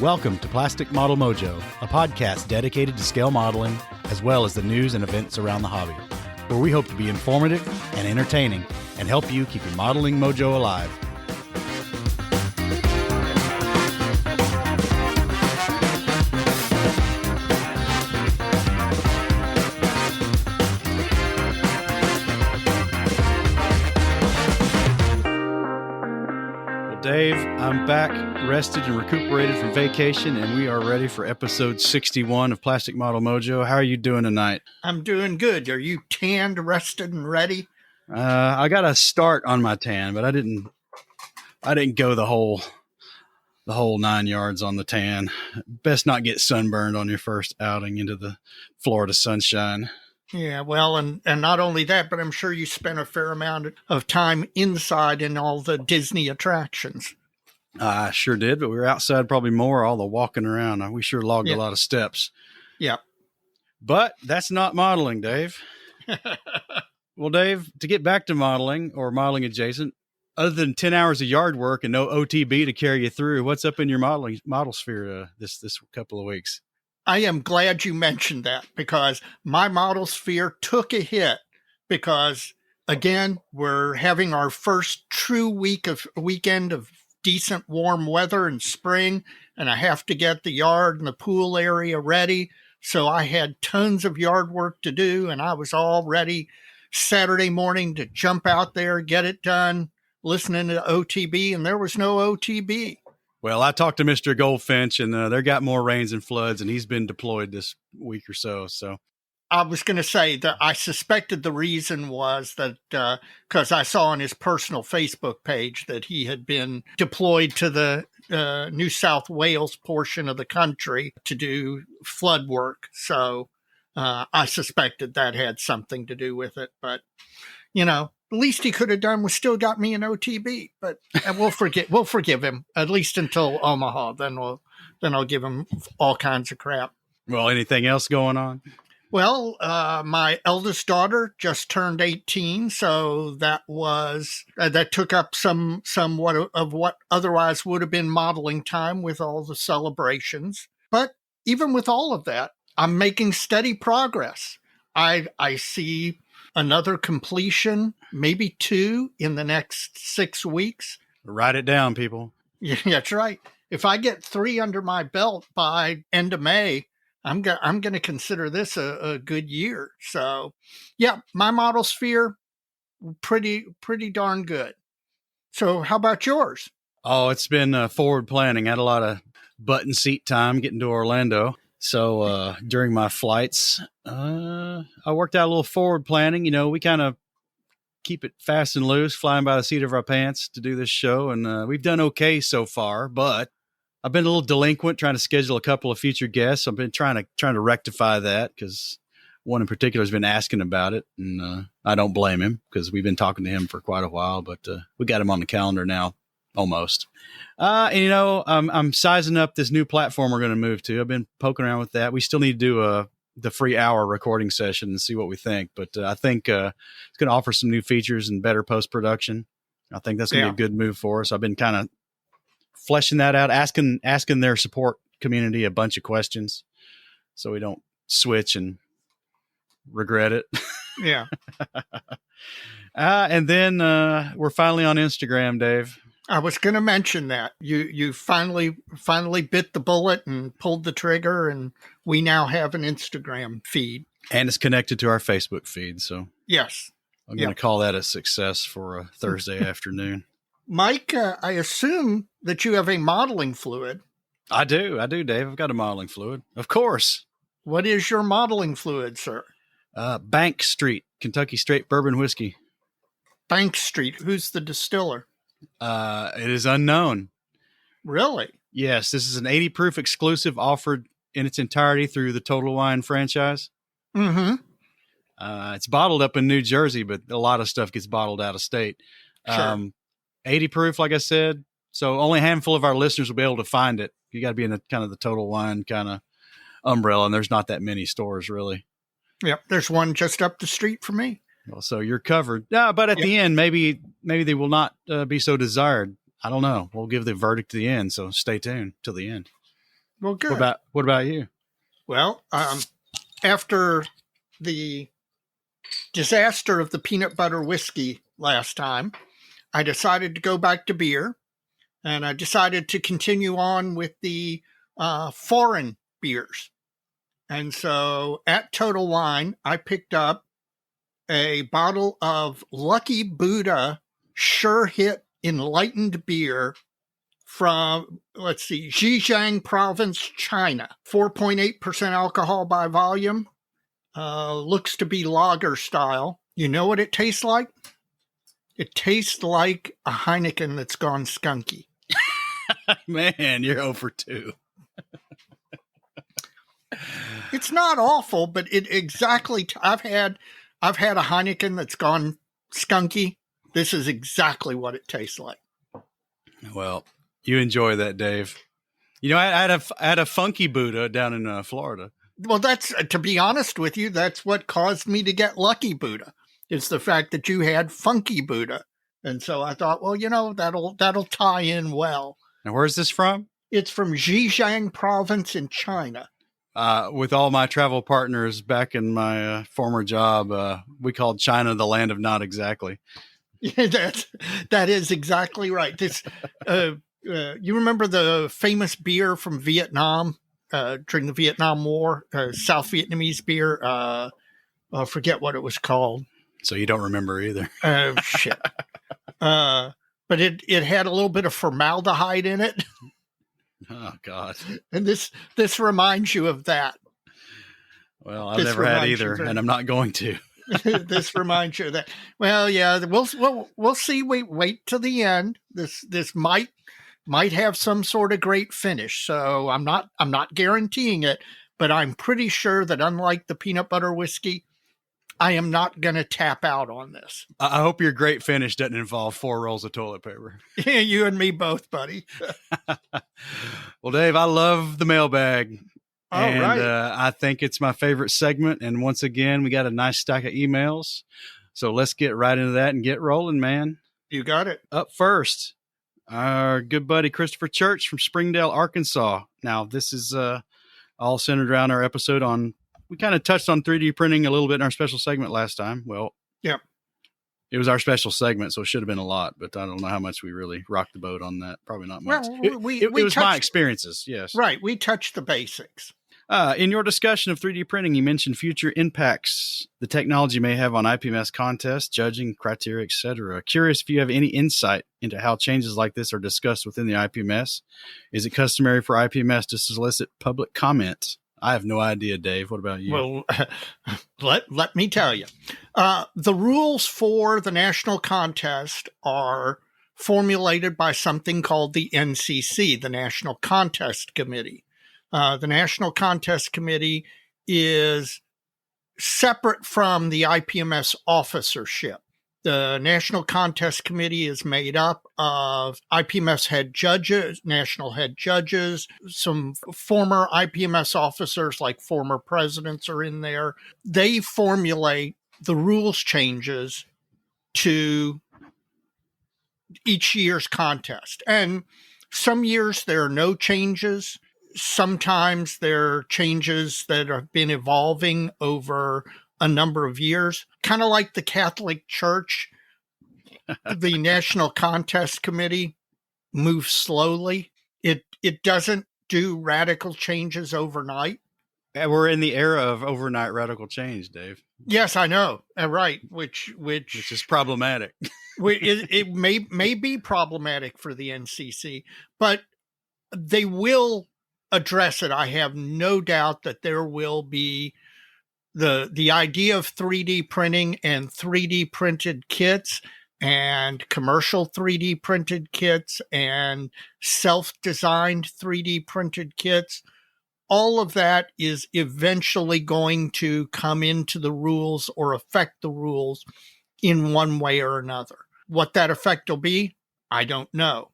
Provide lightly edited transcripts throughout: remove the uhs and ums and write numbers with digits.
Welcome to Plastic Model Mojo, a podcast dedicated to scale modeling, as well as the news and events around the hobby, where we hope to be informative and entertaining and help you keep your modeling mojo alive. Dave, I'm back, rested and recuperated from vacation, and we are ready for episode 61 of Plastic Model Mojo. How are you doing tonight? I'm doing good. Are you tanned, rested, and ready? I got a start on my tan, but I didn't go the whole 9 yards on the tan. Best not get sunburned on your first outing into the Florida sunshine. Yeah, well, and not only that, but I'm sure you spent a fair amount of time inside in all the Disney attractions. I sure did, but we were outside probably more, all the walking around. We sure logged a lot of steps. Yeah. But that's not modeling, Dave. Well, Dave, to get back to modeling or modeling adjacent, other than 10 hours of yard work and no OTB to carry you through, what's up in your model sphere this couple of weeks? I am glad you mentioned that because my model sphere took a hit because, again, we're having our first true weekend of decent warm weather in spring, and I have to get the yard and the pool area ready. So I had tons of yard work to do, and I was all ready Saturday morning to jump out there, get it done, listening to OTB, and there was no OTB. Well, I talked to Mr. Goldfinch, and they got more rains and floods, and he's been deployed this week or so. So I was going to say that I suspected the reason was that because I saw on his personal Facebook page that he had been deployed to the New South Wales portion of the country to do flood work. So I suspected that had something to do with it. But, you know, the least he could have done was still got me an OTB, but we'll forgive him at least until Omaha. Then I'll give him all kinds of crap. Well, anything else going on? Well, my eldest daughter just turned 18, so that took up somewhat of what otherwise would have been modeling time with all the celebrations. But even with all of that, I'm making steady progress. I see another completion, maybe 2 in the next 6 weeks. Write it down, people. Yeah, that's right. If I get 3 under my belt by end of May, I'm going to consider this a good year. So, yeah, my model sphere, pretty darn good. So how about yours? Oh, it's been forward planning. I had a lot of button seat time getting to Orlando. So during my flights, I worked out a little forward planning. You know, we kind of keep it fast and loose, flying by the seat of our pants to do this show. And we've done okay so far, but I've been a little delinquent trying to schedule a couple of future guests. I've been trying to rectify that because one in particular has been asking about it. And I don't blame him because we've been talking to him for quite a while, but we got him on the calendar now. Almost. And you know, I'm sizing up this new platform we're going to move to. I've been poking around with that. We still need to do the free hour recording session and see what we think. But I think it's going to offer some new features and better post-production. I think that's going to be a good move for us. I've been kind of fleshing that out, asking their support community a bunch of questions so we don't switch and regret it. Yeah. And then we're finally on Instagram, Dave. I was going to mention that you finally bit the bullet and pulled the trigger, and we now have an Instagram feed, and it's connected to our Facebook feed. So yes, I'm going to call that a success for a Thursday afternoon. Mike, I assume that you have a modeling fluid. I do, Dave. I've got a modeling fluid, of course. What is your modeling fluid, sir? Bank Street, Kentucky Straight Bourbon Whiskey. Bank Street. Who's the distiller? It is unknown. Really? Yes, this is an 80 proof exclusive offered in its entirety through the Total Wine franchise. Mm-hmm. It's bottled up in New Jersey, but a lot of stuff gets bottled out of state. Sure. 80 proof, like I said. So only a handful of our listeners will be able to find it. You got to be in the kind of the Total Wine kind of umbrella, and there's not that many stores really. Yep, there's one just up the street from me. Well, so you're covered. Yeah, but at the end, maybe they will not be so desired. I don't know. We'll give the verdict at the end, so stay tuned till the end. Well, good. What about you? Well, after the disaster of the peanut butter whiskey last time, I decided to go back to beer, and I decided to continue on with the foreign beers. And so at Total Wine, I picked up a bottle of Lucky Buddha Sure Hit Enlightened Beer from, Zhejiang Province, China. 4.8% alcohol by volume. Looks to be lager style. You know what it tastes like? It tastes like a Heineken that's gone skunky. Man, you're 0 for 2. It's not awful, but it exactly. I've had a Heineken that's gone skunky. This is exactly what it tastes like. Well, you enjoy that, Dave. You know, I had a funky Buddha down in Florida. Well, that's, to be honest with you, that's what caused me to get Lucky Buddha. It's the fact that you had Funky Buddha, and so I thought, well, that'll tie in well. Now, where's this from? It's from Zhejiang Province in China. With all my travel partners back in my former job, we called China the land of not exactly. Yeah, that is exactly right. This, you remember the famous beer from Vietnam during the Vietnam War, South Vietnamese beer? I forget what it was called. So you don't remember either. Shit. But it had a little bit of formaldehyde in it. Oh God! And this reminds you of that. Well, I've never had either, and I'm not going to. This reminds you of that. Well, yeah, we'll see. Wait till the end. This might have some sort of great finish. So I'm not guaranteeing it, but I'm pretty sure that unlike the peanut butter whiskey, I am not going to tap out on this. I hope your great finish doesn't involve 4 rolls of toilet paper. Yeah, you and me both, buddy. Well, Dave, I love the mailbag. All right. I think it's my favorite segment. And once again, we got a nice stack of emails. So let's get right into that and get rolling, man. You got it. Up first, our good buddy Christopher Church from Springdale, Arkansas. Now, this is all centered around our episode on, we kind of touched on 3D printing a little bit in our special segment last time. Well, yeah, it was our special segment, so it should have been a lot, but I don't know how much we really rocked the boat on that. Probably not much. Well, it was my experiences, yes. Right, we touched the basics. In your discussion of 3D printing, you mentioned future impacts the technology may have on IPMS contests, judging criteria, etc. Curious if you have any insight into how changes like this are discussed within the IPMS. Is it customary for IPMS to solicit public comment? I have no idea, Dave. What about you? Well, let me tell you. The rules for the national contest are formulated by something called the NCC, the National Contest Committee. The National Contest Committee is separate from the IPMS officership. The National Contest Committee is made up of IPMS head judges, national head judges, some former IPMS officers like former presidents are in there. They formulate the rules changes to each year's contest. And some years there are no changes. Sometimes there are changes that have been evolving over a number of years, kind of like the Catholic Church. The National Contest Committee moves slowly. It doesn't do radical changes overnight. We're in the era of overnight radical change, Dave. Yes, I know. Right, which is problematic. it may be problematic for the NCC, but they will address it. I have no doubt that there will be the idea of 3D printing and 3D printed kits and commercial 3D printed kits and self-designed 3D printed kits. All of that is eventually going to come into the rules or affect the rules in one way or another. What that effect will be, I don't know.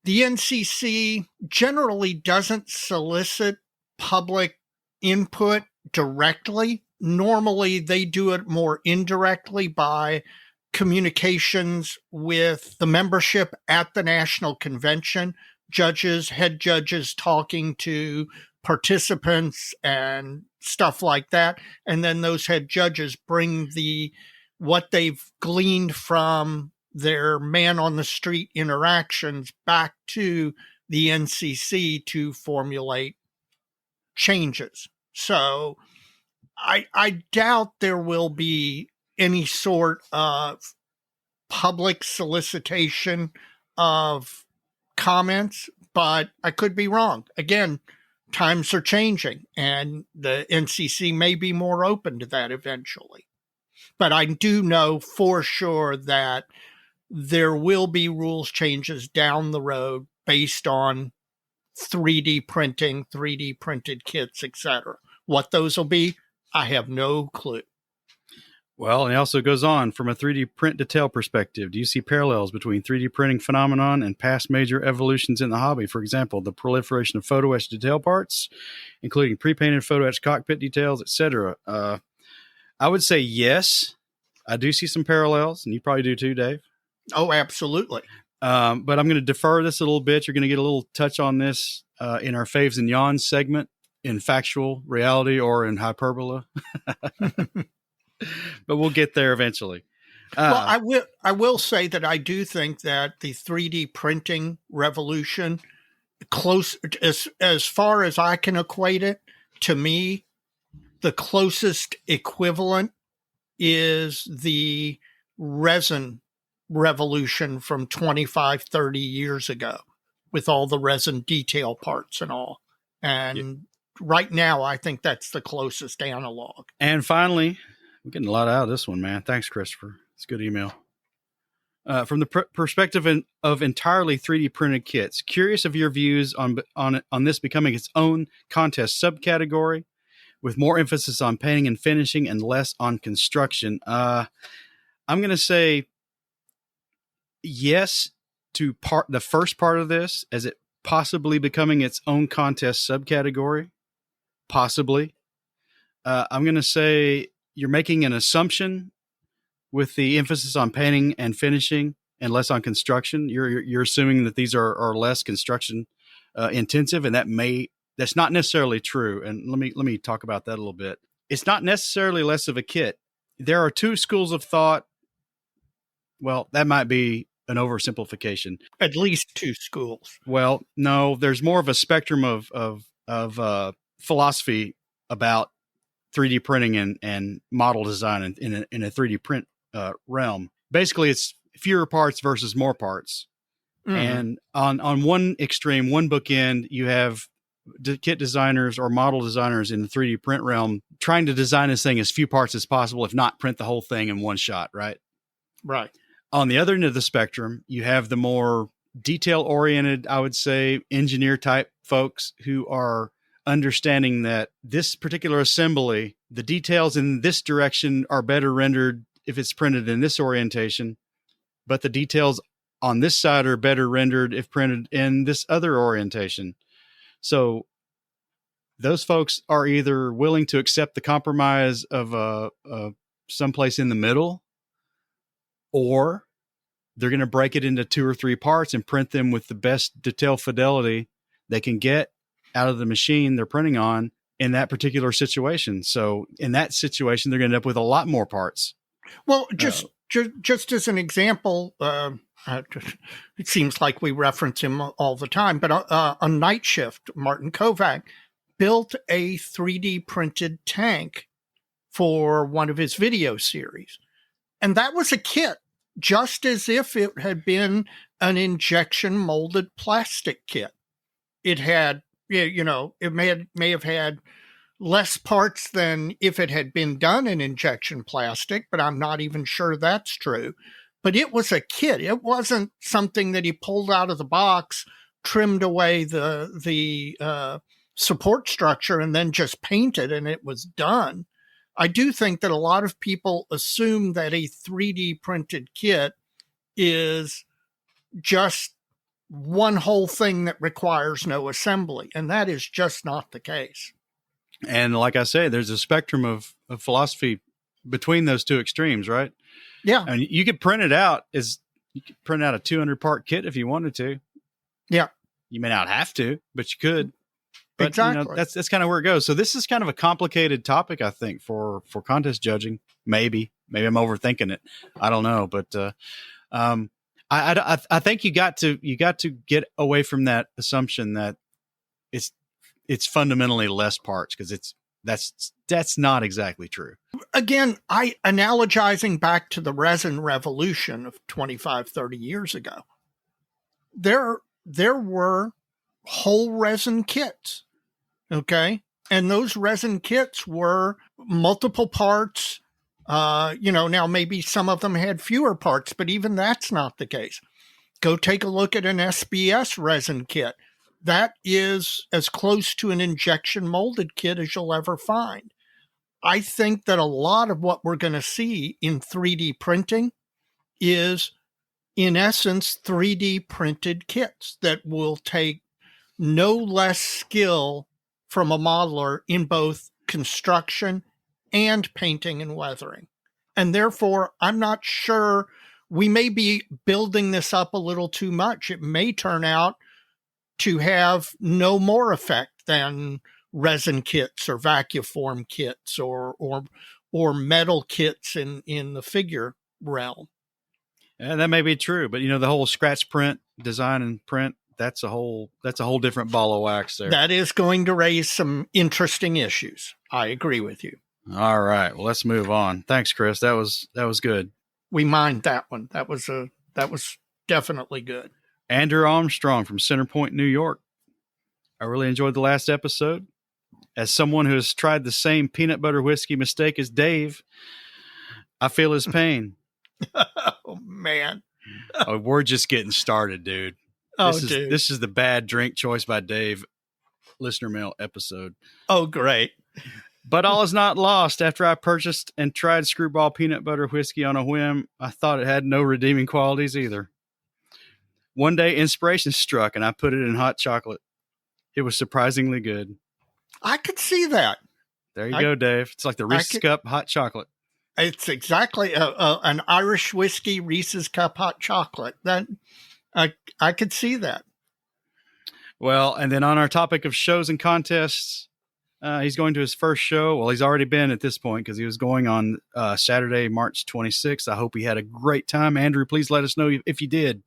The NCC generally doesn't solicit public input directly. Normally, they do it more indirectly by communications with the membership at the national convention, head judges talking to participants and stuff like that. And then those head judges bring what they've gleaned from their man on the street interactions back to the NCC to formulate changes. So I doubt there will be any sort of public solicitation of comments, but I could be wrong. Again, times are changing, and the NCC may be more open to that eventually. But I do know for sure that there will be rules changes down the road based on 3D printing, 3D printed kits, etc. What those will be, I have no clue. Well, and it also goes on, from a 3D print detail perspective, do you see parallels between 3D printing phenomenon and past major evolutions in the hobby? For example, the proliferation of photo etched detail parts, including pre-painted photo etched cockpit details, etc. I would say yes. I do see some parallels, and you probably do too, Dave. Oh, absolutely. But I'm going to defer this a little bit. You're going to get a little touch on this in our Faves and Yawns segment, in factual reality or in hyperbola. But we'll get there eventually. Well, I will say that I do think that the 3D printing revolution, close as far as I can equate it, to me, the closest equivalent is the resin revolution from 25, 30 years ago, with all the resin detail parts and all. And right now, I think that's the closest analog. And finally, we're getting a lot out of this one, man. Thanks, Christopher. It's a good email. From the perspective of entirely 3D printed kits, curious of your views on this becoming its own contest subcategory, with more emphasis on painting and finishing and less on construction. I'm going to say yes to the first part of this, as it possibly becoming its own contest subcategory. Possibly. I'm going to say you're making an assumption with the emphasis on painting and finishing and less on construction. You're assuming that these are less construction intensive, and that's not necessarily true. And let me talk about that a little bit. It's not necessarily less of a kit. There are two schools of thought. Well, that might be an oversimplification. At least two schools. Well, no, there's more of a spectrum of philosophy about 3D printing and model design in a 3D print realm. Basically, it's fewer parts versus more parts. And on one extreme, one bookend, you have kit designers or model designers in the 3D print realm trying to design this thing as few parts as possible, if not print the whole thing in one shot, right? Right. On the other end of the spectrum, you have the more detail-oriented, I would say, engineer-type folks who are understanding that this particular assembly, the details in this direction are better rendered if it's printed in this orientation, but the details on this side are better rendered if printed in this other orientation. So those folks are either willing to accept the compromise of someplace in the middle, or they're going to break it into 2 or 3 parts and print them with the best detail fidelity they can get out of the machine they're printing on in that particular situation. So in that situation, they're going to end up with a lot more parts. Well, just as an example, it seems like we reference him all the time, but on Night Shift, Martin Kovac built a 3D printed tank for one of his video series. And that was a kit, just as if it had been an injection molded plastic kit. It had, it may have had less parts than if it had been done in injection plastic, but I'm not even sure that's true. But it was a kit. It wasn't something that he pulled out of the box, trimmed away the support structure, and then just painted, and it was done. I do think that a lot of people assume that a 3D printed kit is just one whole thing that requires no assembly, and that is just not the case. And like I say, there's a spectrum of philosophy between those two extremes, right? Yeah. And you could print it out a 200 part kit if you wanted to. Yeah. You may not have to, but you could. But Exactly. that's kind of where it goes. So this is kind of a complicated topic, I think, for contest judging. Maybe I'm overthinking it. I don't know, but I think you got to get away from that assumption that it's fundamentally less parts, because that's not exactly true. Again, I analogizing back to the resin revolution of 25, 30 years ago. There were whole resin kits. Okay. And those resin kits were multiple parts. Now maybe some of them had fewer parts, but even that's not the case. Go take a look at an SBS resin kit. That is as close to an injection molded kit as you'll ever find. I think that a lot of what we're going to see in 3D printing is, in essence, 3D printed kits that will take no less skill from a modeler in both construction and painting and weathering. And therefore, I'm not sure, we may be building this up a little too much. It may turn out to have no more effect than resin kits or vacuform kits or metal kits in the figure realm. Yeah, that may be true, but the whole scratch print design and print, that's a whole different ball of wax there. That is going to raise some interesting issues. I agree with you. All right. Well, let's move on. Thanks, Chris. That was good. We mind that one. That was definitely good. Andrew Armstrong from Center Point, New York. I really enjoyed the last episode. As someone who has tried the same peanut butter whiskey mistake as Dave, I feel his pain. Oh, man. We're just getting started, dude. Dude. This is the bad drink choice by Dave listener mail episode. Oh, great. But all is not lost. After I purchased and tried Screwball peanut butter whiskey on a whim, I thought it had no redeeming qualities either. One day, inspiration struck, and I put it in hot chocolate. It was surprisingly good. I could see that. There you go, Dave. It's like the Reese's Cup hot chocolate. It's exactly an Irish whiskey Reese's Cup hot chocolate. That I could see that. Well, and then on our topic of shows and contests, he's going to his first show. Well, he's already been at this point because he was going on Saturday, March 26th. I hope he had a great time. Andrew, please let us know if you did.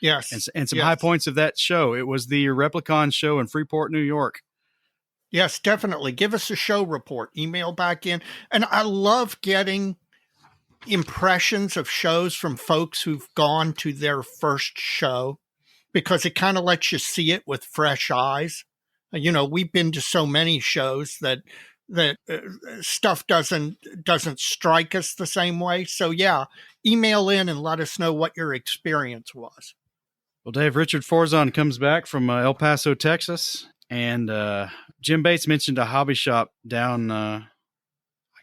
Yes. And some high points of that show. It was the Replicon show in Freeport, New York. Yes, definitely. Give us a show report. Email back in. And I love getting impressions of shows from folks who've gone to their first show, because it kind of lets you see it with fresh eyes. We've been to so many shows that stuff doesn't strike us the same way. So yeah, email in and let us know what your experience was. Well, Dave, Richard Forzon comes back from El Paso, Texas, and Jim Bates mentioned a hobby shop down. I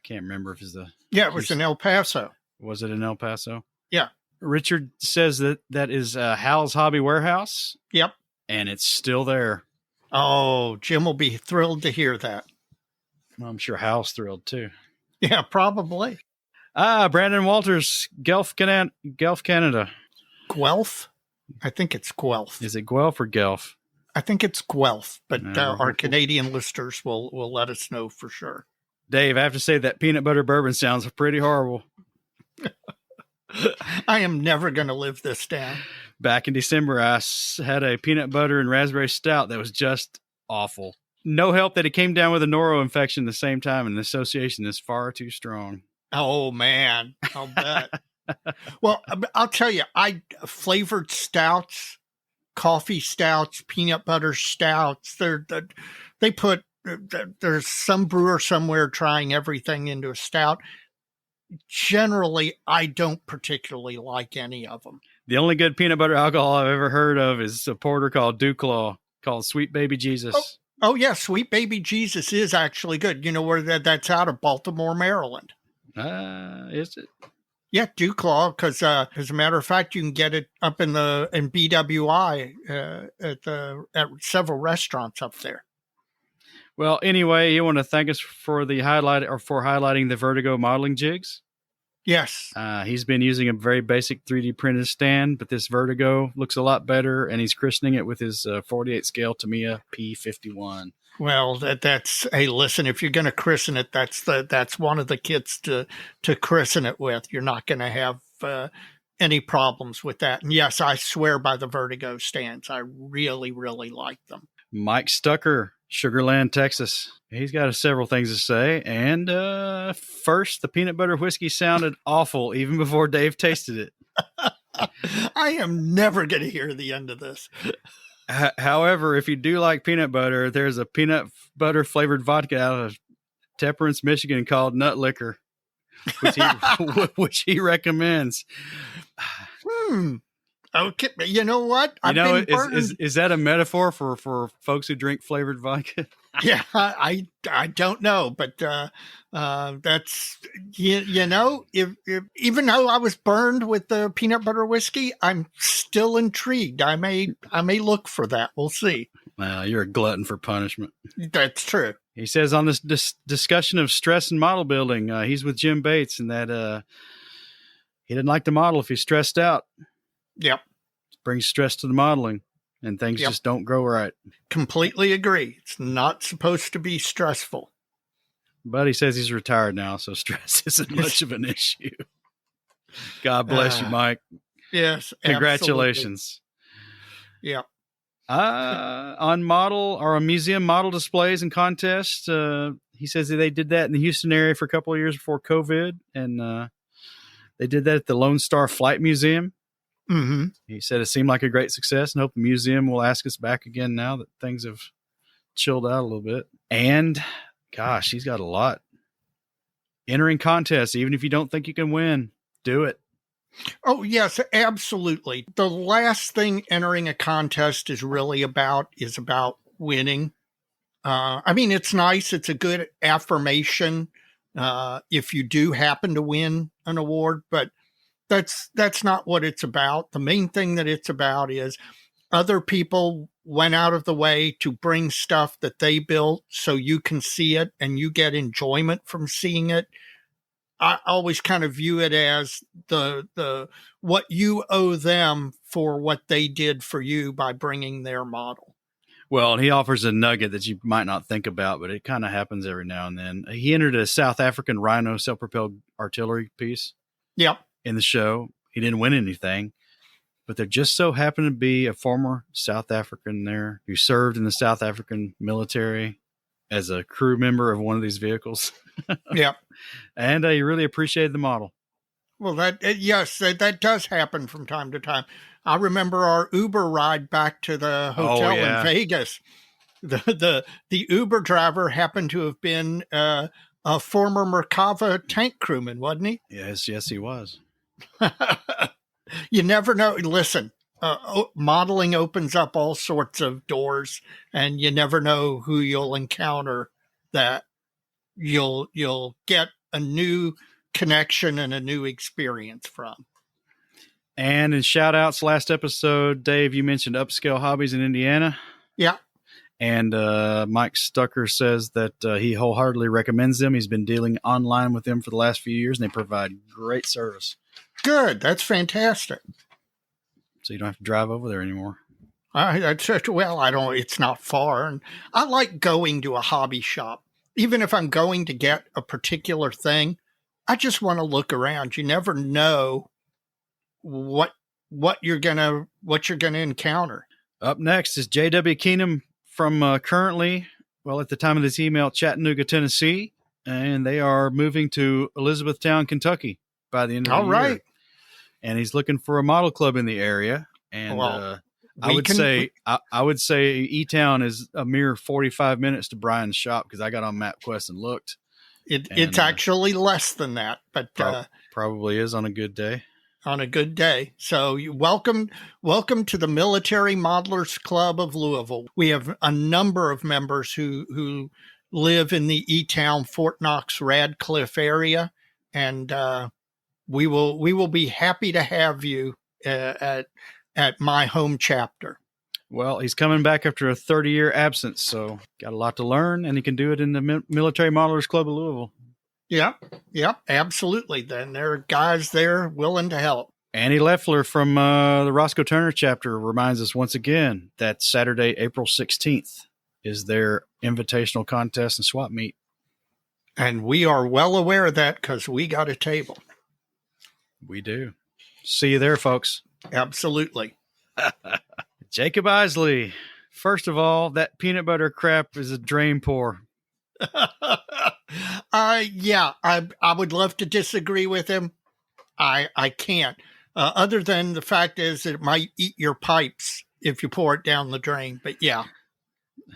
can't remember if it's the. Yeah, it was in El Paso. Was it in El Paso? Yeah. Richard says that is Hal's Hobby Warehouse. Yep. And it's still there. Oh, Jim will be thrilled to hear that. Well, I'm sure Hal's thrilled too. Yeah, probably. Brandon Walters, Guelph, Canada. Guelph? I think it's Guelph. Is it Guelph or Guelph? I think it's Guelph, but our Canadian listeners will let us know for sure. Dave, I have to say that peanut butter bourbon sounds pretty horrible. I am never going to live this down. Back in December, I had a peanut butter and raspberry stout that was just awful. No help that it came down with a noro infection the same time, and the association is far too strong. Oh, man. I'll bet. Well, I'll tell you, flavored stouts, coffee stouts, peanut butter stouts, there's some brewer somewhere trying everything into a stout. Generally, I don't particularly like any of them. The only good peanut butter alcohol I've ever heard of is a porter called Duclaw, called Sweet Baby Jesus. Oh yeah, Sweet Baby Jesus is actually good. You know where that's out of? Baltimore, Maryland. Is it? Yeah, Duclaw, because as a matter of fact, you can get it up in BWI at several restaurants up there. Well, anyway, you want to thank us for highlighting the Vertigo modeling jigs? Yes. He's been using a very basic 3D printed stand, but this Vertigo looks a lot better, and he's christening it with his 48 scale Tamiya P51. Well, that's hey, listen. If you're going to christen it, that's one of the kits to christen it with. You're not going to have any problems with that. And yes, I swear by the Vertigo stands. I really, really like them. Mike Stucker, Sugarland, Texas. He's got several things to say. And first, the peanut butter whiskey sounded awful even before Dave tasted it. I am never going to hear the end of this. However, if you do like peanut butter, there's a peanut butter flavored vodka out of Temperance, Michigan called Nut Liquor, which he recommends. Okay, you know what? Is that a metaphor for folks who drink flavored vodka? Yeah, I don't know, but that's if even though I was burned with the peanut butter whiskey, I'm still intrigued. I may look for that. We'll see. Well, you're a glutton for punishment. That's true. He says on this discussion of stress and model building, he's with Jim Bates, and that he didn't like to model if he's stressed out. Yep. It brings stress to the modeling, and things just don't grow right. Completely agree. It's not supposed to be stressful. But he says he's retired now, so stress isn't much of an issue. God bless you, Mike. Yes. Congratulations. Absolutely. Yeah. On museum model displays and contests, he says that they did that in the Houston area for a couple of years before COVID, and they did that at the Lone Star Flight Museum. Mm-hmm. He said it seemed like a great success, and hope the museum will ask us back again now that things have chilled out a little bit. And gosh, he's got a lot. Entering contests, even if you don't think you can win, do it. Oh, yes, absolutely. The last thing entering a contest is really about winning. I mean, it's nice. It's a good affirmation if you do happen to win an award, but that's not what it's about. The main thing that it's about is other people went out of the way to bring stuff that they built so you can see it and you get enjoyment from seeing it. I always kind of view it as the what you owe them for what they did for you by bringing their model. Well, and he offers a nugget that you might not think about, but it kind of happens every now and then. He entered a South African Rhino self-propelled artillery piece. Yep. In the show. He didn't win anything, but there just so happened to be a former South African there who served in the South African military as a crew member of one of these vehicles. Yep. And he really appreciated the model. Well, that does happen from time to time. I remember our Uber ride back to the hotel in Vegas. The Uber driver happened to have been a former Merkava tank crewman, wasn't he? Yes, he was. You never know. Listen, modeling opens up all sorts of doors, and you never know who you'll encounter that you'll get a new connection and a new experience from. And in shout outs last episode, Dave, you mentioned Upscale Hobbies in Indiana. Yeah. And Mike Stucker says that he wholeheartedly recommends them. He's been dealing online with them for the last few years, and they provide great service. Good. That's fantastic. So you don't have to drive over there anymore. It's not far. And I like going to a hobby shop. Even if I'm going to get a particular thing, I just want to look around. You never know what you're gonna encounter. Up next is J.W. Keenum from currently, at the time of this email, Chattanooga, Tennessee, and they are moving to Elizabethtown, Kentucky by the end of the year. And he's looking for a model club in the area. And I would say E-Town is a mere 45 minutes to Brian's shop, because I got on MapQuest and looked. It's actually less than that, but probably is on a good day. On a good day. So welcome to the Military Modelers Club of Louisville. We have a number of members who live in the E-Town, Fort Knox, Radcliffe area, and we will be happy to have you at my home chapter. Well, he's coming back after a 30-year absence, so got a lot to learn, and he can do it in the Military Modelers Club of Louisville. Yep. Yep. Absolutely. Then there are guys there willing to help. Annie Leffler from the Roscoe Turner chapter reminds us once again that Saturday, April 16th is their invitational contest and swap meet. And we are well aware of that because we got a table. We do. See you there, folks. Absolutely. Jacob Isley. First of all, that peanut butter crap is a drain pour. Yeah, I would love to disagree with him. I can't. Other than the fact is that it might eat your pipes if you pour it down the drain. But yeah.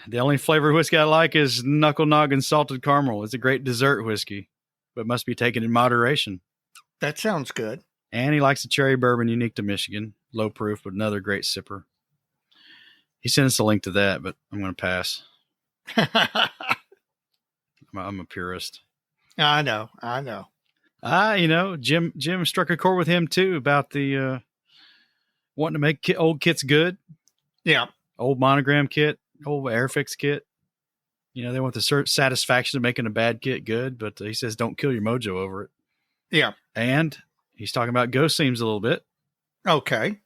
The only flavored whiskey I like is Knuckle Noggin Salted Caramel. It's a great dessert whiskey, but must be taken in moderation. That sounds good. And he likes the cherry bourbon unique to Michigan. Low proof, but another great sipper. He sent us a link to that, but I'm going to pass. I'm a purist. I know. Jim struck a chord with him too about the wanting to make old kits good. Yeah. Old monogram kit, old Airfix kit. They want the satisfaction of making a bad kit good, but he says don't kill your mojo over it. Yeah. And he's talking about ghost seams a little bit. Okay.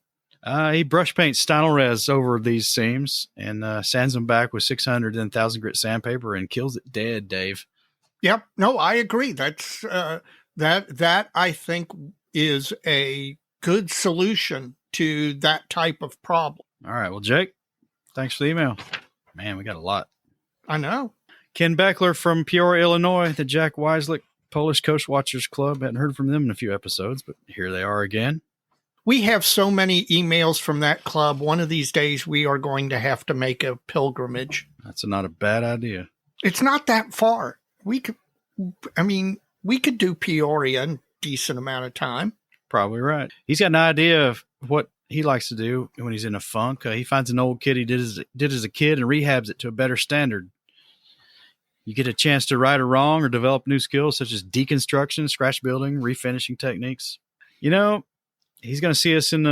He brush paints Stynylrez over these seams and sands them back with 600 and 1,000 grit sandpaper and kills it dead, Dave. Yep. No, I agree. That's that I think is a good solution to that type of problem. All right. Well, Jake, thanks for the email. Man, we got a lot. I know. Ken Beckler from Peoria, Illinois, the Jack Weislich Polish Coast Watchers Club. Hadn't heard from them in a few episodes, but here they are again. We have so many emails from that club. One of these days, we are going to have to make a pilgrimage. That's not a bad idea. It's not that far. We could do Peoria in a decent amount of time. Probably right. He's got an idea of what he likes to do when he's in a funk. He finds an old kit he did as a kid and rehabs it to a better standard. You get a chance to right a wrong or develop new skills such as deconstruction, scratch building, refinishing techniques. He's going to see us in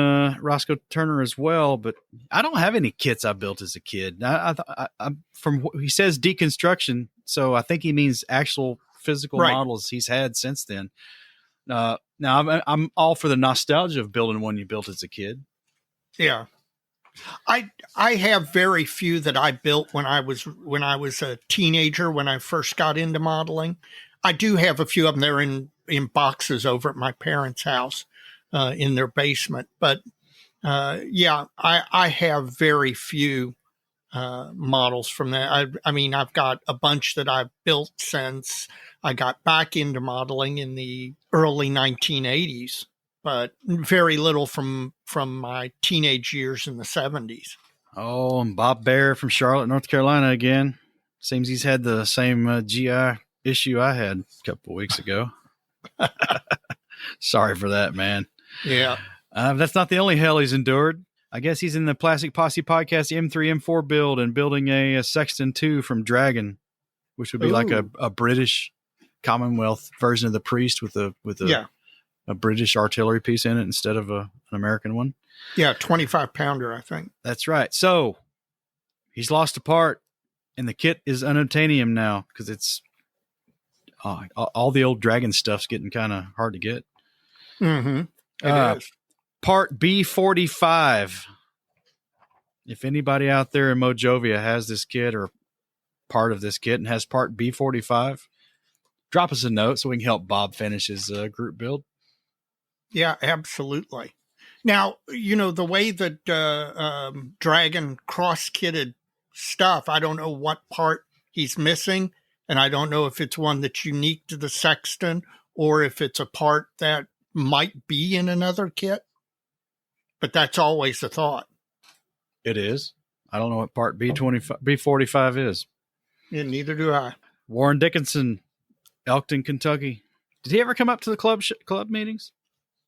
Roscoe Turner as well, but I don't have any kits I built as a kid. He says deconstruction, so I think he means actual physical models he's had since then. Now I'm all for the nostalgia of building one you built as a kid. Yeah, I have very few that I built when I was a teenager when I first got into modeling. I do have a few of them. They're in boxes over at my parents' house. In their basement. But I have very few models from that. I've got a bunch that I've built since I got back into modeling in the early 1980s, but very little from my teenage years in the 70s. Oh, and Bob Bear from Charlotte, North Carolina again. Seems he's had the same GI issue I had a couple of weeks ago. Sorry for that, man. Yeah. That's not the only hell he's endured. I guess he's in the Plastic Posse podcast M3, M4 build and building a Sexton 2 from Dragon, which would be like a British Commonwealth version of the Priest with a British artillery piece in it instead of an American one. Yeah, 25-pounder, I think. That's right. So he's lost a part, and the kit is unobtainium now because it's all the old Dragon stuff's getting kind of hard to get. Mm-hmm. It is. Part B45. If anybody out there in Mojovia has this kit or part of this kit and has part B45, drop us a note so we can help Bob finish his group build. Yeah, absolutely. Now, the way that Dragon cross-kitted stuff, I don't know what part he's missing, and I don't know if it's one that's unique to the Sexton or if it's a part that might be in another kit, but that's always the thought. It is. I don't know what part B45 is. Yeah, neither do I. Warren Dickinson, Elkton, Kentucky. Did he ever come up to the club meetings?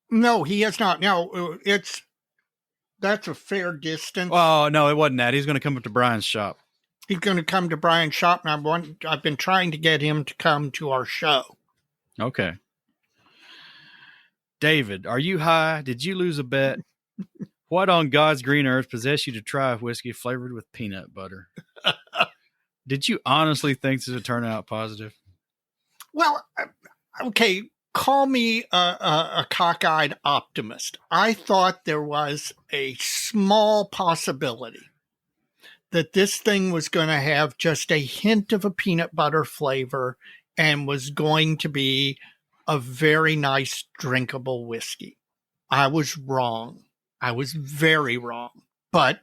No, he has not. Now that's a fair distance. Oh no, it wasn't that. He's going to come up to Brian's shop. He's going to come to Brian's shop, and I've been trying to get him to come to our show. Okay. David, are you high? Did you lose a bet? What on God's green earth possessed you to try a whiskey flavored with peanut butter? Did you honestly think this would turn out positive? Well, okay, call me a cockeyed optimist. I thought there was a small possibility that this thing was going to have just a hint of a peanut butter flavor and was going to be a very nice drinkable whiskey. I was wrong. I was very wrong. But,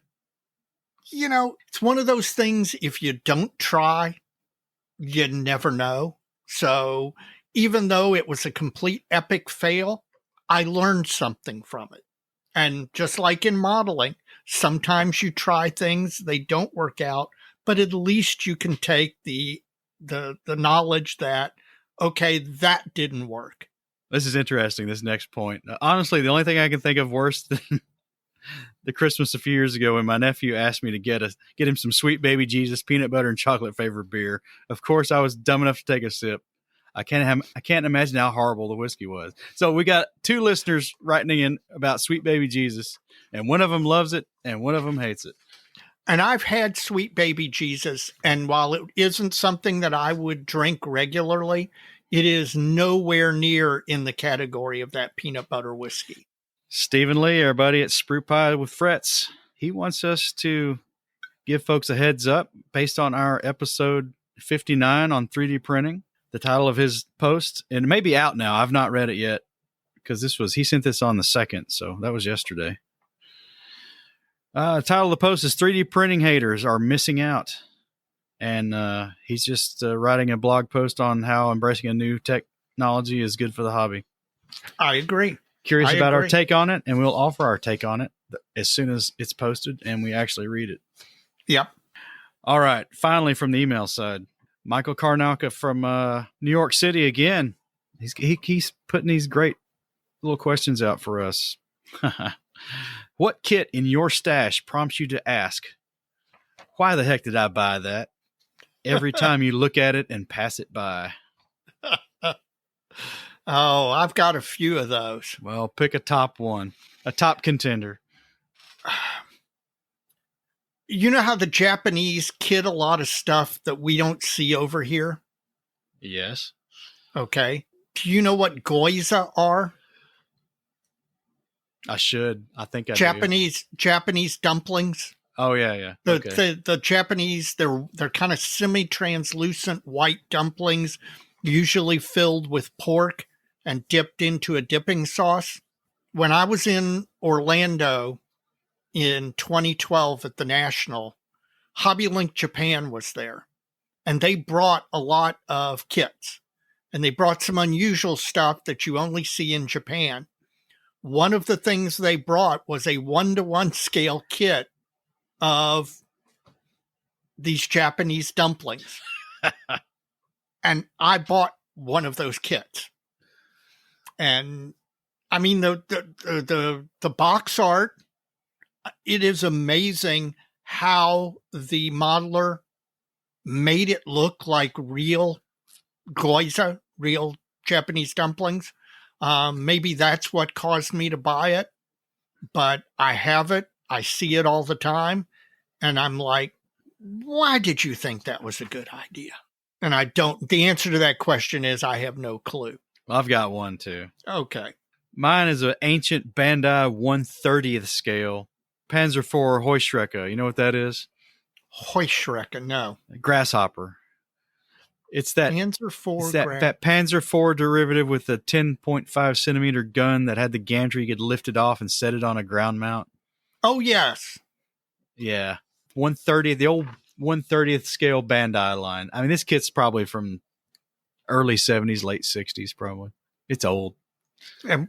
you know, it's one of those things, if you don't try, you never know. So even though it was a complete epic fail, I learned something from it. And just like in modeling, sometimes you try things, they don't work out, but at least you can take the knowledge that, okay, that didn't work. This is interesting, this next point. Honestly, the only thing I can think of worse than the Christmas a few years ago when my nephew asked me to get him some Sweet Baby Jesus peanut butter and chocolate flavored beer. Of course, I was dumb enough to take a sip. I can't imagine how horrible the whiskey was. So we got 2 listeners writing in about Sweet Baby Jesus, and one of them loves it and one of them hates it. And I've had Sweet Baby Jesus, and while it isn't something that I would drink regularly, it is nowhere near in the category of that peanut butter whiskey. Stephen Lee, our buddy at Sprue Pie with Frets, he wants us to give folks a heads up based on our episode 59 on 3D printing. The title of his post, and it may be out now. I've not read it yet because he sent this on the 2nd, so that was yesterday. Title of the post is 3D printing haters are missing out. And he's just writing a blog post on how embracing a new technology is good for the hobby. I agree. Curious about our take on it, and we'll offer our take on it as soon as it's posted and we actually read it. Yep. All right. Finally, from the email side, Michael Karnauka from New York City again. He's putting these great little questions out for us. What kit in your stash prompts you to ask, why the heck did I buy that? Every time you look at it and pass it by. Oh, I've got a few of those. Well, pick a top one, a top contender. You know how the Japanese kit a lot of stuff that we don't see over here? Yes. Okay. Do you know what gyoza are? I should. I think I Japanese dumplings. Oh yeah. The Japanese, they're kind of semi-translucent white dumplings, usually filled with pork and dipped into a dipping sauce. When I was in Orlando in 2012 at the National, Hobby Link Japan was there, and they brought a lot of kits, and they brought some unusual stuff that you only see in Japan. One of the things they brought was a 1-to-1 scale kit of these Japanese dumplings. And I bought one of those kits. And I mean, the box art, it is amazing how the modeler made it look like real gyoza, real Japanese dumplings. Maybe that's what caused me to buy it, but I have it. I see it all the time. And I'm like, why did you think that was a good idea? And the answer to that question is I have no clue. Well, I've got one too. Okay. Mine is an ancient Bandai 1/30th scale Panzer IV Heuschrecke. You know what that is? Heuschrecke, no. Grasshopper. It's that Panzer IV. That Panzer IV derivative with the 10.5 centimeter gun that had the gantry. You could lift it off and set it on a ground mount. Oh, yes. Yeah. 1/30th, the old 1/30th scale Bandai line. I mean, this kit's probably from early 70s, late 60s, probably. It's old. And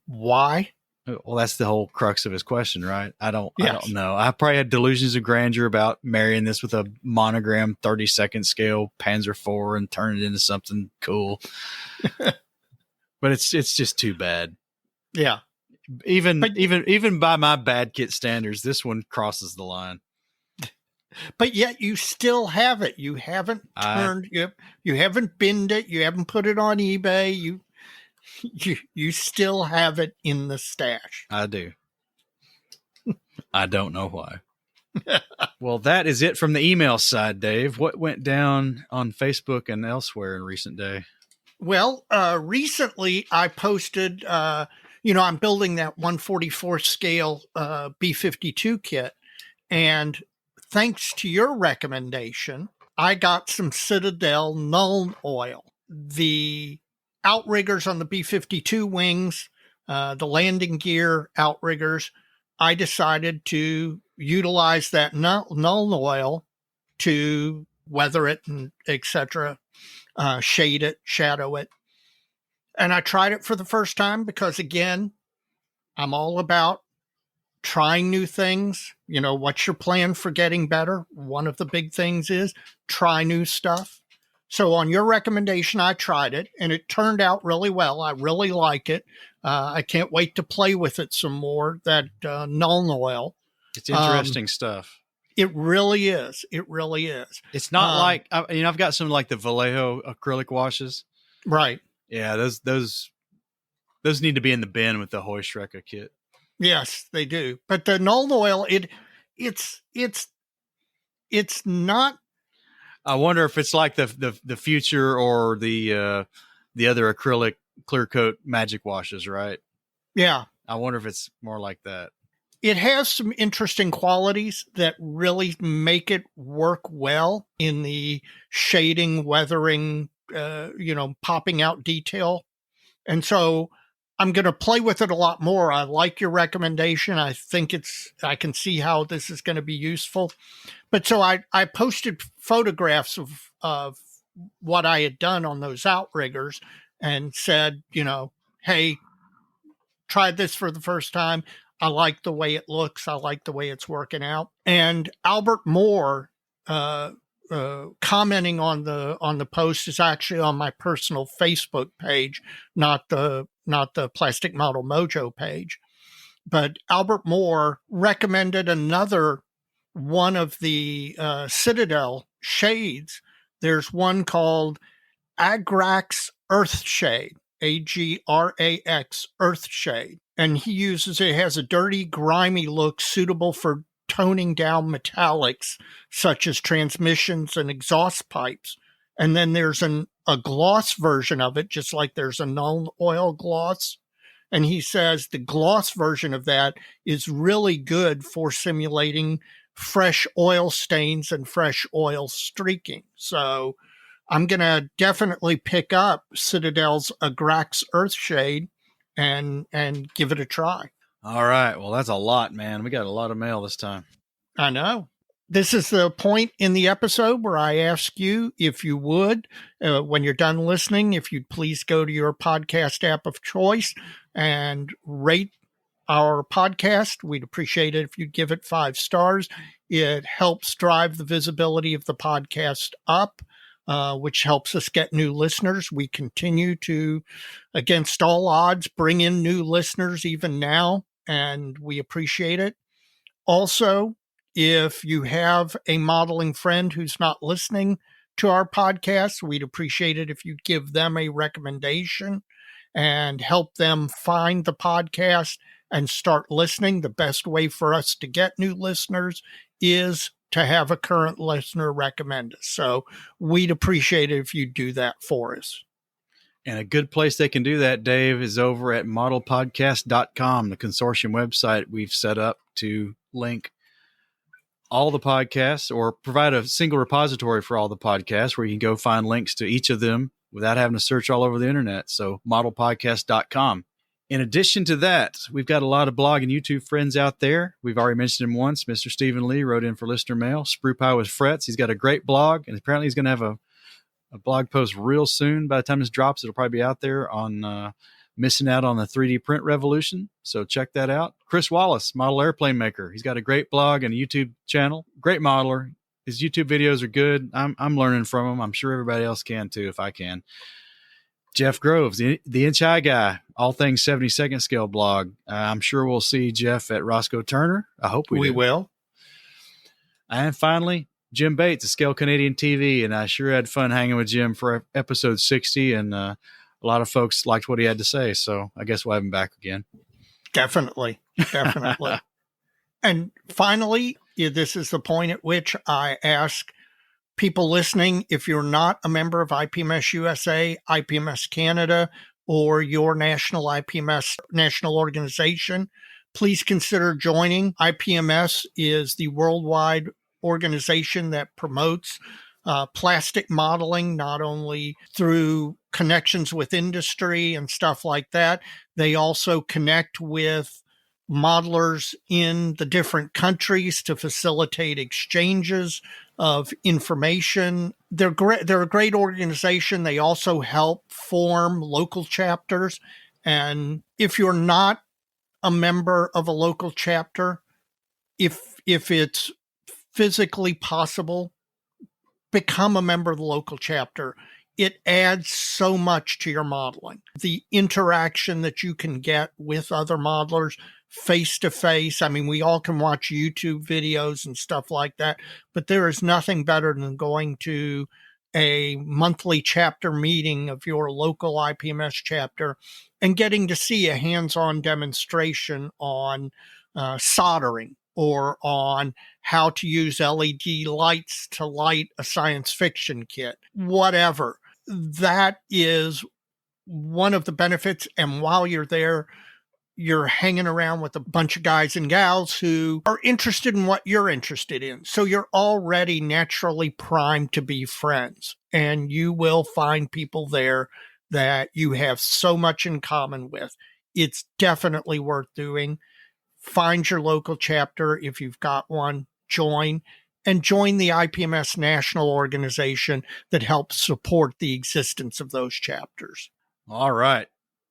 why? Well, that's the whole crux of his question, right? I don't know. I probably had delusions of grandeur about marrying this with a monogram 32nd scale Panzer IV and turn it into something cool. But it's just too bad. Yeah. Even by my bad kit standards, this one crosses the line. But yet you still have it. You haven't you haven't binned it. You haven't put it on eBay. You still have it in the stash. I do. I don't know why. Well, that is it from the email side, Dave. What went down on Facebook and elsewhere in recent day? Well, recently I posted, I'm building that 144 scale B52 kit. And thanks to your recommendation, I got some Citadel Nuln oil. The outriggers on the B-52 wings, the landing gear outriggers, I decided to utilize that Nuln oil to weather it and etc., shade it, shadow it. And I tried it for the first time because, again, I'm all about trying new things. What's your plan for getting better? One of the big things is try new stuff. So on your recommendation, I tried it and it turned out really well. I really like it. I can't wait to play with it some more, that Nuln oil. It's interesting stuff. It really is. It really is. It's not like, I've got some like the Vallejo acrylic washes. Right. Yeah, those need to be in the bin with the Heuschrecke kit. Yes, they do. But the Nuln oil, it's not. I wonder if it's like the future or the other acrylic clear coat magic washes, right? Yeah. I wonder if it's more like that. It has some interesting qualities that really make it work well in the shading, weathering, popping out detail. And so I'm going to play with it a lot more. I like your recommendation. I think I can see how this is going to be useful. But so I posted photographs of what I had done on those outriggers and said, hey, tried this for the first time. I like the way it looks. I like the way it's working out. And Albert Moore, commenting on the post, is actually on my personal Facebook page, not the Plastic Model Mojo page. But Albert Moore recommended another one of the Citadel shades. There's one called Agrax Earth Shade, Agrax Earth Shade. And it has a dirty, grimy look suitable for toning down metallics, such as transmissions and exhaust pipes. And then there's a gloss version of it, just like there's a Nuln oil gloss. And he says the gloss version of that is really good for simulating fresh oil stains and fresh oil streaking. So I'm going to definitely pick up Citadel's Agrax Earthshade and give it a try. All right. Well, that's a lot, man. We got a lot of mail this time. I know. This is the point in the episode where I ask you, if you would, when you're done listening, if you'd please go to your podcast app of choice and rate our podcast. We'd appreciate it if you'd give it 5 stars. It helps drive the visibility of the podcast up, which helps us get new listeners. We continue to, against all odds, bring in new listeners even now, and we appreciate it. Also, if you have a modeling friend who's not listening to our podcast, we'd appreciate it if you'd give them a recommendation and help them find the podcast and start listening. The best way for us to get new listeners is to have a current listener recommend us. So we'd appreciate it if you do that for us. And a good place they can do that, Dave, is over at modelpodcast.com, the consortium website we've set up to link all the podcasts, or provide a single repository for all the podcasts where you can go find links to each of them without having to search all over the internet. So modelpodcast.com. In addition to that, we've got a lot of blog and YouTube friends out there. We've already mentioned him once. Mr. Stephen Lee wrote in for listener mail. Sprue Pie with Frets. He's got a great blog, and apparently he's going to have a blog post real soon. By the time this drops, it'll probably be out there on missing out on the 3D print revolution. So check that out. Chris Wallace, model airplane maker. He's got a great blog and a YouTube channel. Great modeler. His YouTube videos are good. I'm learning from him. I'm sure everybody else can too, if I can. Jeff Groves, the Inch High Guy, all things 72nd scale blog. I'm sure we'll see Jeff at Roscoe Turner. I hope we will. And finally, Jim Bates, of Scale Canadian TV. And I sure had fun hanging with Jim for episode 60. And a lot of folks liked what he had to say. So I guess we'll have him back again. Definitely. And finally, this is the point at which I ask people listening, if you're not a member of IPMS USA, IPMS Canada, or your national IPMS national organization, please consider joining. IPMS is the worldwide organization that promotes plastic modeling, not only through connections with industry and stuff like that. They also connect with modelers in the different countries to facilitate exchanges of information. They're great. They're a great organization. They also help form local chapters. And if you're not a member of a local chapter, if it's physically possible, become a member of the local chapter. It adds so much to your modeling. The interaction that you can get with other modelers face to face. I mean, we all can watch YouTube videos and stuff like that, but there is nothing better than going to a monthly chapter meeting of your local IPMS chapter and getting to see a hands-on demonstration on soldering or on how to use LED lights to light a science fiction kit, whatever. That is one of the benefits. And while you're there, you're hanging around with a bunch of guys and gals who are interested in what you're interested in. So you're already naturally primed to be friends. And you will find people there that you have so much in common with. It's definitely worth doing. Find your local chapter if you've got one, join the IPMS national organization that helps support the existence of those chapters. All right.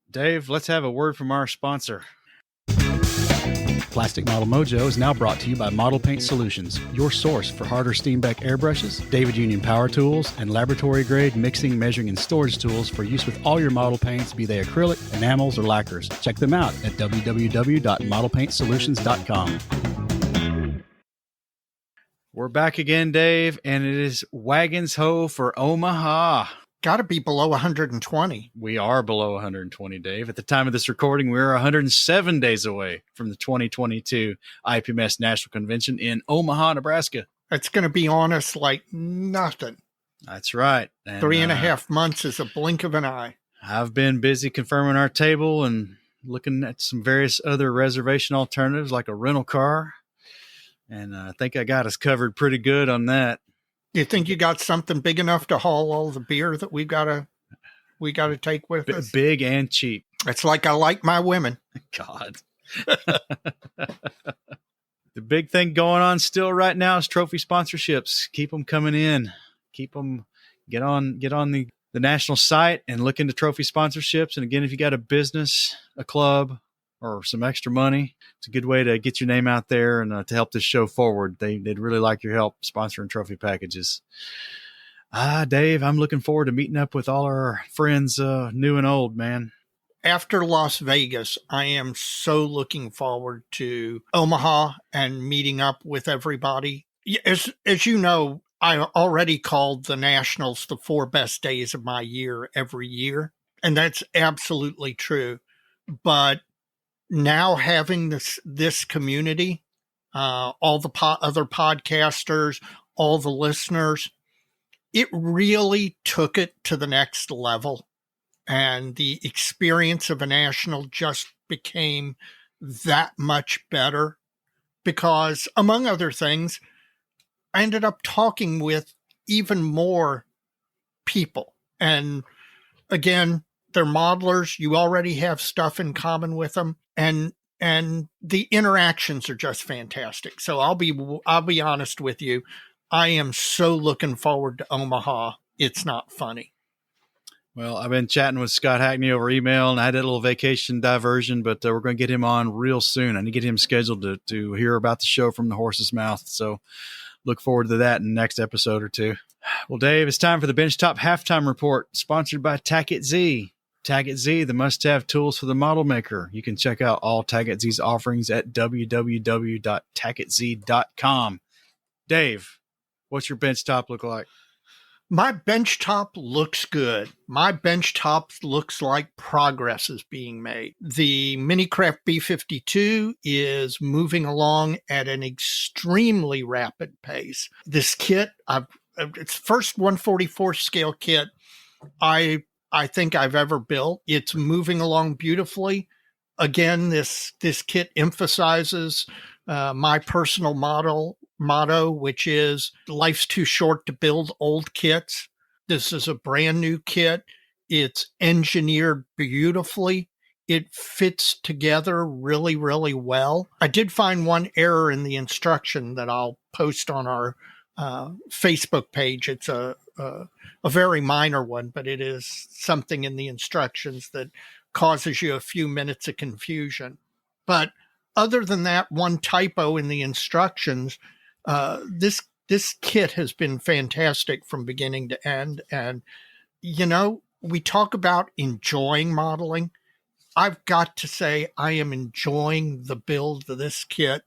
Dave, let's have a word from our sponsor. Plastic Model Mojo is now brought to you by Model Paint Solutions, your source for Harder Steenbeck airbrushes, David Union power tools, and laboratory-grade mixing, measuring, and storage tools for use with all your model paints, be they acrylic, enamels, or lacquers. Check them out at www.modelpaintsolutions.com. We're back again, Dave, and it is Wagon's Hoe for Omaha. Got to be below 120. We are below 120, Dave. At the time of this recording, we're 107 days away from the 2022 IPMS National Convention in Omaha, Nebraska. It's going to be on us like nothing. That's right. And 3.5 months is a blink of an eye. I've been busy confirming our table and looking at some various other reservation alternatives like a rental car. And I think I got us covered pretty good on that. You think you got something big enough to haul all the beer that we got to take with us? Big and cheap. It's like I like my women. God. The big thing going on still right now is trophy sponsorships. Keep them coming in. Keep them. Get on the national site and look into trophy sponsorships. And again, if you got a business, a club, or some extra money, it's a good way to get your name out there and to help this show forward. They'd really like your help sponsoring trophy packages. Dave, I'm looking forward to meeting up with all our friends, new and old, man. After Las Vegas, I am so looking forward to Omaha and meeting up with everybody. As you know, I already called the Nationals the 4 best days of my year every year, and that's absolutely true. But now having this community, all the other podcasters, all the listeners, it really took it to the next level. And the experience of a national just became that much better because, among other things, I ended up talking with even more people. And again, they're modelers. You already have stuff in common with them. And the interactions are just fantastic. So I'll be honest with you. I am so looking forward to Omaha. It's not funny. Well, I've been chatting with Scott Hackney over email, and I had a little vacation diversion, but we're going to get him on real soon. I need to get him scheduled to hear about the show from the horse's mouth. So look forward to that in the next episode or two. Well, Dave, it's time for the Benchtop Halftime Report, sponsored by Tackett Z. Tackett Z, the must-have tools for the model maker. You can check out all Tackett Z's offerings at www.tacketz.com. Dave, what's your benchtop look like? My benchtop looks good. My benchtop looks like progress is being made. The Minicraft B52 is moving along at an extremely rapid pace. This kit, I've it's first 144 scale kit I think I've ever built. It's moving along beautifully. Again, this kit emphasizes my personal motto, which is life's too short to build old kits. This is a brand new kit. It's engineered beautifully. It fits together really, really well. I did find one error in the instruction that I'll post on our Facebook page. It's a very minor one, but it is something in the instructions that causes you a few minutes of confusion. But other than that one typo in the instructions, this kit has been fantastic from beginning to end. And, we talk about enjoying modeling. I've got to say, I am enjoying the build of this kit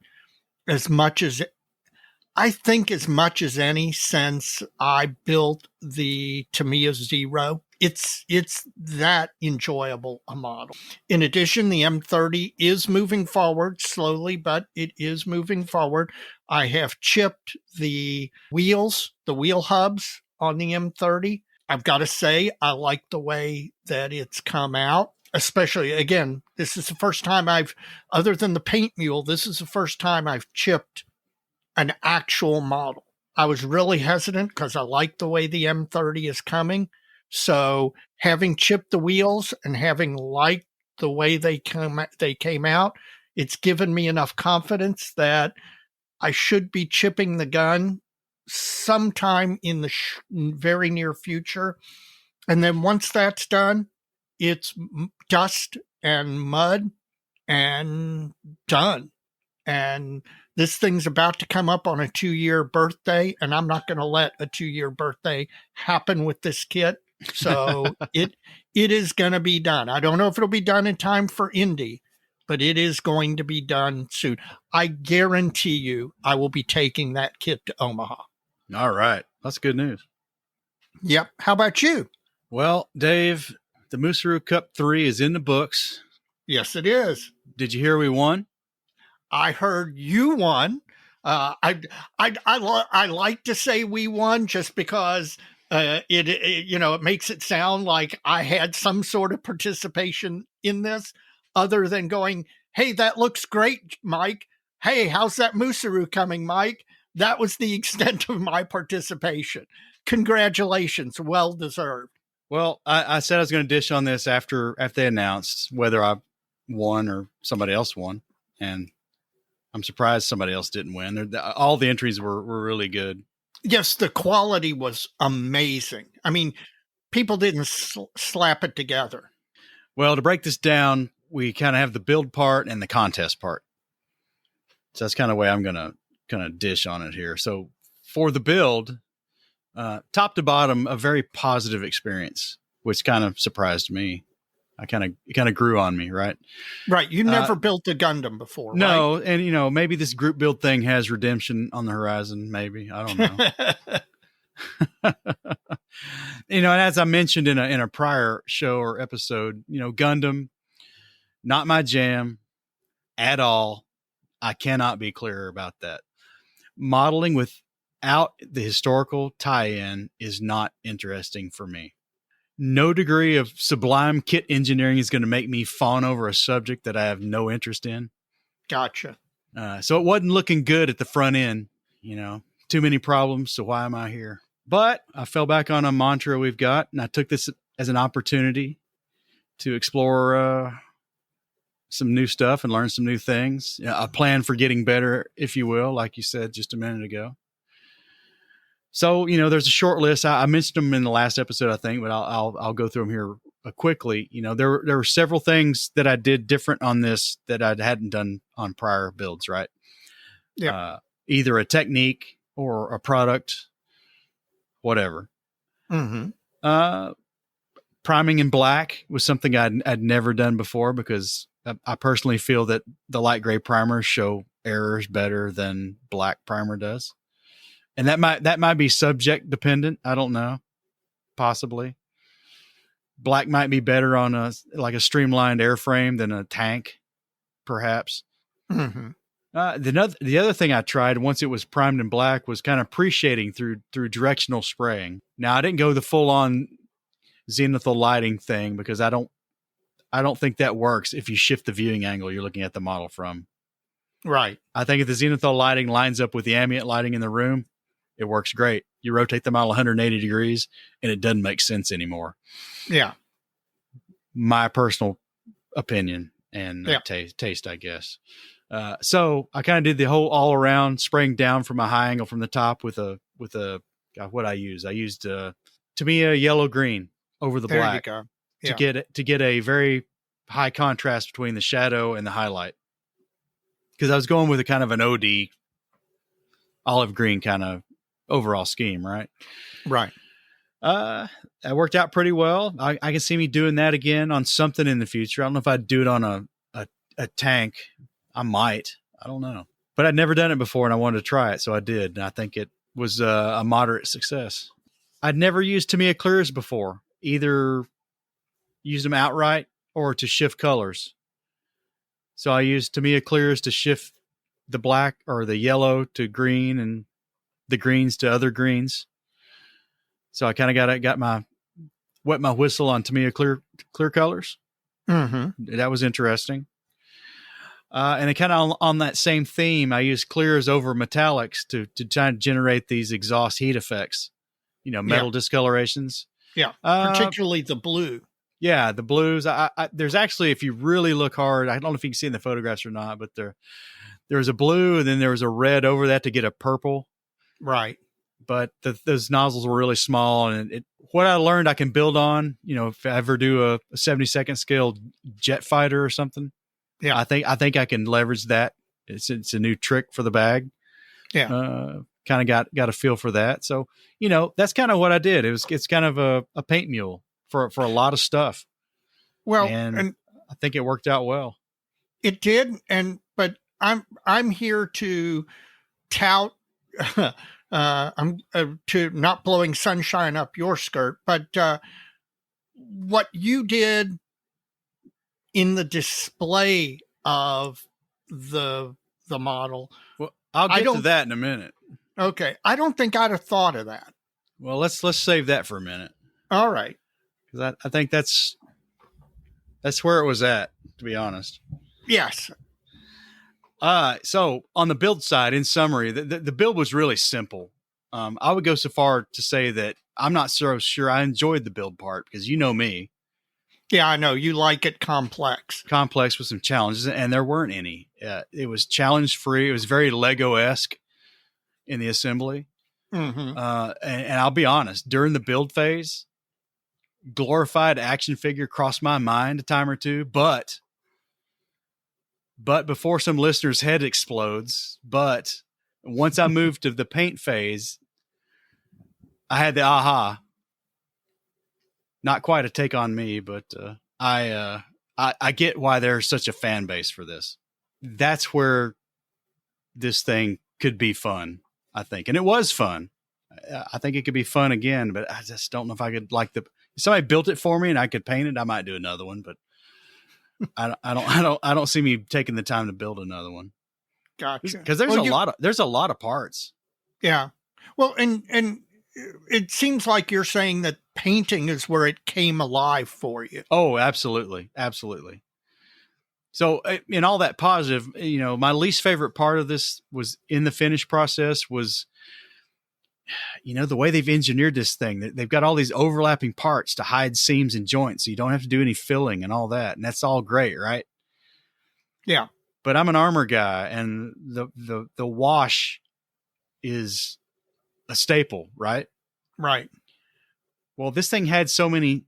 as much as any since I built the Tamiya Zero. It's that enjoyable a model. In addition, the M30 is moving forward slowly, but it is moving forward. I have chipped the wheel hubs on the M30. I've got to say, I like the way that it's come out. Especially, again, this is the first time other than the paint mule, this is the first time I've chipped an actual model. I was really hesitant because I like the way the M30 is coming. So having chipped the wheels and having liked the way they came out, it's given me enough confidence that I should be chipping the gun sometime in the very near future. And then once that's done, it's dust and mud and done. And this thing's about to come up on a 2-year birthday, and I'm not going to let a 2-year birthday happen with this kit. So it is going to be done. I don't know if it'll be done in time for Indy, but it is going to be done soon. I guarantee you I will be taking that kit to Omaha. All right. That's good news. Yep. How about you? Well, Dave, the Moosaroo III is in the books. Yes, it is. Did you hear we won? I heard you won. I like to say we won just because it makes it sound like I had some sort of participation in this, other than going, "Hey, that looks great, Mike. Hey, how's that Moosaroo coming, Mike?" That was the extent of my participation. Congratulations, well deserved. Well, I said I was going to dish on this after they announced whether I won or somebody else won, and I'm surprised somebody else didn't win. All the entries were really good. Yes, the quality was amazing. I mean, people didn't slap it together. Well, to break this down, we kind of have the build part and the contest part. So that's kind of the way I'm going to kind of dish on it here. So for the build, top to bottom, a very positive experience, which kind of surprised me. It kind of grew on me, right? Right. You never built a Gundam before, no, right? And, maybe this group build thing has redemption on the horizon, maybe. I don't know. And as I mentioned in a prior show or episode, Gundam, not my jam at all. I cannot be clearer about that. Modeling without the historical tie-in is not interesting for me. No degree of sublime kit engineering is going to make me fawn over a subject that I have no interest in. Gotcha. So it wasn't looking good at the front end, too many problems. So why am I here? But I fell back on a mantra we've got, and I took this as an opportunity to explore some new stuff and learn some new things. A plan for getting better, if you will, like you said just a minute ago. So, there's a short list. I mentioned them in the last episode, I think, but I'll go through them here quickly. There were several things that I did different on this that I hadn't done on prior builds, right? Yeah. Either a technique or a product, whatever. Mm-hmm. Priming in black was something I'd never done before because I personally feel that the light gray primers show errors better than black primer does. And that might be subject dependent. I don't know. Possibly. Black might be better on a streamlined airframe than a tank, perhaps. Mm-hmm. The other thing I tried once it was primed in black was kind of pre-shading through directional spraying. Now I didn't go the full on zenithal lighting thing because I don't think that works if you shift the viewing angle you're looking at the model from. Right. I think if the zenithal lighting lines up with the ambient lighting in the room, it works great. You rotate the model 180 degrees and it doesn't make sense anymore. Yeah. My personal opinion and taste, I guess. So I kind of did the whole all around spraying down from a high angle from the top with a what I used. I used Tamiya yellow green over the black to get a very high contrast between the shadow and the highlight. Because I was going with a kind of an OD olive green kind of overall scheme, right? Right. That worked out pretty well. I can see me doing that again on something in the future. I don't know if I'd do it on a tank. I might. I don't know. But I'd never done it before and I wanted to try it, so I did. And I think it was a moderate success. I'd never used Tamiya clears before, either used them outright or to shift colors. So I used Tamiya clears to shift the black or the yellow to green and the greens to other greens. So I kind of wet my whistle on Tamiya clear colors. Mm-hmm. That was interesting. And it kind of on that same theme, I used clears over metallics to try and generate these exhaust heat effects, metal discolorations. Yeah. Particularly the blue. Yeah. The blues. There's actually, if you really look hard, I don't know if you can see in the photographs or not, but there was a blue and then there was a red over that to get a purple. Right. But those nozzles were really small, and what I learned I can build on, if I ever do a 72nd scale jet fighter or something. Yeah. I think I can leverage that. It's a new trick for the bag. Yeah. Kind of got a feel for that. So, that's kind of what I did. It's kind of a paint mule for a lot of stuff. Well, and I think it worked out well. It did. But I'm here to tout, I'm to not blowing sunshine up your skirt, but what you did in the display of the model. Well, I'll get to that in a minute. Okay, I don't think I'd have thought of that. Well, let's save that for a minute. All right, because I think that's where it was at, to be honest. Yes. So on the build side, in summary, the build was really simple. I would go so far to say that I'm not so sure I enjoyed the build part because you know me. Yeah, I know. You like it complex. Complex with some challenges, and there weren't any. It was challenge-free. It was very Lego-esque in the assembly. Mm-hmm. And I'll be honest, during the build phase, glorified action figure crossed my mind a time or two, but before some listeners' head explodes, but once I moved to the paint phase, I had the aha. Not quite a take on me, but I get why there's such a fan base for this. That's where this thing could be fun, I think. And it was fun. I think it could be fun again, but I just don't know if I could if somebody built it for me and I could paint it, I might do another one, but I don't see me taking the time to build another one. Gotcha. Because there's a lot of parts. Yeah. Well, and it seems like you're saying that painting is where it came alive for you. Oh, absolutely. Absolutely. So in all that positive, my least favorite part of this was in the finish process was, the way they've engineered this thing. They've got all these overlapping parts to hide seams and joints. So you don't have to do any filling and all that. And that's all great, right? Yeah. But I'm an armor guy and the wash is a staple, right? Right. Well, this thing had so many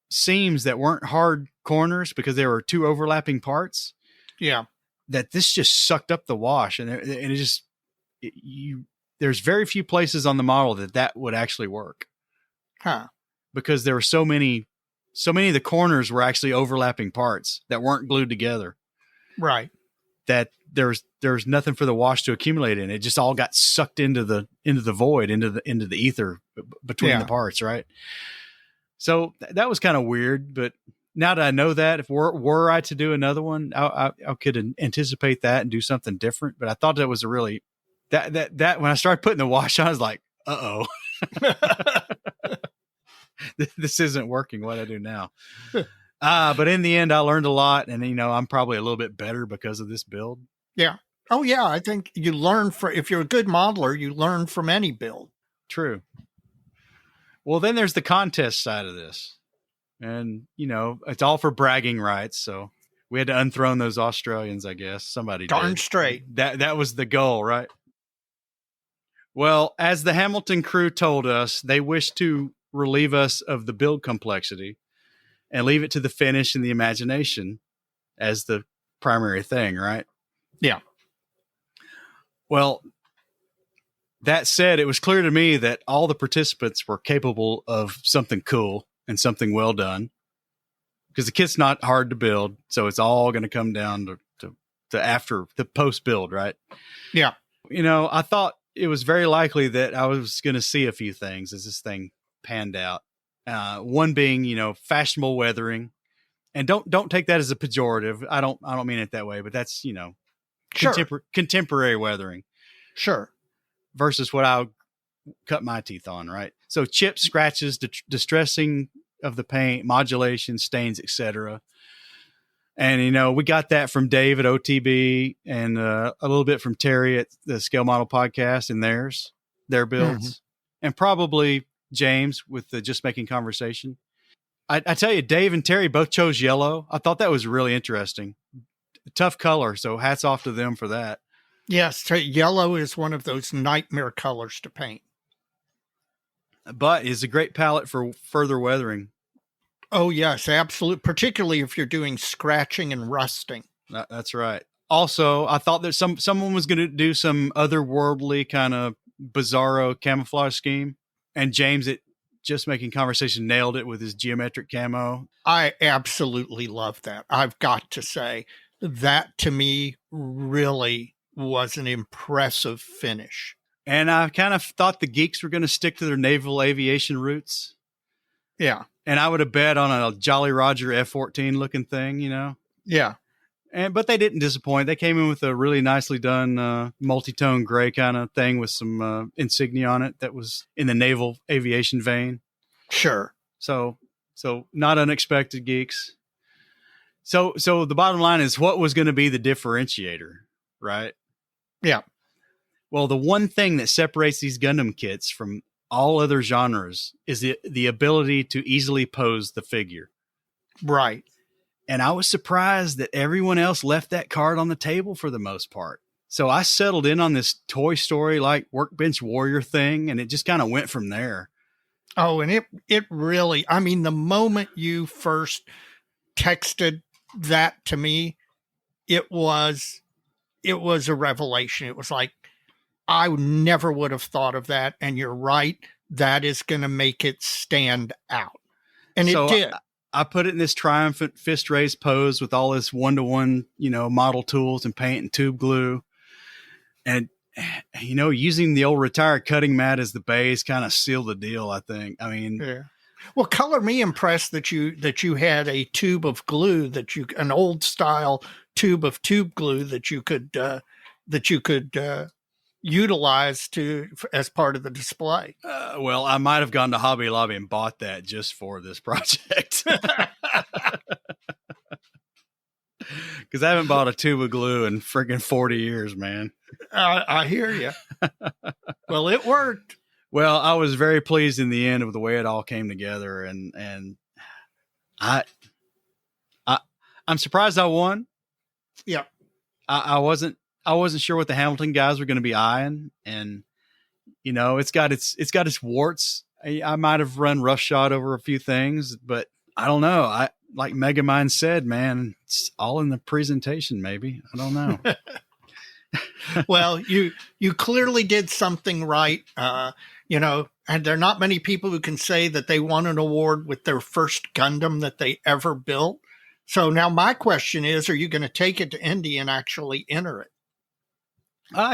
seams that weren't hard corners because there were two overlapping parts. Yeah. That this just sucked up the wash. And there's very few places on the model that would actually work. Huh. Because there were so many of the corners were actually overlapping parts that weren't glued together. Right. That there's nothing for the wash to accumulate in. It just all got sucked into the void, into the ether between the parts, right? So that was kind of weird, but now that I know that, if were I to do another one, I could anticipate that and do something different. But I thought that was a really that when I started putting the wash on, I was like, uh oh, this isn't working. What I do now. But in the end, I learned a lot, and I'm probably a little bit better because of this build. Yeah. Oh yeah, I think you learn if you're a good modeler, you learn from any build. True. Well, then there's the contest side of this. And, it's all for bragging rights. So we had to unthrone those Australians, I guess. Somebody Darn did. straight. That was the goal, right? Well, as the Hamilton crew told us, they wish to relieve us of the build complexity and leave it to the finish and the imagination as the primary thing, right? Yeah. Well, that said, it was clear to me that all the participants were capable of something cool and something well done, because the kit's not hard to build. So it's all going to come down to after the post build, right? Yeah. I thought it was very likely that I was going to see a few things as this thing panned out. One being, fashionable weathering, and don't take that as a pejorative. I don't mean it that way, but that's, Sure. Contemporary weathering. Sure. Versus what I cut my teeth on, right? So chips, scratches, distressing of the paint, modulation, stains, etc. And, we got that from Dave at OTB and a little bit from Terry at the Scale Model Podcast and their builds. Mm-hmm. And probably James with the Just Making Conversation. I tell you, Dave and Terry both chose yellow. I thought that was really interesting. Tough color, so hats off to them for that. Yes, yellow is one of those nightmare colors to paint. But it's a great palette for further weathering. Oh, yes, absolutely. Particularly if you're doing scratching and rusting. That's right. Also, I thought that someone was going to do some otherworldly kind of bizarro camouflage scheme. And James at Just Making Conversation nailed it with his geometric camo. I absolutely love that. I've got to say, that to me really was an impressive finish. And I kind of thought the geeks were going to stick to their naval aviation roots. Yeah. And I would have bet on a Jolly Roger F-14 looking thing, Yeah. But they didn't disappoint. They came in with a really nicely done multi-tone gray kind of thing with some insignia on it that was in the naval aviation vein. Sure. So not unexpected, geeks. So the bottom line is, what was going to be the differentiator, right? Yeah. Well, the one thing that separates these Gundam kits from all other genres is the ability to easily pose the figure. Right. And I was surprised that everyone else left that card on the table for the most part. So I settled in on this Toy Story like Workbench Warrior thing, and it just kind of went from there. Oh, and it really, I mean, the moment you first texted that to me, it was a revelation. It was like, I never would have thought of that. And you're right. That is going to make it stand out. And so it did. I put it in this triumphant fist raised pose with all this 1-to-1, model tools and paint and tube glue. And, using the old retired cutting mat as the base kind of sealed the deal, I think. I mean, yeah. Well, color me impressed that you had a tube of glue an old style tube of tube glue that you could utilize as part of the display. Well, I might have gone to Hobby Lobby and bought that just for this project. Because I haven't bought a tube of glue in freaking 40 years, man. I hear you. Well, it worked. Well, I was very pleased in the end with the way it all came together, and I'm surprised I won. Yeah, I wasn't sure what the Hamilton guys were going to be eyeing, and it's got its warts. I might have run roughshod over a few things, but I don't know. Like Megamind said, man, it's all in the presentation. Maybe, I don't know. Well, you clearly did something right. And there are not many people who can say that they won an award with their first Gundam that they ever built. So now my question is, are you going to take it to Indy and actually enter it?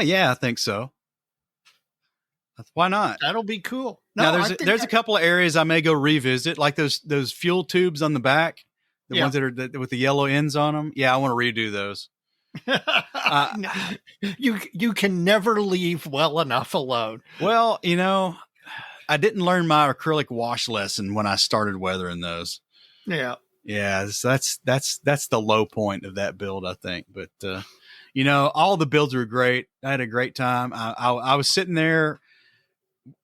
Yeah, I think so. Why not? That'll be cool. No, there's a couple of areas I may go revisit, like those fuel tubes on the back. The ones that are with the yellow ends on them. Yeah, I want to redo those. You can never leave well enough alone. Well, I didn't learn my acrylic wash lesson when I started weathering those. Yeah. Yeah, so that's the low point of that build, I think. But all the builds were great. I had a great time. I was sitting there.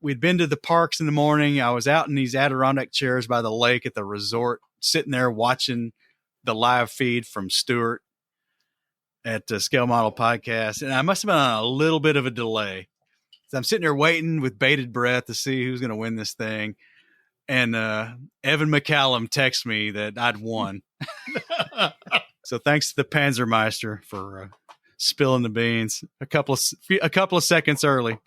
We'd been to the parks in the morning. I was out in these Adirondack chairs by the lake at the resort, sitting there watching the live feed from Stuart at the Scale Model Podcast, and I must have been on a little bit of a delay. So I'm sitting there waiting with bated breath to see who's going to win this thing. And Evan McCallum texted me that I'd won. So thanks to the Panzermeister for spilling the beans a couple of seconds early.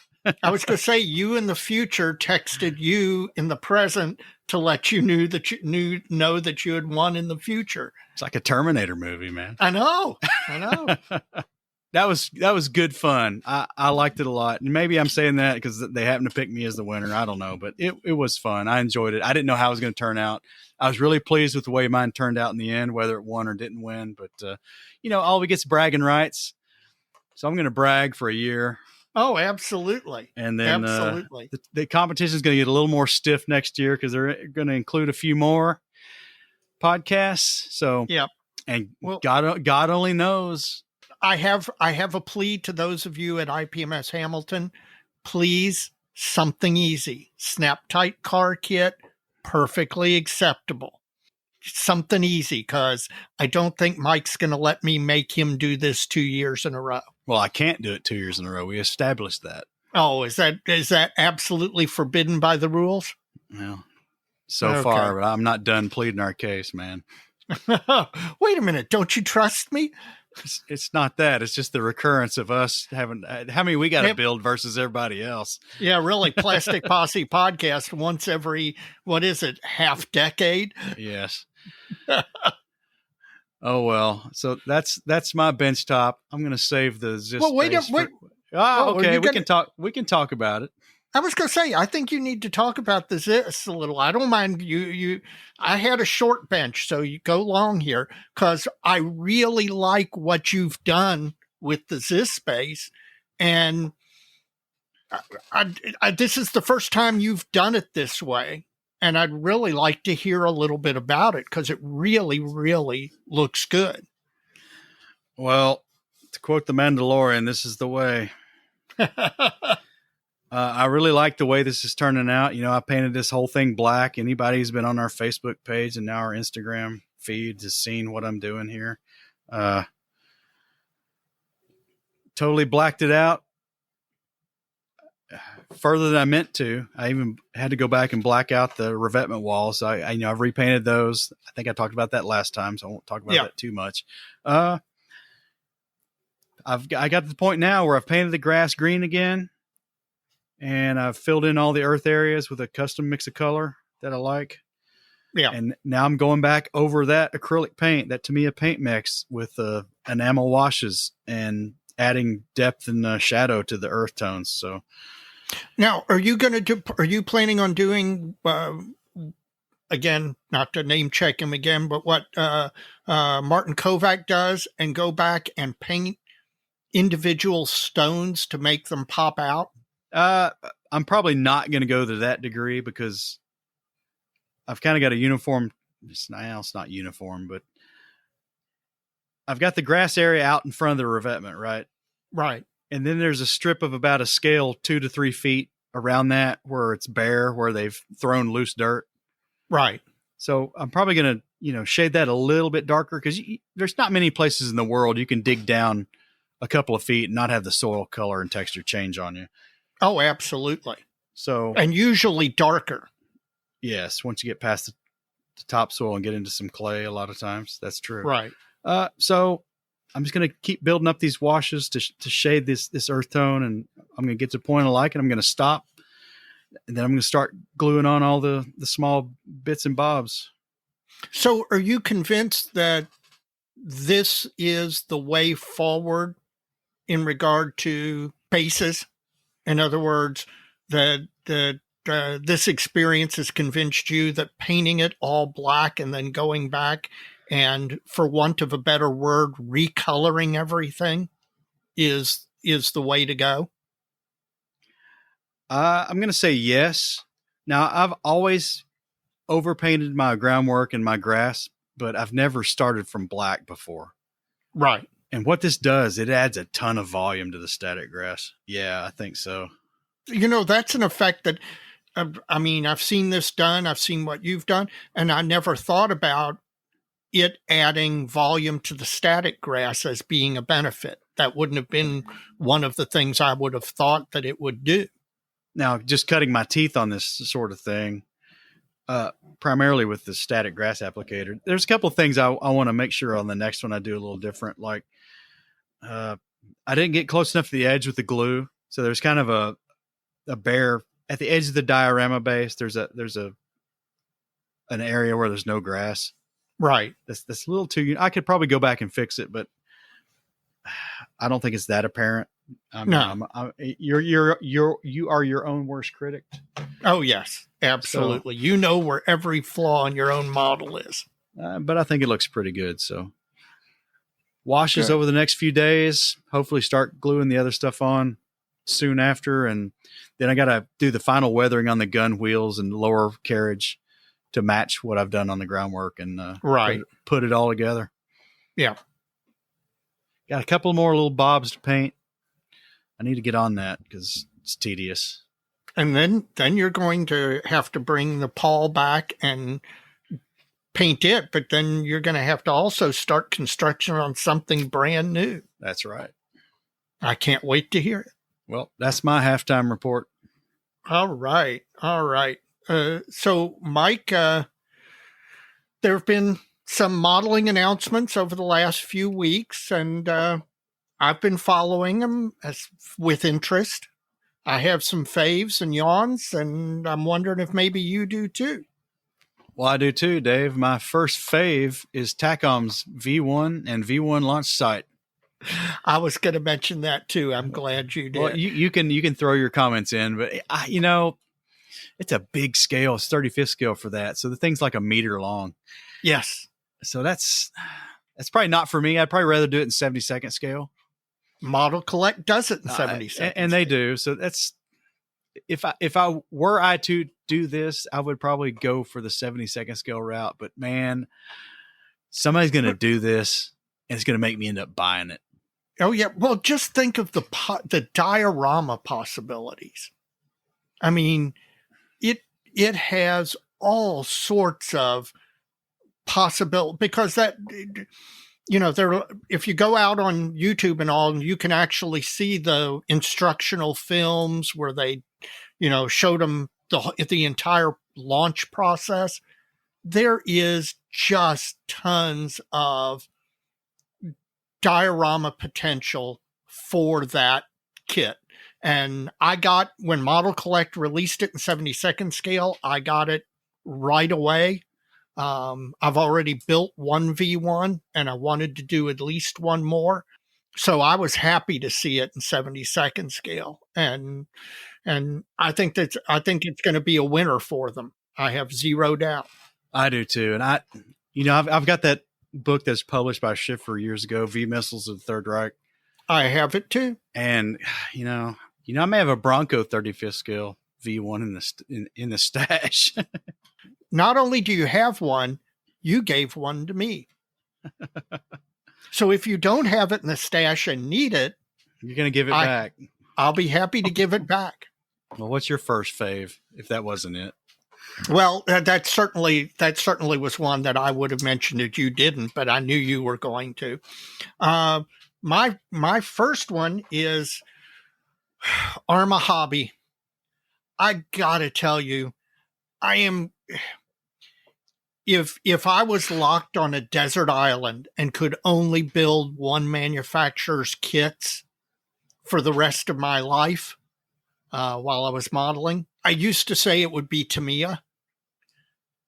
I was going to say, you in the future texted you in the present to let you know that you had won in the future. It's like a Terminator movie, man. I know. That was good fun. I liked it a lot. And maybe I'm saying that because they happened to pick me as the winner. I don't know, but it was fun. I enjoyed it. I didn't know how it was going to turn out. I was really pleased with the way mine turned out in the end, whether it won or didn't win. But, all we get's bragging rights. So I'm going to brag for a year. Oh, absolutely. And then the competition is going to get a little more stiff next year because they're going to include a few more podcasts. So, yeah. And God only knows. I have a plea to those of you at IPMS Hamilton. Please, something easy. Snap tight car kit, perfectly acceptable. Something easy, because I don't think Mike's going to let me make him do this 2 years in a row. Well, I can't do it 2 years in a row. We established that. Oh, is that absolutely forbidden by the rules? Well, so far, but I'm not done pleading our case, man. Wait a minute. Don't you trust me? It's not that. It's just the recurrence of us having how many we got to build versus everybody else. Yeah, really. Plastic Posse podcast once every, half decade? Yes. Oh, well. So that's my bench top. I'm going to save the Zist. Well, wait. Okay. We can talk about it. I was going to say, I think you need to talk about the Zist a little. I don't mind you. I had a short bench, so you go long here, because I really like what you've done with the Zist space. And this is the first time you've done it this way. And I'd really like to hear a little bit about it, because it really, really looks good. Well, to quote the Mandalorian, this is the way. I really like the way this is turning out. I painted this whole thing black. Anybody who's been on our Facebook page and now our Instagram feed has seen what I'm doing here. Totally blacked it out further than I meant to. I even had to go back and black out the revetment walls. I've repainted those. I think I talked about that last time, so I won't talk about that too much. I got to the point now where I've painted the grass green again. And I've filled in all the earth areas with a custom mix of color that I like. Yeah. And now I'm going back over that acrylic paint, that Tamiya paint mix with enamel washes and adding depth and shadow to the earth tones. So now, are you planning on doing, again, not to name check him again, but what Martin Kovac does, and go back and paint individual stones to make them pop out? I'm probably not going to go to that degree, because I've kind of got a uniform. It's not uniform, but I've got the grass area out in front of the revetment, right? Right. And then there's a strip of about a scale 2 to 3 feet around that where it's bare, where they've thrown loose dirt. Right. So I'm probably going to, shade that a little bit darker, because there's not many places in the world you can dig down a couple of feet and not have the soil color and texture change on you. Oh, absolutely. So, and usually darker. Yes. Once you get past the topsoil and get into some clay, a lot of times that's true. Right. So I'm just going to keep building up these washes to shade this earth tone. And I'm going to get to a point I like it. I'm going to stop. And then I'm going to start gluing on all the small bits and bobs. So are you convinced that this is the way forward in regard to bases? In other words, that this experience has convinced you that painting it all black and then going back and, for want of a better word, recoloring everything is the way to go? I'm going to say yes. Now, I've always overpainted my groundwork and my grass, but I've never started from black before. Right. And what this does, it adds a ton of volume to the static grass. Yeah, I think so. That's an effect that, I've seen this done. I've seen what you've done, and I never thought about it adding volume to the static grass as being a benefit. That wouldn't have been one of the things I would have thought that it would do. Now, just cutting my teeth on this sort of thing, primarily with the static grass applicator, there's a couple of things I want to make sure on the next one I do a little different. Like, I didn't get close enough to the edge with the glue. So there's kind of a bare at the edge of the diorama base. There's an area where there's no grass. Right. That's a little too, I could probably go back and fix it, but I don't think it's that apparent. You are your own worst critic. Oh yes, absolutely. So, you know where every flaw in your own model is. But I think it looks pretty good. So washes over the next few days, hopefully start gluing the other stuff on soon after. And then I got to do the final weathering on the gun wheels and lower carriage to match what I've done on the groundwork and put it all together. Yeah. Got a couple more little bobs to paint. I need to get on that because it's tedious. And then you're going to have to bring the pall back and paint it, but then you're going to have to also start construction on something brand new. That's right. I can't wait to hear it. Well, that's my halftime report. All right. So, Mike, there have been some modeling announcements over the last few weeks, and I've been following them with interest. I have some faves and yawns, and I'm wondering if maybe you do too. Well, I do too, Dave. My first fave is TACOM's V1 and V1 launch site. I was going to mention that too. I'm glad you did. Well, you can throw your comments in, but it's a big scale. It's 35th scale for that. So the thing's like a meter long. Yes. So that's probably not for me. I'd probably rather do it in 72nd scale. Model Collect does it in 72nd and they do. So that's if I were to do this, I would probably go for the 72nd scale route. But man, somebody's going to do this and it's going to make me end up buying it. Oh yeah. Well, just think of the diorama possibilities. I mean, it has all sorts of possible, because that, there, if you go out on YouTube and all, you can actually see the instructional films where they, showed them the entire launch process. There is just tons of diorama potential for that kit. And when Model Collect released it in 72nd scale, I got it right away. I've already built one V1 and I wanted to do at least one more. So I was happy to see it in 72nd scale. And I think it's going to be a winner for them. I have zero doubt. I do too. And I've got that book that's published by Schiffer years ago, V Missiles of the Third Reich. I have it too. And, I may have a Bronco 35th scale V1 in the stash. Not only do you have one, you gave one to me. So if you don't have it in the stash and need it, you're going to give it back. I'll be happy to give it back. Well, what's your first fave, if that wasn't it? Well, that certainly was one that I would have mentioned that you didn't, but I knew you were going to. My first one is Arma Hobby. I gotta tell you, I am. If I was locked on a desert island and could only build one manufacturer's kits for the rest of my life, while I was modeling, I used to say it would be Tamiya.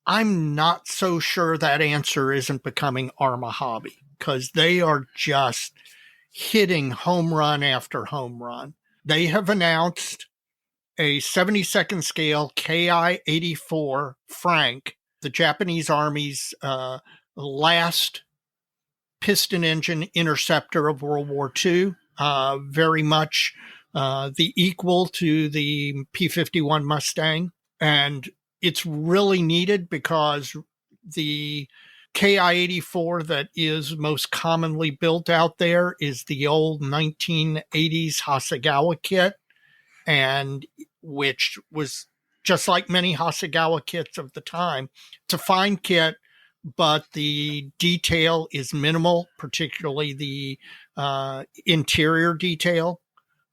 I'm not so sure that answer isn't becoming Arma Hobby, because they are just hitting home run after home run. They have announced a 72nd scale KI-84 Frank, the Japanese Army's last piston engine interceptor of World War II, very much the equal to the P-51 Mustang. And it's really needed because the KI-84 that is most commonly built out there is the old 1980s Hasegawa kit, and which was just like many Hasegawa kits of the time. It's a fine kit, but the detail is minimal, particularly the interior detail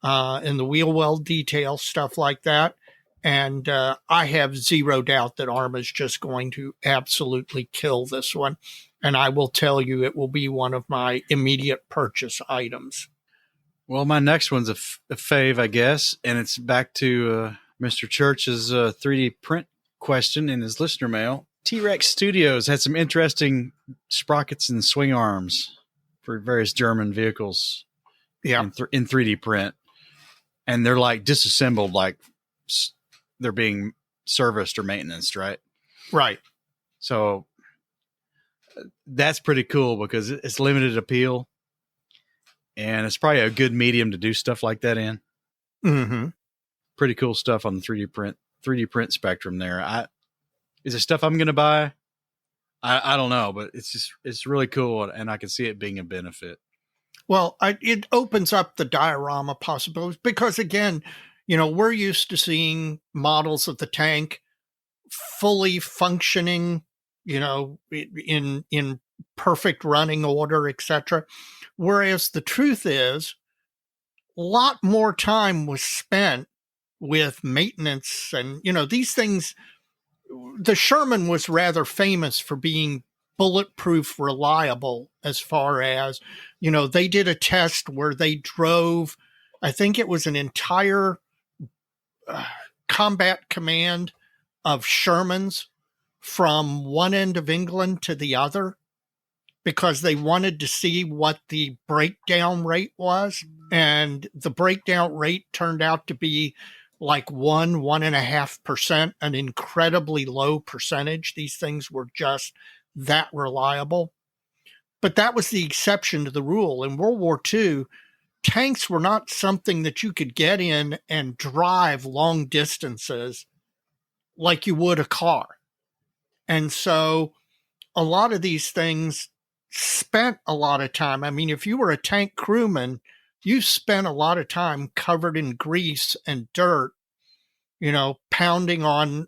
and the wheel well detail, stuff like that. And I have zero doubt that Arma's just going to absolutely kill this one. And I will tell you, it will be one of my immediate purchase items. Well, my next one's a fave, I guess, and it's back to Mr. Church's 3D print question in his listener mail. T-Rex Studios had some interesting sprockets and swing arms for various German vehicles in 3D print. And they're like disassembled, like they're being serviced or maintenanced, right? Right. So that's pretty cool because it's limited appeal. And it's probably a good medium to do stuff like that in. Mm-hmm. Pretty cool stuff on the 3D print spectrum there. Is it stuff I'm going to buy? I don't know, but it's really cool, and I can see it being a benefit. Well, it opens up the diorama possibilities because, again, we're used to seeing models of the tank fully functioning, in perfect running order, etc. Whereas the truth is, a lot more time was spent with maintenance and, these things. The Sherman was rather famous for being bulletproof reliable as far as, they did a test where they drove, I think it was an entire combat command of Shermans from one end of England to the other because they wanted to see what the breakdown rate was. And the breakdown rate turned out to be like 1.5%, an incredibly low percentage. These things were just that reliable. But that was the exception to the rule. In World War II, tanks were not something that you could get in and drive long distances like you would a car. And so a lot of these things spent a lot of time. I mean, if you were a tank crewman, you spent a lot of time covered in grease and dirt, pounding on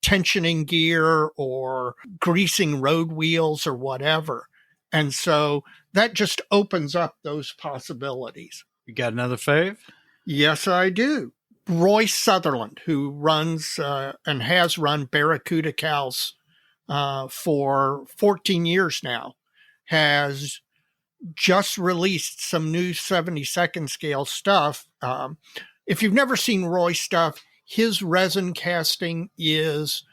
tensioning gear or greasing road wheels or whatever. And so that just opens up those possibilities. You got another fave? Yes, I do. Roy Sutherland, who runs and has run Barracuda cows for 14 years now, has just released some new 72nd scale stuff. If you've never seen Roy stuff, his resin casting it's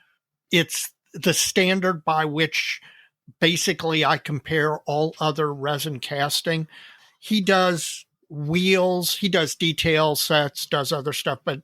the standard by which basically I compare all other resin casting. He does wheels, he does detail sets, does other stuff, but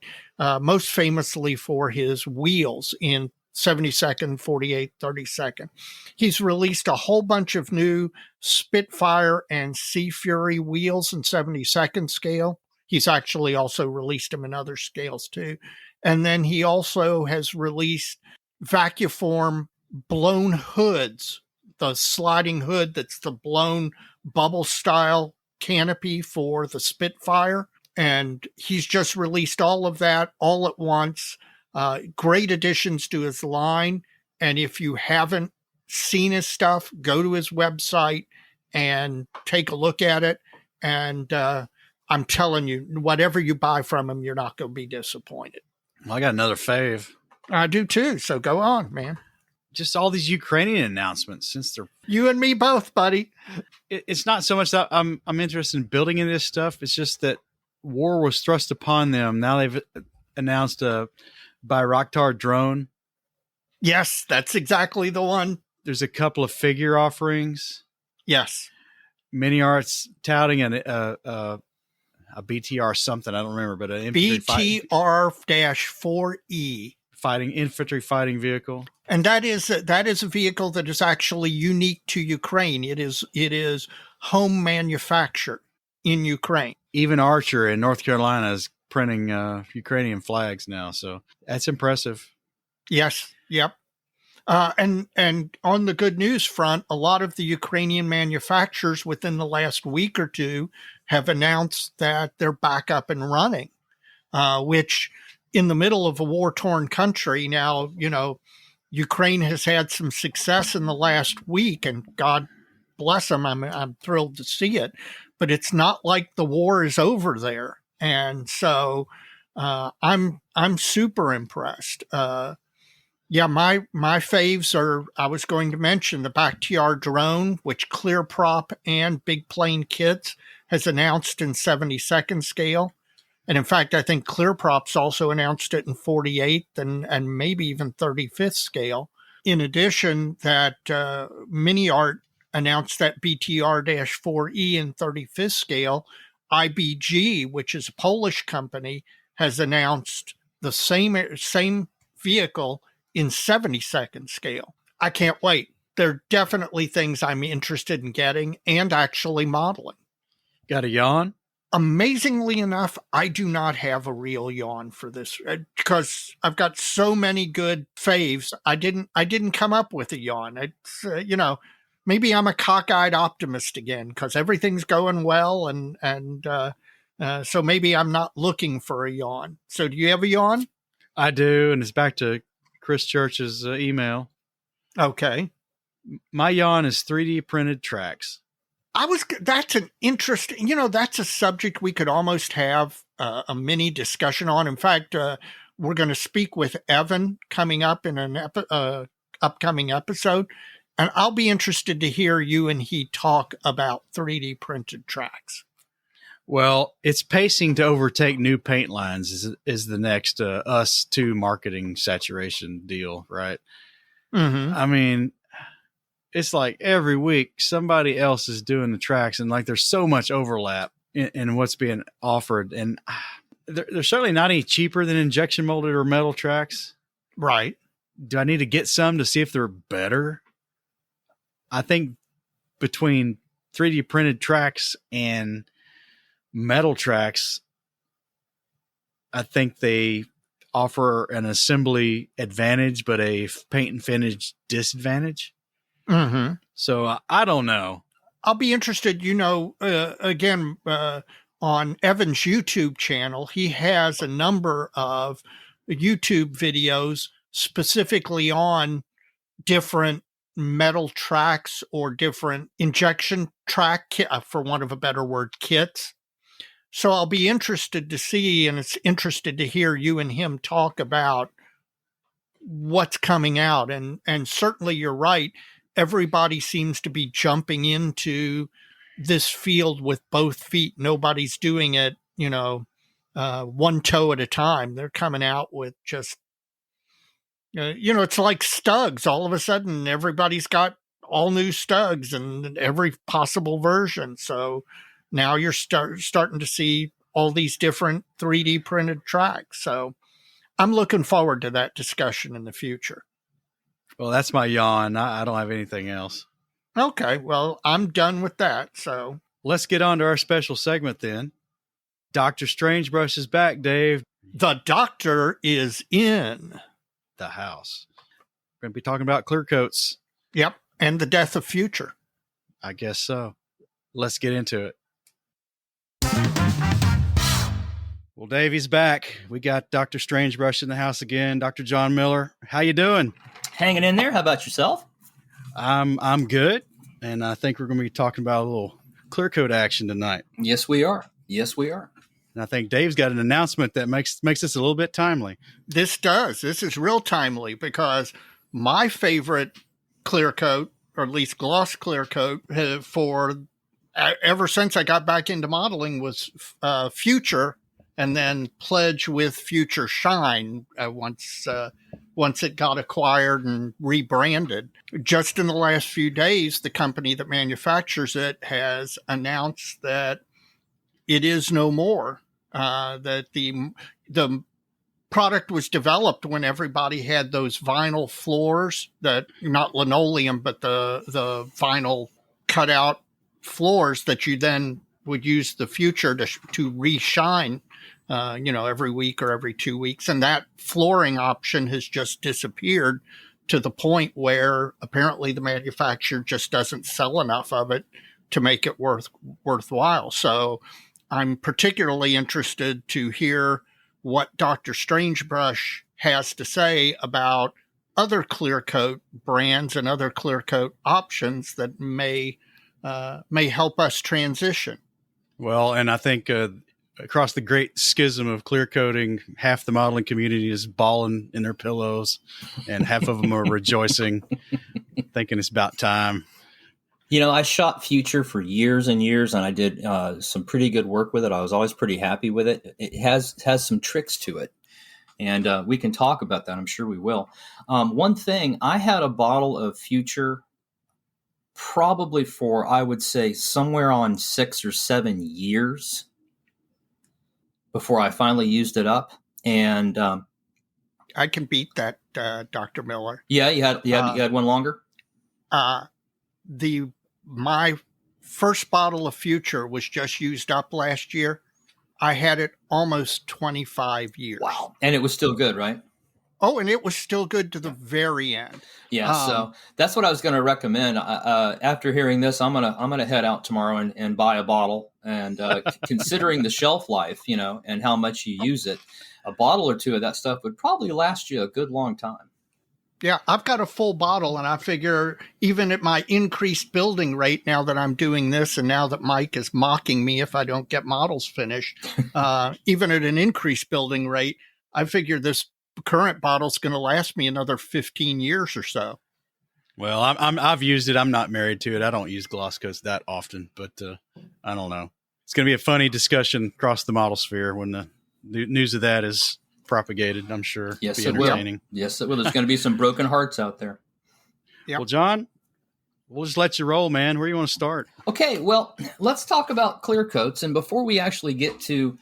most famously for his wheels in 72nd, 48, 32nd. He's released a whole bunch of new Spitfire and Sea Fury wheels in 72nd scale. He's actually also released them in other scales too. And then he also has released vacuform blown hoods, the sliding hood that's the blown bubble style canopy for the Spitfire. And he's just released all of that all at once. Great additions to his line. And if you haven't seen his stuff, go to his website and take a look at it. And I'm telling you, whatever you buy from him, you're not going to be disappointed. Well, I got another fave. I do too. So go on, man. Just all these Ukrainian announcements since they're you and me both, buddy. It's not so much that I'm interested in building in this stuff. It's just that war was thrust upon them. Now they've announced a Bayraktar drone. Yes, that's exactly the one. There's a couple of figure offerings. Yes. Mini Arts touting a BTR something. I don't remember, but an BTR-4E. infantry fighting vehicle. And that is a vehicle that is actually unique to Ukraine. It is home manufactured in Ukraine. Even Archer in North Carolina is printing Ukrainian flags now, so that's impressive. Yes, yep. And on the good news front, a lot of the Ukrainian manufacturers within the last week or two have announced that they're back up and running, which in the middle of a war-torn country now, Ukraine has had some success in the last week, and God bless them. I'm thrilled to see it, but it's not like the war is over there. And so I'm super impressed. Yeah, my faves are, I was going to mention the Bakhtiar drone, which ClearProp and Big Plane Kits has announced in 72nd scale. And in fact, I think ClearProp's also announced it in 48th and maybe even 35th scale. In addition, that Mini Art announced that BTR-4E in 35th scale. IBG, which is a Polish company, has announced the same vehicle in 72nd scale. I can't wait. There are definitely things I'm interested in getting and actually modeling. Got a yawn? Amazingly enough, I do not have a real yawn for this because I've got so many good faves. I didn't come up with a yawn. It's maybe I'm a cockeyed optimist again because everything's going well, and so maybe I'm not looking for a yawn. So do you have a yawn? I do, and it's back to Chris Church's email. Okay. My yawn is 3D printed tracks. That's an interesting, that's a subject we could almost have a mini discussion on. In fact, we're going to speak with Evan coming up in an upcoming episode, and I'll be interested to hear you and he talk about 3D printed tracks. Well, it's pacing to overtake new paint lines is the next us two marketing saturation deal, right? Mm-hmm. I mean, it's like every week somebody else is doing the tracks, and like there's so much overlap in what's being offered, and they're certainly not any cheaper than injection molded or metal tracks. Right. Do I need to get some to see if they're better? I think between 3D printed tracks and metal tracks, I think they offer an assembly advantage, but a paint and finish disadvantage. Mm-hmm. So I don't know. I'll be interested, again, on Evan's YouTube channel, he has a number of YouTube videos specifically on different metal tracks or different injection track, for want of a better word, kits. So I'll be interested to see, and it's interested to hear you and him talk about what's coming out. And certainly you're right. Everybody seems to be jumping into this field with both feet. Nobody's doing it, one toe at a time. They're coming out with just, it's like Stugs. All of a sudden, everybody's got all new Stugs and every possible version. So now you're starting to see all these different 3D printed tracks. So I'm looking forward to that discussion in the future. Well, that's my yawn. I don't have anything else. Okay, well, I'm done with that. So let's get on to our special segment then. Dr. Strangebrush is back, Dave. The doctor is in the house. We're going to be talking about clear coats. Yep, and the death of Future. I guess so. Let's get into it. Well, Davey's back. We got Dr. Strangebrush in the house again. Dr. John Miller, how you doing? Hanging in there. How about yourself? I'm good, and I think we're going to be talking about a little clear coat action tonight. Yes, we are. Yes, we are. And I think Dave's got an announcement that makes this a little bit timely. This does. This is real timely because my favorite clear coat, or at least gloss clear coat, for ever since I got back into modeling was Future. And then Pledge with Future Shine once it got acquired and rebranded. Just in the last few days, the company that manufactures it has announced that it is no more. That the product was developed when everybody had those vinyl floors, that not linoleum, but the vinyl cutout floors that you then would use the future to re-shine, every week or every 2 weeks. And that flooring option has just disappeared to the point where apparently the manufacturer just doesn't sell enough of it to make it worthwhile. So I'm particularly interested to hear what Dr. Strangebrush has to say about other clear coat brands and other clear coat options that may help us transition. Well, and I think across the great schism of clear coating, half the modeling community is bawling in their pillows, and half of them are rejoicing, thinking it's about time. I shot Future for years and years, and I did some pretty good work with it. I was always pretty happy with it. It has some tricks to it, and we can talk about that. I'm sure we will. One thing, I had a bottle of Future probably for, I would say, somewhere on 6 or 7 years before I finally used it up. And I can beat that, Dr. Miller. Yeah, you had one longer? My first bottle of Future was just used up last year. I had it almost 25 years. Wow. And it was still good, right? Oh, and it was still good to the very end. Yeah, so that's what I was going to recommend. After hearing this, I'm gonna head out tomorrow and buy a bottle. And considering the shelf life, and how much you use it, a bottle or two of that stuff would probably last you a good long time. Yeah, I've got a full bottle, and I figure even at my increased building rate, now that I'm doing this and now that Mike is mocking me if I don't get models finished, even at an increased building rate, I figure this current bottle's going to last me another 15 years or so. Well, I've used it. I'm not married to it. I don't use gloss coats that often, but I don't know. It's going to be a funny discussion across the model sphere when the news of that is propagated. I'm sure. Yes, it'll be entertaining. Will. Yes, it will. There's going to be some broken hearts out there. Yep. Well, John, we'll just let you roll, man. Where do you want to start? Okay, well, let's talk about clear coats. And before we actually get to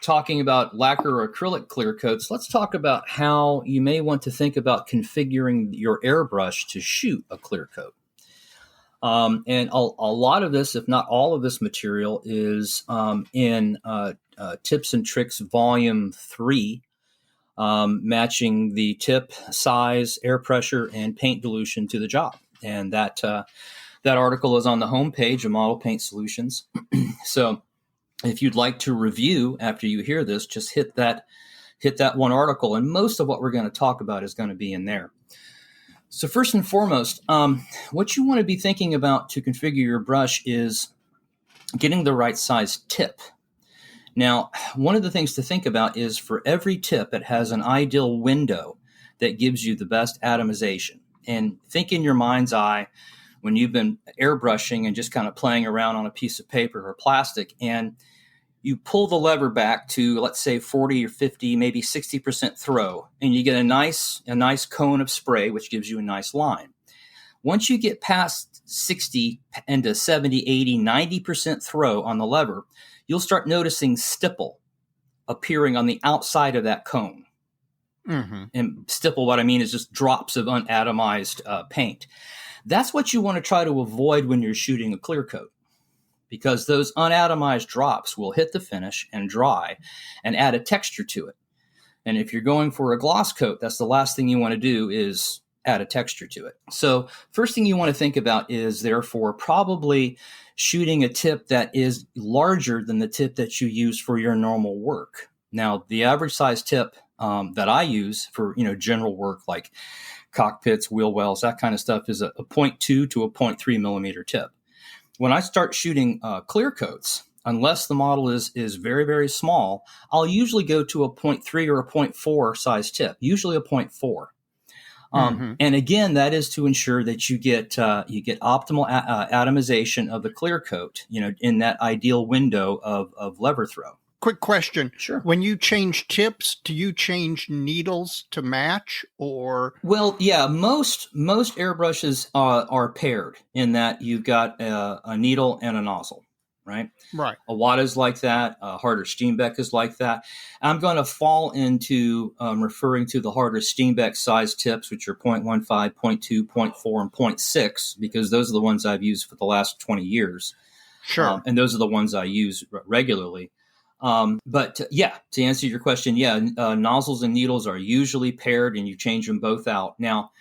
talking about lacquer or acrylic clear coats, let's talk about how you may want to think about configuring your airbrush to shoot a clear coat. And a lot of this, if not all of this material, is in Tips and Tricks Volume 3, matching the tip, size, air pressure, and paint dilution to the job. And that article is on the homepage of Model Paint Solutions. So if you'd like to review after you hear this, just hit that one article, and most of what we're going to talk about is going to be in there. So first and foremost, what you want to be thinking about to configure your brush is getting the right size tip. Now, one of the things to think about is for every tip, it has an ideal window that gives you the best atomization. And think in your mind's eye when you've been airbrushing and just kind of playing around on a piece of paper or plastic, and you pull the lever back to, let's say, 40 or 50, maybe 60% throw, and you get a nice cone of spray, which gives you a nice line. Once you get past 60 into 70, 80, 90% throw on the lever, you'll start noticing stipple appearing on the outside of that cone. Mm-hmm. And stipple, what I mean is just drops of unatomized paint. That's what you want to try to avoid when you're shooting a clear coat, because those unatomized drops will hit the finish and dry and add a texture to it. And if you're going for a gloss coat, that's the last thing you want to do is add a texture to it. So first thing you want to think about is therefore probably shooting a tip that is larger than the tip that you use for your normal work. Now, the average size tip that I use for general work like cockpits, wheel wells, that kind of stuff is a 0.2 to a 0.3 millimeter tip. When I start shooting clear coats, unless the model is very, very small, I'll usually go to a 0.3 or a 0.4 size tip, usually a 0.4. And again, that is to ensure that you get optimal atomization of the clear coat, in that ideal window of lever throw. Quick question. Sure. When you change tips, do you change needles to match, or? Well, yeah, most airbrushes are paired in that you've got a needle and a nozzle. right? Right. Awada's like that. Harder Steenbeck is like that. I'm going to fall into referring to the Harder Steenbeck size tips, which are 0.15, 0.2, 0.4, and 0.6, because those are the ones I've used for the last 20 years. Sure. And those are the ones I use regularly. But to answer your question, nozzles and needles are usually paired, and you change them both out. Now,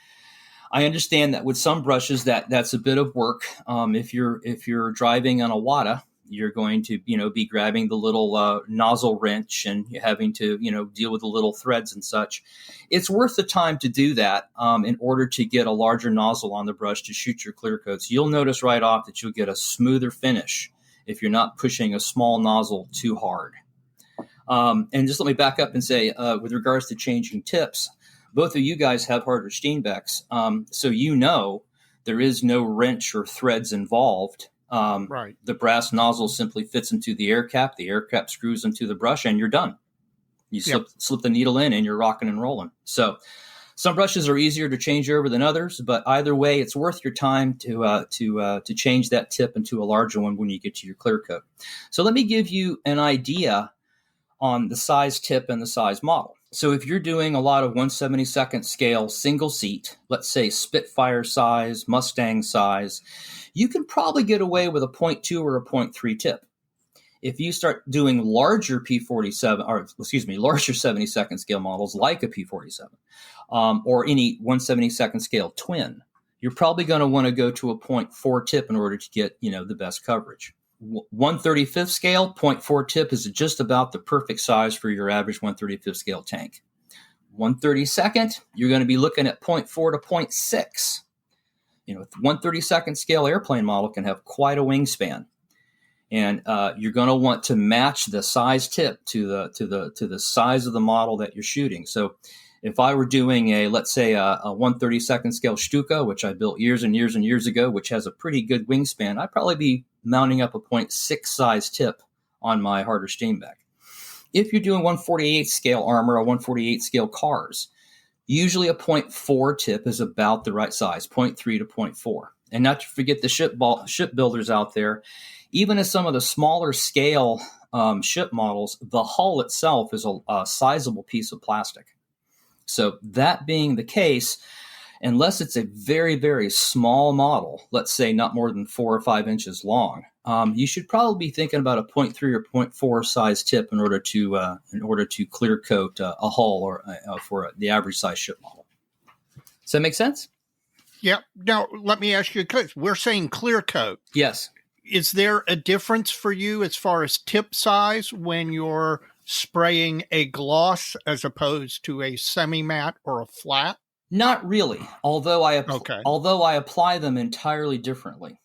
I understand that with some brushes that's a bit of work. If you're driving on a Wada, you're going to be grabbing the little nozzle wrench and having to deal with the little threads and such. It's worth the time to do that in order to get a larger nozzle on the brush to shoot your clear coats. You'll notice right off that you'll get a smoother finish if you're not pushing a small nozzle too hard. And just let me back up and say, with regards to changing tips, both of you guys have Harder Steenbecks, so there is no wrench or threads involved. Right. The brass nozzle simply fits into the air cap. The air cap screws into the brush, and you're done. You slip the needle in, and you're rocking and rolling. So some brushes are easier to change over than others, but either way, it's worth your time to change that tip into a larger one when you get to your clear coat. So let me give you an idea on the size tip and the size model. So if you're doing a lot of 1/72nd scale single seat, let's say Spitfire size, Mustang size, you can probably get away with a 0.2 or a 0.3 tip. If you start doing larger larger 72nd scale models like a P47 or any 1/72nd scale twin, you're probably going to want to go to a 0.4 tip in order to get the best coverage. 1/35th scale, 0.4 tip is just about the perfect size for your average 1/35th scale tank. 1/32nd, you're going to be looking at 0.4 to 0.6. 1/32nd scale airplane model can have quite a wingspan, and you're going to want to match the size tip to the size of the model that you're shooting. So, if I were doing a 1/32nd scale Stuka, which I built years and years and years ago, which has a pretty good wingspan, I'd probably be mounting up a 0.6 size tip on my Harder Steenbeck. If you're doing 1/48 scale armor or 1/48 scale cars, usually a 0.4 tip is about the right size, 0.3 to 0.4. And not to forget the shipbuilders out there, even as some of the smaller scale ship models, the hull itself is a sizable piece of plastic. So that being the case, unless it's a very, very small model, let's say not more than 4 or 5 inches long, you should probably be thinking about a 0.3 or 0.4 size tip in order to clear coat a hull or for the average size ship model. Does that make sense? Yeah. Now, let me ask you a question. We're saying clear coat. Yes. Is there a difference for you as far as tip size when you're spraying a gloss as opposed to a semi-matte or a flat? Not really, although I apply them entirely differently.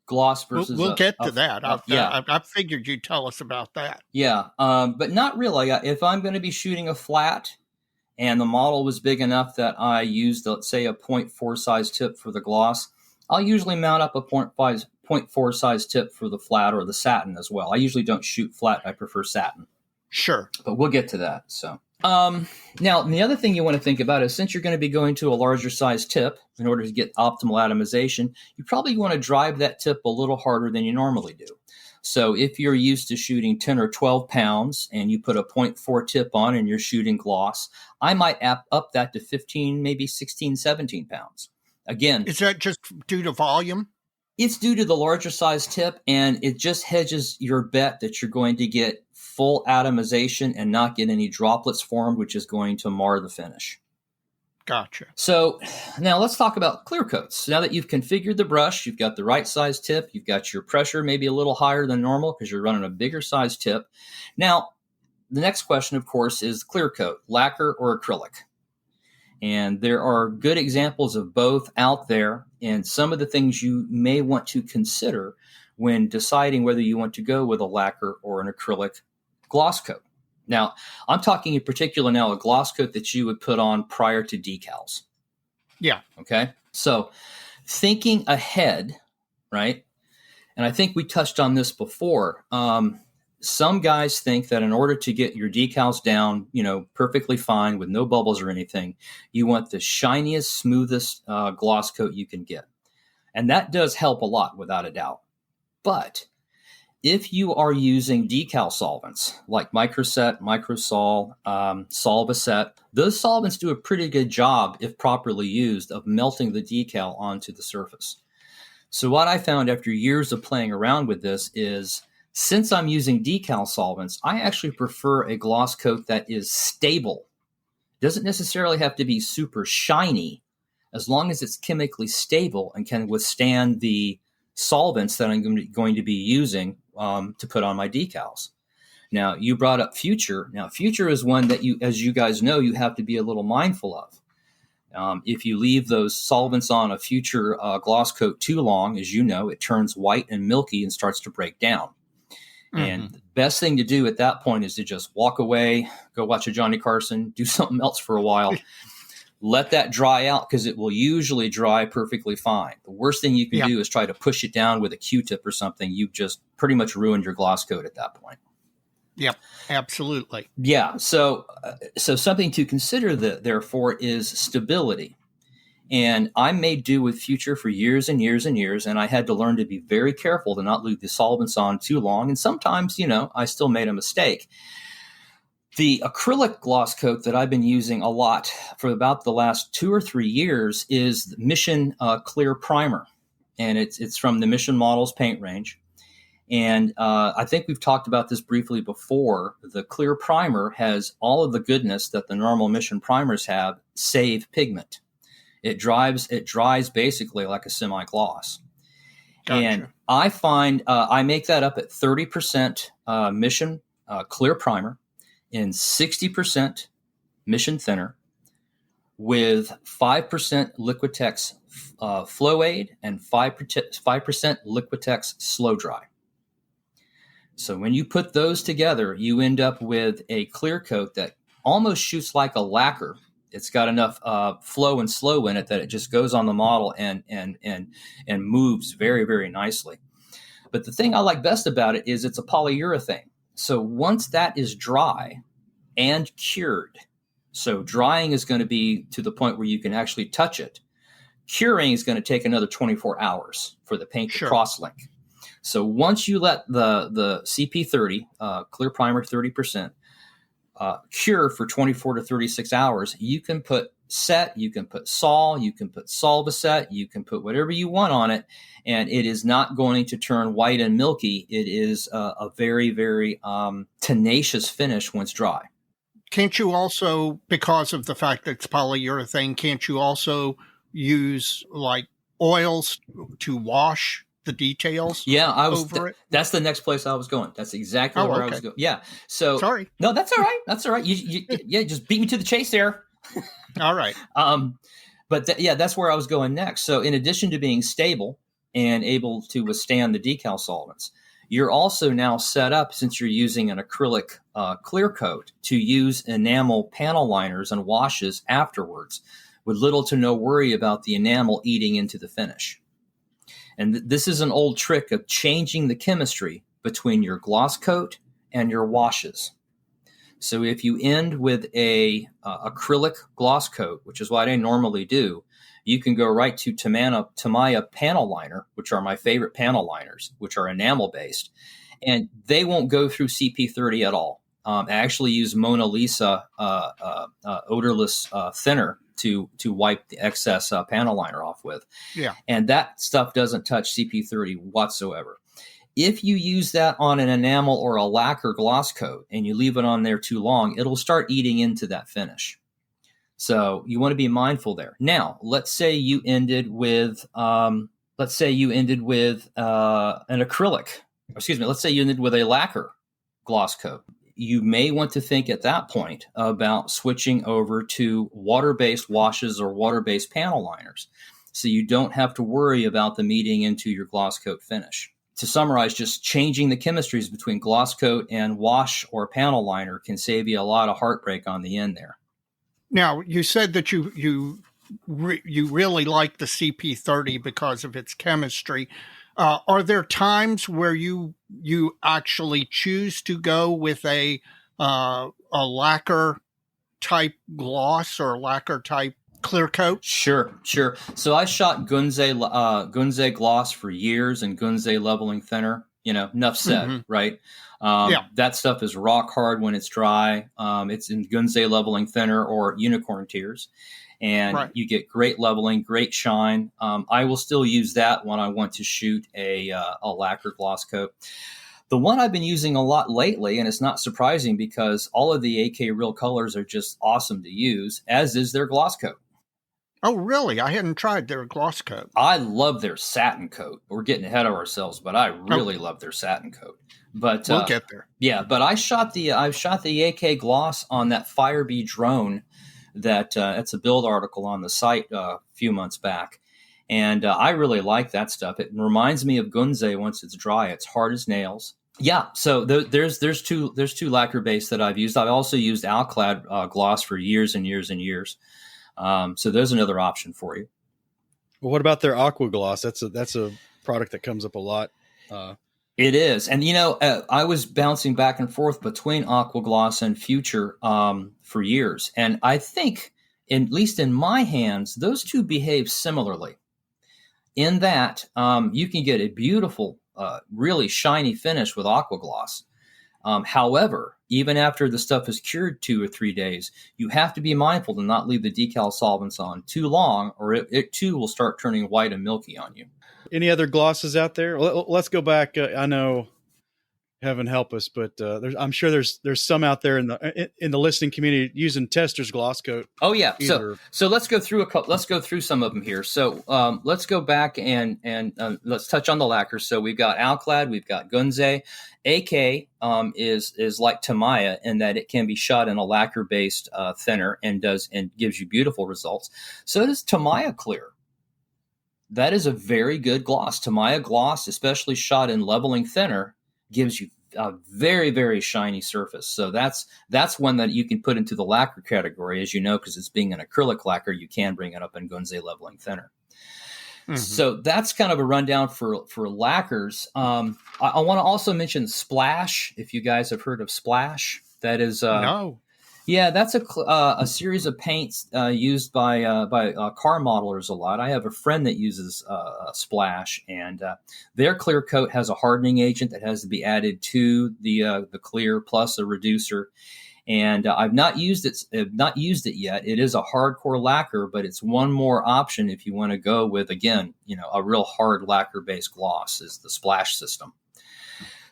Gloss versus we'll get to that. I figured you'd tell us about that. Yeah, but not really. If I'm going to be shooting a flat and the model was big enough that I used, let's say, a 0.4 size tip for the gloss, I'll usually mount up a 0.4 size tip for the flat or the satin as well. I usually don't shoot flat. I prefer satin. Sure. But we'll get to that. So now, the other thing you want to think about is since you're going to be going to a larger size tip in order to get optimal atomization, you probably want to drive that tip a little harder than you normally do. So if you're used to shooting 10 or 12 pounds and you put a 0.4 tip on and you're shooting gloss, I might up that to 15, maybe 16, 17 pounds. Again, is that just due to volume? It's due to the larger size tip, and it just hedges your bet that you're going to get full atomization and not get any droplets formed, which is going to mar the finish. Gotcha. So now let's talk about clear coats. Now that you've configured the brush, you've got the right size tip, you've got your pressure maybe a little higher than normal because you're running a bigger size tip. Now, the next question, of course, is clear coat, lacquer or acrylic? And there are good examples of both out there, and some of the things you may want to consider when deciding whether you want to go with a lacquer or an acrylic gloss coat. Now, I'm talking in particular now a gloss coat that you would put on prior to decals. Yeah. Okay. So thinking ahead, right? And I think we touched on this before. Some guys think that in order to get your decals down, perfectly fine with no bubbles or anything, you want the shiniest, smoothest gloss coat you can get. And that does help a lot without a doubt. But If you are using decal solvents like Microset, Microsol, Solvaset, those solvents do a pretty good job, if properly used, of melting the decal onto the surface. So what I found after years of playing around with this is, since I'm using decal solvents, I actually prefer a gloss coat that is stable. It doesn't necessarily have to be super shiny, as long as it's chemically stable and can withstand the solvents that I'm going to be using to put on my decals. Now, you brought up Future. Now, Future is one that you, as you guys know, you have to be a little mindful of. If you leave those solvents on a Future gloss coat too long, as you know, it turns white and milky and starts to break down. Mm-hmm. And the best thing to do at that point is to just walk away, go watch a Johnny Carson, do something else for a while. Let that dry out, because it will usually dry perfectly fine. The worst thing you can do is try to push it down with a Q-tip or something. You've just pretty much ruined your gloss coat at that point. Yep, absolutely. Yeah, so something to consider therefore is stability. And I made do with Future for years and years and years, and I had to learn to be very careful to not leave the solvents on too long. And sometimes, I still made a mistake. The acrylic gloss coat that I've been using a lot for about the last 2 or 3 years is the Mission Clear Primer. And it's from the Mission Models paint range. And I think we've talked about this briefly before. The Clear Primer has all of the goodness that the normal Mission primers have, save pigment. It dries basically like a semi-gloss. Gotcha. And I find I make that up at 30% Mission Clear Primer, in 60% Mission Thinner, with 5% Liquitex Flow Aid and 5% Liquitex Slow Dry. So when you put those together, you end up with a clear coat that almost shoots like a lacquer. It's got enough flow and slow in it that it just goes on the model and moves very, very nicely. But the thing I like best about it is it's a polyurethane. So once that is dry and cured, so drying is going to be to the point where you can actually touch it. Curing is going to take another 24 hours for the paint to cross-link. So once you let the CP30, Clear Primer 30%, cure for 24 to 36 hours, you can put set, you can put Sol, you can put Solvaset, you can put whatever you want on it, and it is not going to turn white and milky. It is a very, very tenacious finish once dry. Can't you also, because of the fact that it's polyurethane, can't you also use like oils to wash the details? Yeah, it? That's the next place I was going. That's exactly where I was going. Yeah. So sorry. No, that's all right. That's all right. You just beat me to the chase there. All right. But that's where I was going next. So in addition to being stable and able to withstand the decal solvents, you're also now set up, since you're using an acrylic clear coat, to use enamel panel liners and washes afterwards, with little to no worry about the enamel eating into the finish. And this is an old trick of changing the chemistry between your gloss coat and your washes. So if you end with a acrylic gloss coat, which is what I normally do, you can go right to Tamiya panel liner, which are my favorite panel liners, which are enamel based, and they won't go through CP30 at all. I actually use Mona Lisa odorless thinner to wipe the excess panel liner off with. Yeah. And that stuff doesn't touch CP30 whatsoever. If you use that on an enamel or a lacquer gloss coat and you leave it on there too long, it'll start eating into that finish. So you want to be mindful there. Now, let's say you ended with an acrylic. Excuse me. Let's say you ended with a lacquer gloss coat. You may want to think at that point about switching over to water-based washes or water-based panel liners, so you don't have to worry about them eating into your gloss coat finish. To summarize, just changing the chemistries between gloss coat and wash or panel liner can save you a lot of heartbreak on the end there. Now, you said that you really like the CP30 because of its chemistry. Are there times where you actually choose to go with a lacquer type gloss or lacquer type clear coat? Sure. So I shot Gunze gloss for years and Gunze leveling thinner Enough said, Mm-hmm. right? Yeah. That stuff is rock hard when it's dry. It's in Gunze leveling thinner or unicorn tears, and Right. you get great leveling, great shine. I will still use that when I want to shoot a lacquer gloss coat. The one I've been using a lot lately, and it's not surprising because all of the AK Real colors are just awesome to use, as is their gloss coat. Oh, really? I hadn't tried their gloss coat. I love their satin coat. We're getting ahead of ourselves, but I really love their satin coat. But we'll get there. Yeah, but I've shot the AK gloss on that Firebee drone. It's a build article on the site a few months back, and I really like that stuff. It reminds me of Gunze once it's dry. It's hard as nails. Yeah, so there's two lacquer base that I've used. I've also used Alclad gloss for years and years and years. So there's another option for you. Well, what about their Aqua Gloss? That's a product that comes up a lot. It is. And, I was bouncing back and forth between Aqua Gloss and Future for years. And I think, at least in my hands, those two behave similarly in that you can get a beautiful, really shiny finish with Aqua Gloss. However, even after the stuff is cured 2 or 3 days, you have to be mindful to not leave the decal solvents on too long, or it too will start turning white and milky on you. Any other glosses out there? Let's go back. I know, heaven help us, but I'm sure there's some out there in the listening community using Tester's gloss coat. Oh yeah, so let's go through Let's go through some of them here. So let's go back and let's touch on the lacquers. So we've got Alclad, we've got Gunze. AK is like Tamiya in that it can be shot in a lacquer based thinner and gives you beautiful results. So does Tamiya Clear. That is a very good gloss. Tamiya gloss, especially shot in leveling thinner, gives you a very, very shiny surface. So that's one that you can put into the lacquer category, as you know, because it's being an acrylic lacquer, you can bring it up in Gunze leveling thinner. Mm-hmm. So that's kind of a rundown for lacquers. I want to also mention Splash. If you guys have heard of Splash, that is no. Yeah, that's a series of paints used by car modelers a lot. I have a friend that uses Splash, and their clear coat has a hardening agent that has to be added to the clear plus a reducer. And I've not used it yet. It is a hardcore lacquer, but it's one more option if you want to go with, again, a real hard lacquer-based gloss is the Splash system.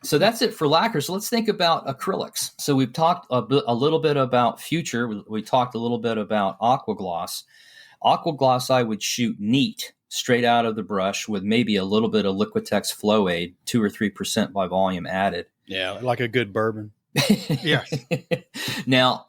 So that's it for lacquer. So let's think about acrylics. So we've talked a little bit about Future. We talked a little bit about Aqua Gloss. Aqua Gloss I would shoot neat, straight out of the brush with maybe a little bit of Liquitex Flow Aid, 2 or 3% by volume added. Yeah, like a good bourbon. Yes. Now,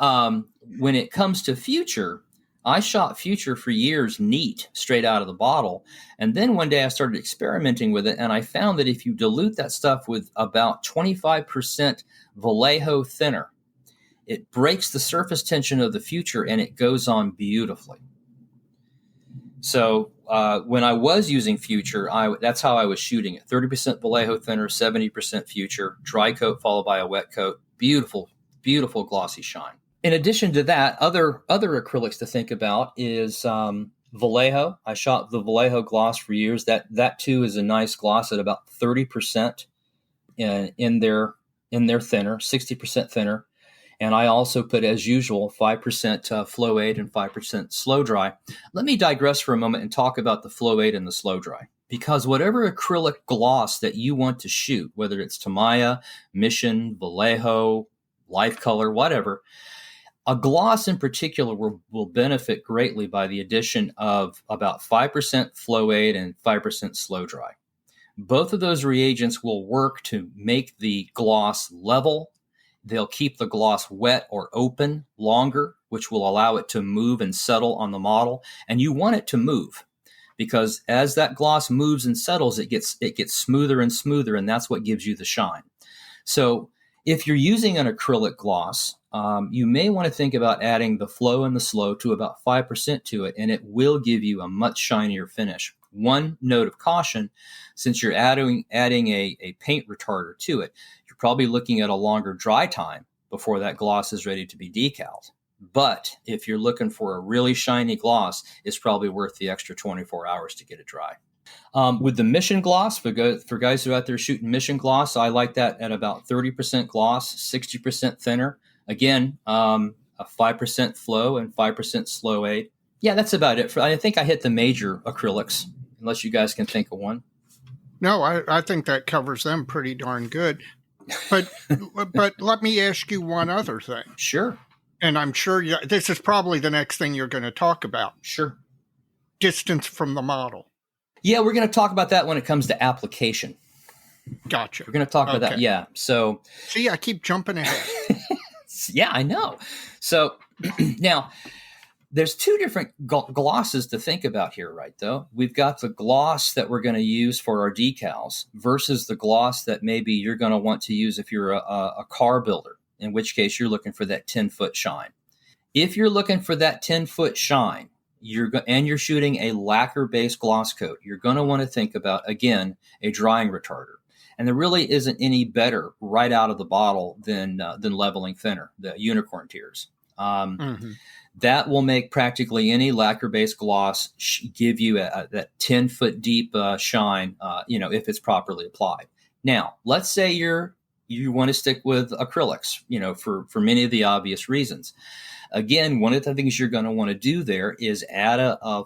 when it comes to Future, I shot Future for years neat, straight out of the bottle. And then one day I started experimenting with it, and I found that if you dilute that stuff with about 25% Vallejo thinner, it breaks the surface tension of the Future, and it goes on beautifully. So when I was using Future, that's how I was shooting it. 30% Vallejo thinner, 70% Future, dry coat followed by a wet coat. Beautiful, beautiful glossy shine. In addition to that, other acrylics to think about is Vallejo. I shot the Vallejo gloss for years. That too is a nice gloss at about 30% in their thinner, 60% thinner. And I also put, as usual, 5% Flow Aid and 5% Slow Dry. Let me digress for a moment and talk about the Flow Aid and the Slow Dry. Because whatever acrylic gloss that you want to shoot, whether it's Tamiya, Mission, Vallejo, Life Color, whatever, a gloss in particular will benefit greatly by the addition of about 5% Flow Aid and 5% Slow Dry. Both of those reagents will work to make the gloss level. They'll keep the gloss wet or open longer, which will allow it to move and settle on the model. And you want it to move because as that gloss moves and settles, it gets smoother and smoother, and that's what gives you the shine. So if you're using an acrylic gloss, you may want to think about adding the flow and the slow to about 5% to it, and it will give you a much shinier finish. One note of caution, since you're adding a paint retarder to it, you're probably looking at a longer dry time before that gloss is ready to be decaled. But if you're looking for a really shiny gloss, it's probably worth the extra 24 hours to get it dry. With the mission gloss, for guys who are out there shooting mission gloss, I like that at about 30% gloss, 60% thinner. Again, a 5% flow and 5% slow aid. Yeah, that's about it. I think I hit the major acrylics, unless you guys can think of one. No, I think that covers them pretty darn good. But let me ask you one other thing. Sure. And I'm sure this is probably the next thing you're going to talk about. Sure. Distance from the model. Yeah, we're going to talk about that when it comes to application. Gotcha. We're going to talk about that. Yeah. So, see, I keep jumping ahead. Yeah, I know. So now there's two different glosses to think about here, right? Though we've got the gloss that we're going to use for our decals versus the gloss that maybe you're going to want to use if you're a car builder, in which case you're looking for that 10-foot shine. If you're looking for that 10-foot shine, you're shooting a lacquer-based gloss coat, you're going to want to think about, again, a drying retarder. And there really isn't any better right out of the bottle than leveling thinner, the unicorn tears. That will make practically any lacquer-based gloss give you that 10-foot deep shine, if it's properly applied. Now, let's say you want to stick with acrylics, for many of the obvious reasons. Again, one of the things you're going to want to do there is add a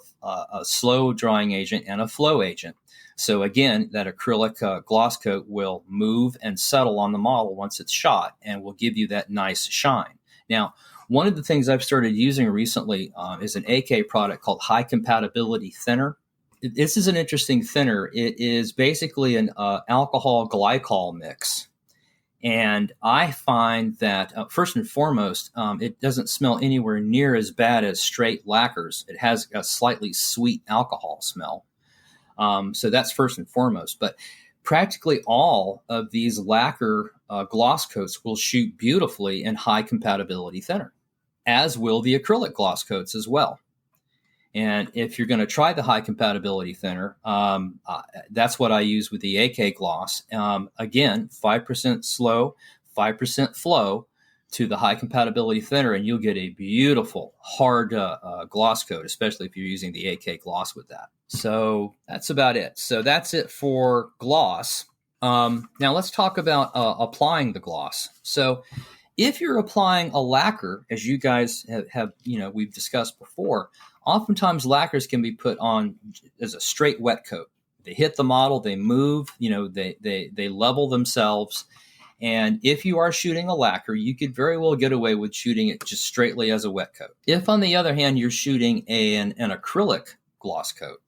slow drying agent and a flow agent. So again, that acrylic gloss coat will move and settle on the model once it's shot and will give you that nice shine. Now, one of the things I've started using recently is an AK product called High Compatibility Thinner. This is an interesting thinner. It is basically an alcohol glycol mix. And I find that, first and foremost, it doesn't smell anywhere near as bad as straight lacquers. It has a slightly sweet alcohol smell. So that's first and foremost. But practically all of these lacquer gloss coats will shoot beautifully in high compatibility thinner, as will the acrylic gloss coats as well. And if you're going to try the high compatibility thinner, that's what I use with the AK gloss. Again, 5% slow, 5% flow to the high compatibility thinner, and you'll get a beautiful hard gloss coat, especially if you're using the AK gloss with that. So that's about it. So that's it for gloss. Now let's talk about applying the gloss. So if you're applying a lacquer, as you guys have we've discussed before, oftentimes lacquers can be put on as a straight wet coat. They hit the model, they move, they level themselves. And if you are shooting a lacquer, you could very well get away with shooting it just straightly as a wet coat. If, on the other hand, you're shooting an acrylic gloss coat,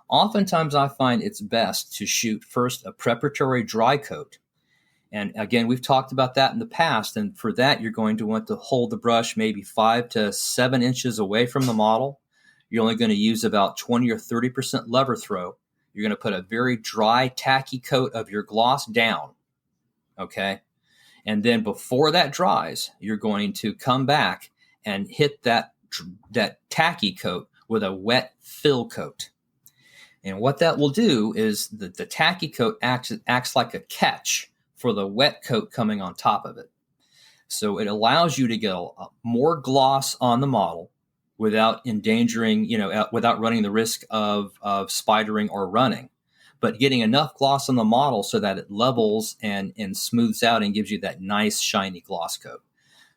oftentimes I find it's best to shoot first a preparatory dry coat. And again, we've talked about that in the past. And for that, you're going to want to hold the brush maybe 5 to 7 inches away from the model. You're only going to use about 20 or 30% lever throw. You're going to put a very dry, tacky coat of your gloss down. Okay. And then before that dries, you're going to come back and hit that tacky coat with a wet fill coat. And what that will do is the tacky coat acts like a catch for the wet coat coming on top of it. So it allows you to get more gloss on the model without endangering, without running the risk of spidering or running, but getting enough gloss on the model so that it levels and smooths out and gives you that nice shiny gloss coat.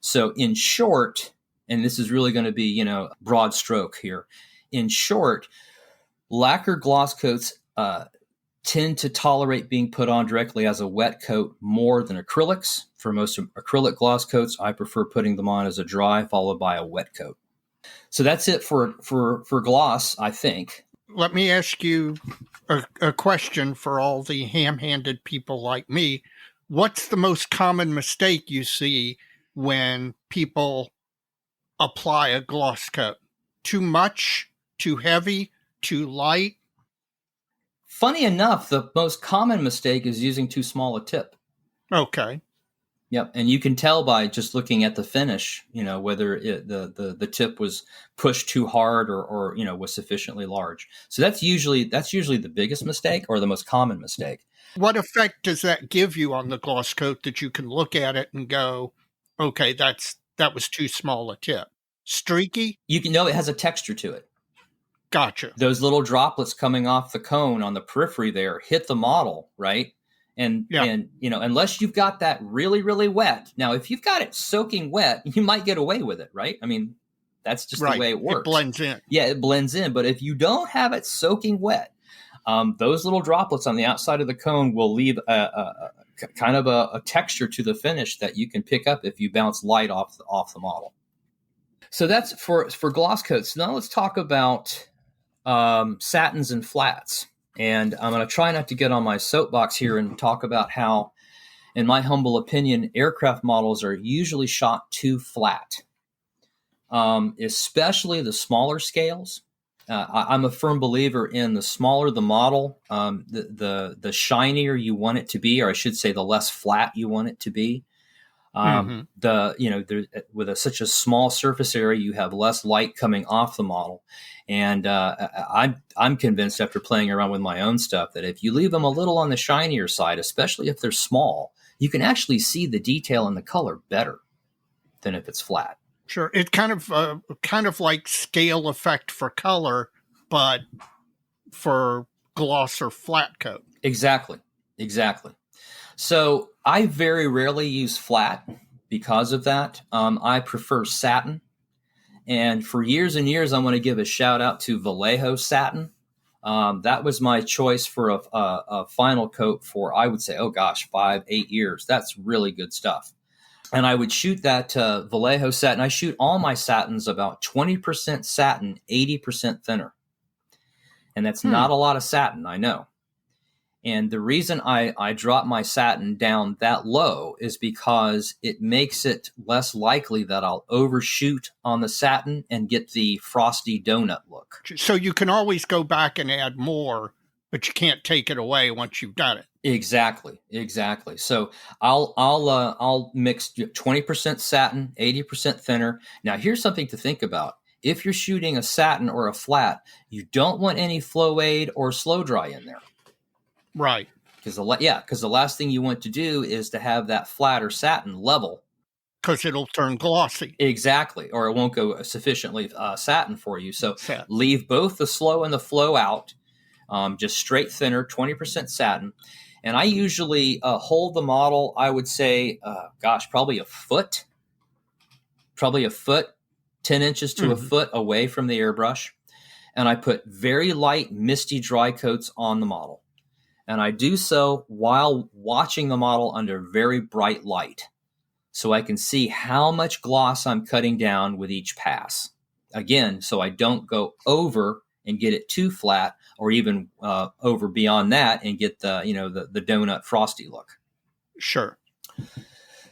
So in short, and this is really going to be, broad stroke here. In short, lacquer gloss coats tend to tolerate being put on directly as a wet coat more than acrylics. For most acrylic gloss coats, I prefer putting them on as a dry followed by a wet coat. So that's it for gloss, I think. Let me ask you a question for all the ham-handed people like me. What's the most common mistake you see when people apply a gloss coat? Too much, too heavy, too light? Funny enough, the most common mistake is using too small a tip. Okay. Yep, and you can tell by just looking at the finish, whether the tip was pushed too hard or was sufficiently large. So that's usually the biggest mistake or the most common mistake. What effect does that give you on the gloss coat that you can look at it and go, okay, that was too small a tip? Streaky? You can know it has a texture to it. Gotcha. Those little droplets coming off the cone on the periphery there hit the model, right? And unless you've got that really, really wet. Now, if you've got it soaking wet, you might get away with it, right? I mean, that's just the way it works. It blends in. Yeah, it blends in. But if you don't have it soaking wet, those little droplets on the outside of the cone will leave a kind of a texture to the finish that you can pick up if you bounce light off the model. So that's for gloss coats. Now let's talk about satins and flats. And I'm going to try not to get on my soapbox here and talk about how, in my humble opinion, aircraft models are usually shot too flat, especially the smaller scales. I'm a firm believer in the smaller the model, the shinier you want it to be, or I should say the less flat you want it to be. With such a small surface area, you have less light coming off the model. And I'm convinced after playing around with my own stuff that if you leave them a little on the shinier side, especially if they're small, you can actually see the detail and the color better than if it's flat. Sure. It's kind of like scale effect for color, but for gloss or flat coat. Exactly. So I very rarely use flat because of that. I prefer satin. And for years and years, I want to give a shout out to Vallejo satin. That was my choice for a final coat for, I would say, 5-8 years. That's really good stuff. And I would shoot that Vallejo satin. I shoot all my satins about 20% satin, 80% thinner. And that's not a lot of satin, I know. And the reason I drop my satin down that low is because it makes it less likely that I'll overshoot on the satin and get the frosty donut look. So you can always go back and add more, but you can't take it away once you've done it. Exactly. So I'll mix 20% satin, 80% thinner. Now here's something to think about. If you're shooting a satin or a flat, you don't want any flow aid or slow dry in there. Right. Because the last thing you want to do is to have that flat or satin level. Because it'll turn glossy. Exactly. Or it won't go sufficiently satin for you. So leave both the slow and the flow out. Just straight thinner, 20% satin. And I usually hold the model, I would say, probably a foot, 10 inches to a foot away from the airbrush. And I put very light, misty dry coats on the model. And I do so while watching the model under very bright light, so I can see how much gloss I'm cutting down with each pass. Again, so I don't go over and get it too flat, or even over beyond that and get the donut frosty look. Sure.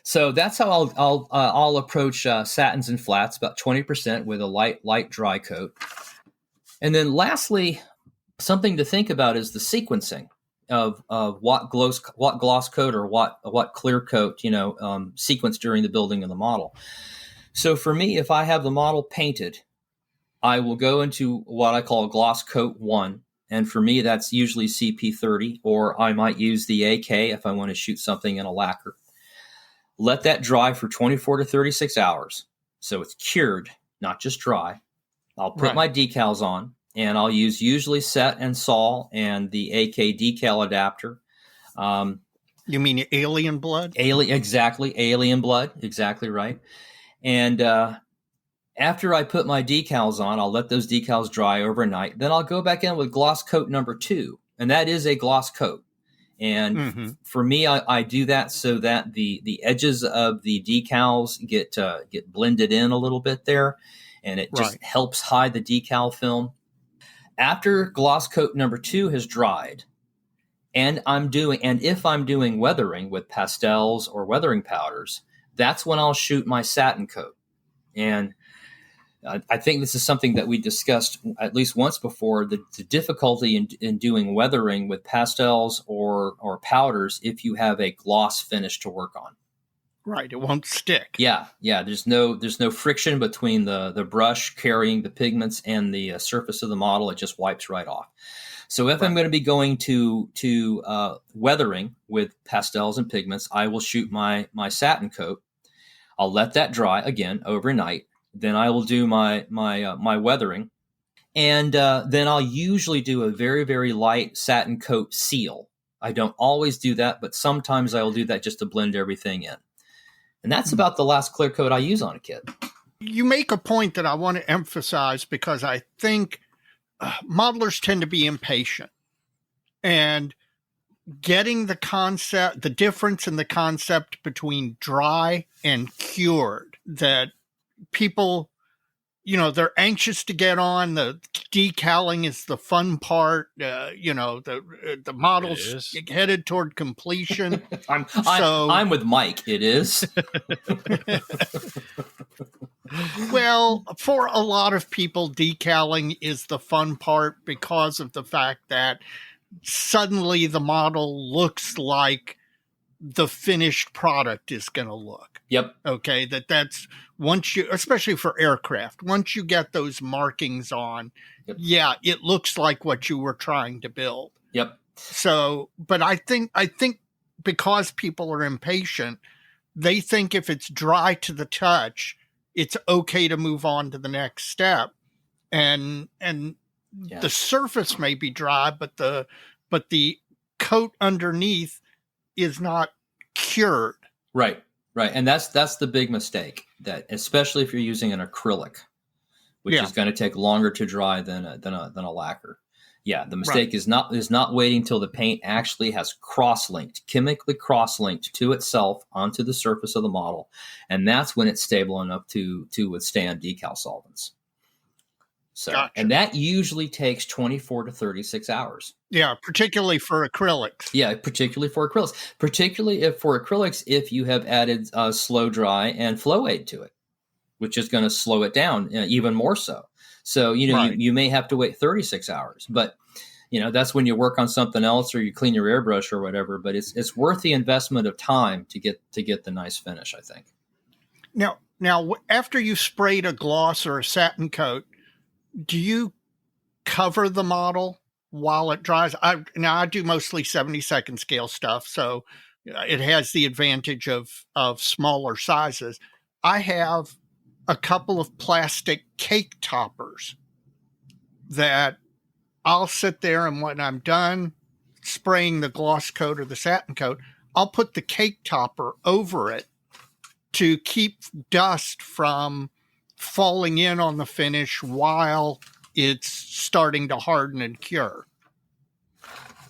So that's how I'll approach satins and flats, about 20% with a light dry coat. And then lastly, something to think about is the sequencing of what gloss coat or what clear coat sequence during the building of the model. So for me, if I have the model painted, I will go into what I call gloss coat 1, and for me that's usually CP30, or I might use the AK if I want to shoot something in a lacquer. Let that dry for 24 to 36 hours, so it's cured, not just dry. I'll put my decals on. And I'll use usually set and sol and the AK decal adapter. You mean alien blood? Exactly. Alien blood. Exactly right. And after I put my decals on, I'll let those decals dry overnight. Then I'll go back in with gloss coat number 2. And that is a gloss coat. And for me, I do that so that the edges of the decals get blended in a little bit there. And it just helps hide the decal film. After gloss coat number 2 has dried, and if I'm doing weathering with pastels or weathering powders, that's when I'll shoot my satin coat. And I think this is something that we discussed at least once before, the difficulty in doing weathering with pastels or powders if you have a gloss finish to work on. Right, it won't stick. Yeah. There's no friction between the brush carrying the pigments and the surface of the model. It just wipes right off. So if I'm going to be going to weathering with pastels and pigments, I will shoot my satin coat. I'll let that dry again overnight. Then I will do my weathering, And then I'll usually do a very, very light satin coat seal. I don't always do that, but sometimes I will do that just to blend everything in. And that's about the last clear coat I use on a kit. You make a point that I want to emphasize because I think modelers tend to be impatient. And getting the concept, the difference in the concept between dry and cured, that people, they're anxious to get on. The decaling is the fun part. The model's headed toward completion. I'm with Mike. It is. Well, for a lot of people, decaling is the fun part because of the fact that suddenly the model looks like the finished product is going to look. Yep. Okay. That's once you, especially for aircraft, once you get those markings on, yep. Yeah, it looks like what you were trying to build. Yep. So, but I think because people are impatient, they think if it's dry to the touch, it's okay to move on to the next step. And the surface may be dry, but the coat underneath is not cured. Right. And that's the big mistake, that especially if you're using an acrylic, which is going to take longer to dry than a lacquer. Yeah, the mistake is not waiting till the paint actually has chemically cross-linked to itself onto the surface of the model, and that's when it's stable enough to withstand decal solvents. So, gotcha. And that usually takes 24 to 36 hours. Yeah, particularly for acrylics. Yeah, particularly for acrylics. Particularly for acrylics, if you have added slow dry and flow aid to it, which is going to slow it down even more so. So, you may have to wait 36 hours, but that's when you work on something else or you clean your airbrush or whatever, but it's worth the investment of time to get the nice finish, I think. Now, after you've sprayed a gloss or a satin coat, do you cover the model while it dries? I do mostly 70-second scale stuff, so it has the advantage of smaller sizes. I have a couple of plastic cake toppers that I'll sit there, and when I'm done spraying the gloss coat or the satin coat, I'll put the cake topper over it to keep dust from falling in on the finish while it's starting to harden and cure.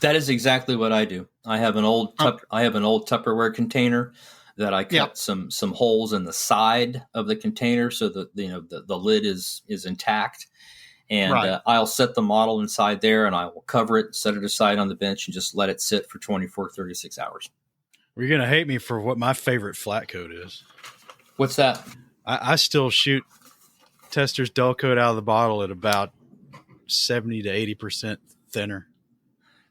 That is exactly what I do. I have an old Tupperware container that I cut some holes in the side of the container so that the lid is intact, and I'll set the model inside there, and I will cover it, set it aside on the bench, and just let it sit for 24, 36 hours. You're gonna hate me for what my favorite flat coat is. What's that? I still shoot Tester's dull coat out of the bottle at about 70 to 80% thinner.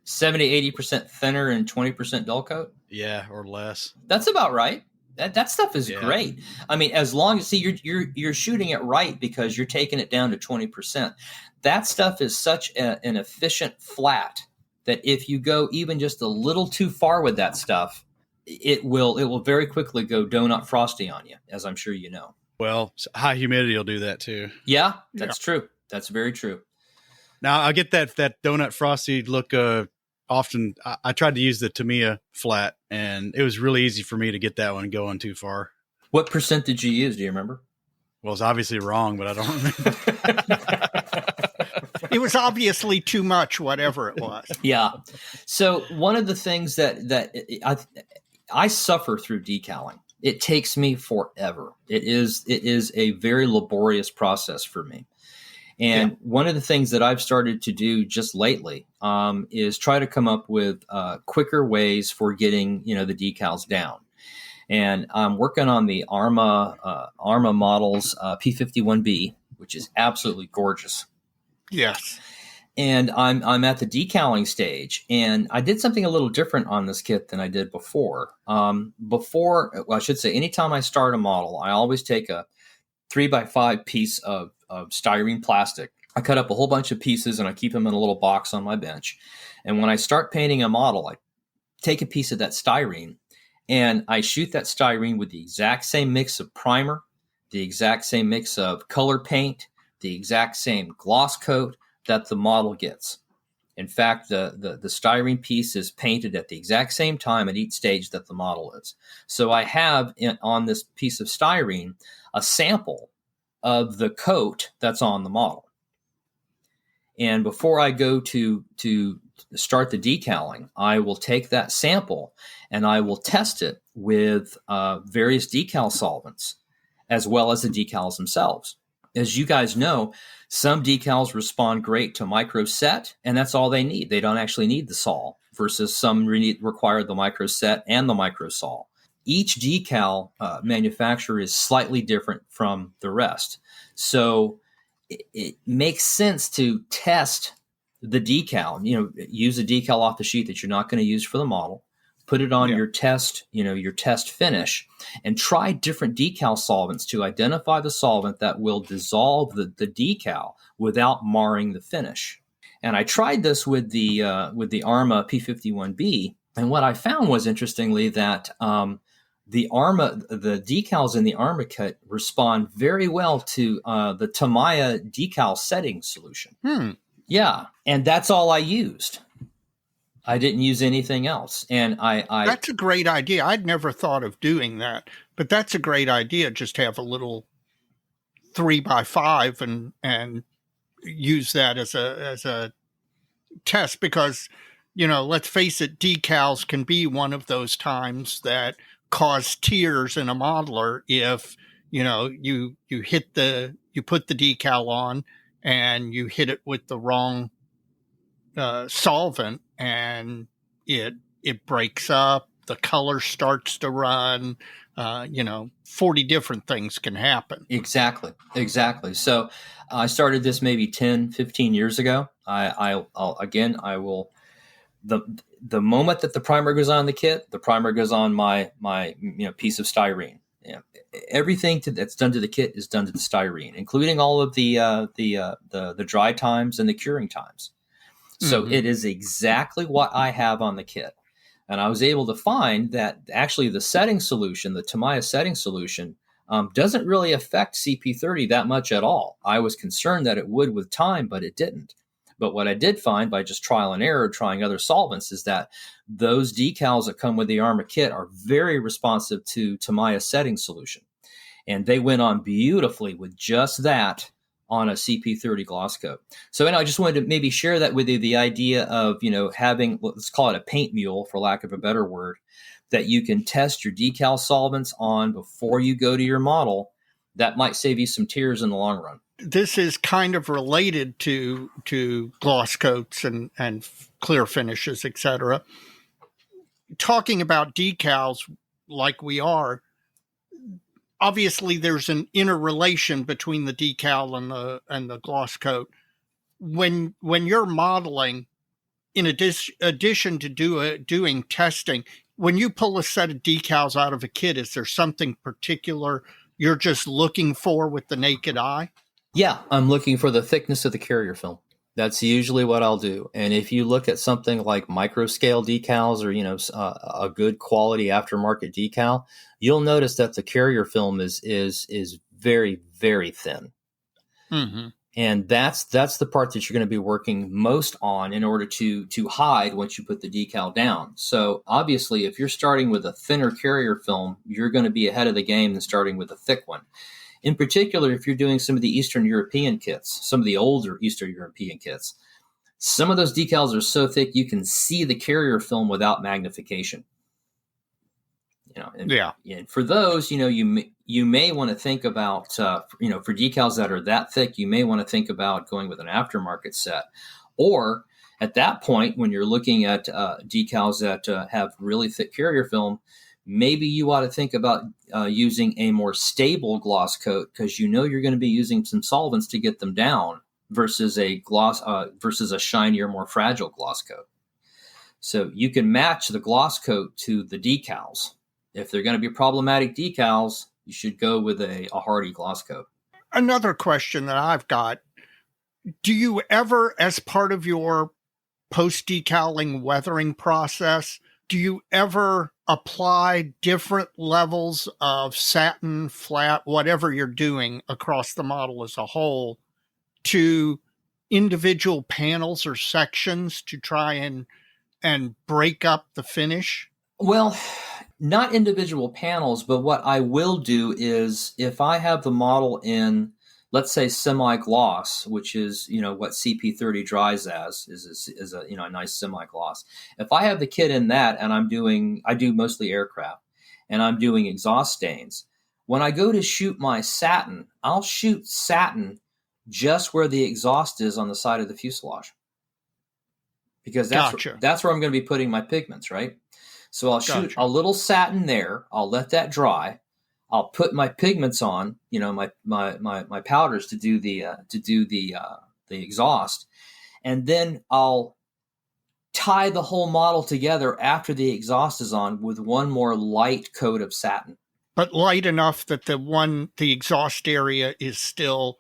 70-80% thinner and 20% dull coat? Yeah, or less. That's about right. That stuff is great. I mean, as long as you're shooting it right because you're taking it down to 20%. That stuff is such an efficient flat that if you go even just a little too far with that stuff, it will very quickly go donut frosty on you, as I'm sure you know. Well, high humidity will do that too. Yeah, that's true. That's very true. Now I get that donut frosty look. Often I tried to use the Tamiya flat, and it was really easy for me to get that one going too far. What percent did you use? Do you remember? Well, it's obviously wrong, but I don't remember. It was obviously too much, whatever it was. Yeah. So one of the things that I suffer through decaling. It takes me forever. It is a very laborious process for me. And one of the things that I've started to do just lately is try to come up with quicker ways for getting the decals down. And I'm working on the Arma models P51B, which is absolutely gorgeous. Yes. And I'm at the decaling stage, and I did something a little different on this kit than I did before. I should say, anytime I start a model, I always take a 3x5 piece of styrene plastic. I cut up a whole bunch of pieces and I keep them in a little box on my bench. And when I start painting a model, I take a piece of that styrene and I shoot that styrene with the exact same mix of primer, the exact same mix of color paint, the exact same gloss coat, that the model gets. In fact, the styrene piece is painted at the exact same time at each stage that the model is. So I have on this piece of styrene a sample of the coat that's on the model. And before I go to start the decaling, I will take that sample and I will test it with various decal solvents, as well as the decals themselves. As you guys know, some decals respond great to micro set, and that's all they need. They don't actually need the sol, versus some require the micro set and the micro sol. Each decal manufacturer is slightly different from the rest. So it makes sense to test the decal, use a decal off the sheet that you're not going to use for the model, put it on your test, your test finish, and try different decal solvents to identify the solvent that will dissolve the decal without marring the finish. And I tried this with the Arma P51B, and what I found was, interestingly, that the decals in the Arma kit respond very well to the Tamiya decal setting solution. Yeah, and that's all I used. I didn't use anything else. And I That's a great idea. I'd never thought of doing that, but that's a great idea. Just have a little 3x5 and use that as a test, because, let's face it, decals can be one of those times that cause tears in a modeler if, you put the decal on and you hit it with the wrong solvent, and it breaks up, the color starts to run, 40 different things can happen. Exactly. So I started this maybe 10, 15 years ago. I will, the moment that the primer goes on the kit, the primer goes on my piece of styrene. Everything that's done to the kit is done to the styrene, including all of the dry times and the curing times. So it is exactly what I have on the kit. And I was able to find that actually the setting solution, the Tamiya setting solution, doesn't really affect CP30 that much at all. I was concerned that it would with time, but it didn't. But what I did find by just trial and error, trying other solvents, is that those decals that come with the Arma kit are very responsive to Tamiya setting solution. And they went on beautifully with just that on a CP30 gloss coat. So I just wanted to maybe share that with you, the idea of, having, let's call it a paint mule, for lack of a better word, that you can test your decal solvents on before you go to your model. That might save you some tears in the long run. This is kind of related to gloss coats and clear finishes, etc. Talking about decals like we are, obviously there's an interrelation between the decal and the gloss coat. When you're modeling, in addition to doing testing, when you pull a set of decals out of a kit, is there something particular you're just looking for with the naked eye? Yeah, I'm looking for the thickness of the carrier film. That's usually what I'll do. And if you look at something like micro scale decals, or a good quality aftermarket decal, you'll notice that the carrier film is very, very thin. Mm-hmm. And that's the part that you're going to be working most on in order to hide once you put the decal down. So obviously, if you're starting with a thinner carrier film, you're going to be ahead of the game than starting with a thick one. In particular, if you're doing some of the Eastern European kits, some of the older Eastern European kits, some of those decals are so thick you can see the carrier film without magnification. And for those, you may want to think about, for decals that are that thick, you may want to think about going with an aftermarket set. Or at that point, when you're looking at decals that have really thick carrier film, maybe you ought to think about using a more stable gloss coat, because you're going to be using some solvents to get them down versus a shinier, more fragile gloss coat. So you can match the gloss coat to the decals. If they're going to be problematic decals, you should go with a hardy gloss coat. Another question that I've got: do you ever, as part of your post-decaling weathering process, do you ever apply different levels of satin, flat, whatever you're doing across the model as a whole, to individual panels or sections to try and break up the finish? Well, not individual panels, but what I will do is if I have the model in, let's say, semi-gloss, which is, what CP30 dries as, is a, a nice semi-gloss. If I have the kit in that and I do mostly aircraft, and I'm doing exhaust stains, when I go to shoot my satin, I'll shoot satin just where the exhaust is on the side of the fuselage. Because that's where I'm going to be putting my pigments, right? So I'll shoot a little satin there. I'll let that dry. I'll put my pigments on, my powders to do the exhaust, and then I'll tie the whole model together after the exhaust is on with one more light coat of satin. But light enough that the exhaust area is still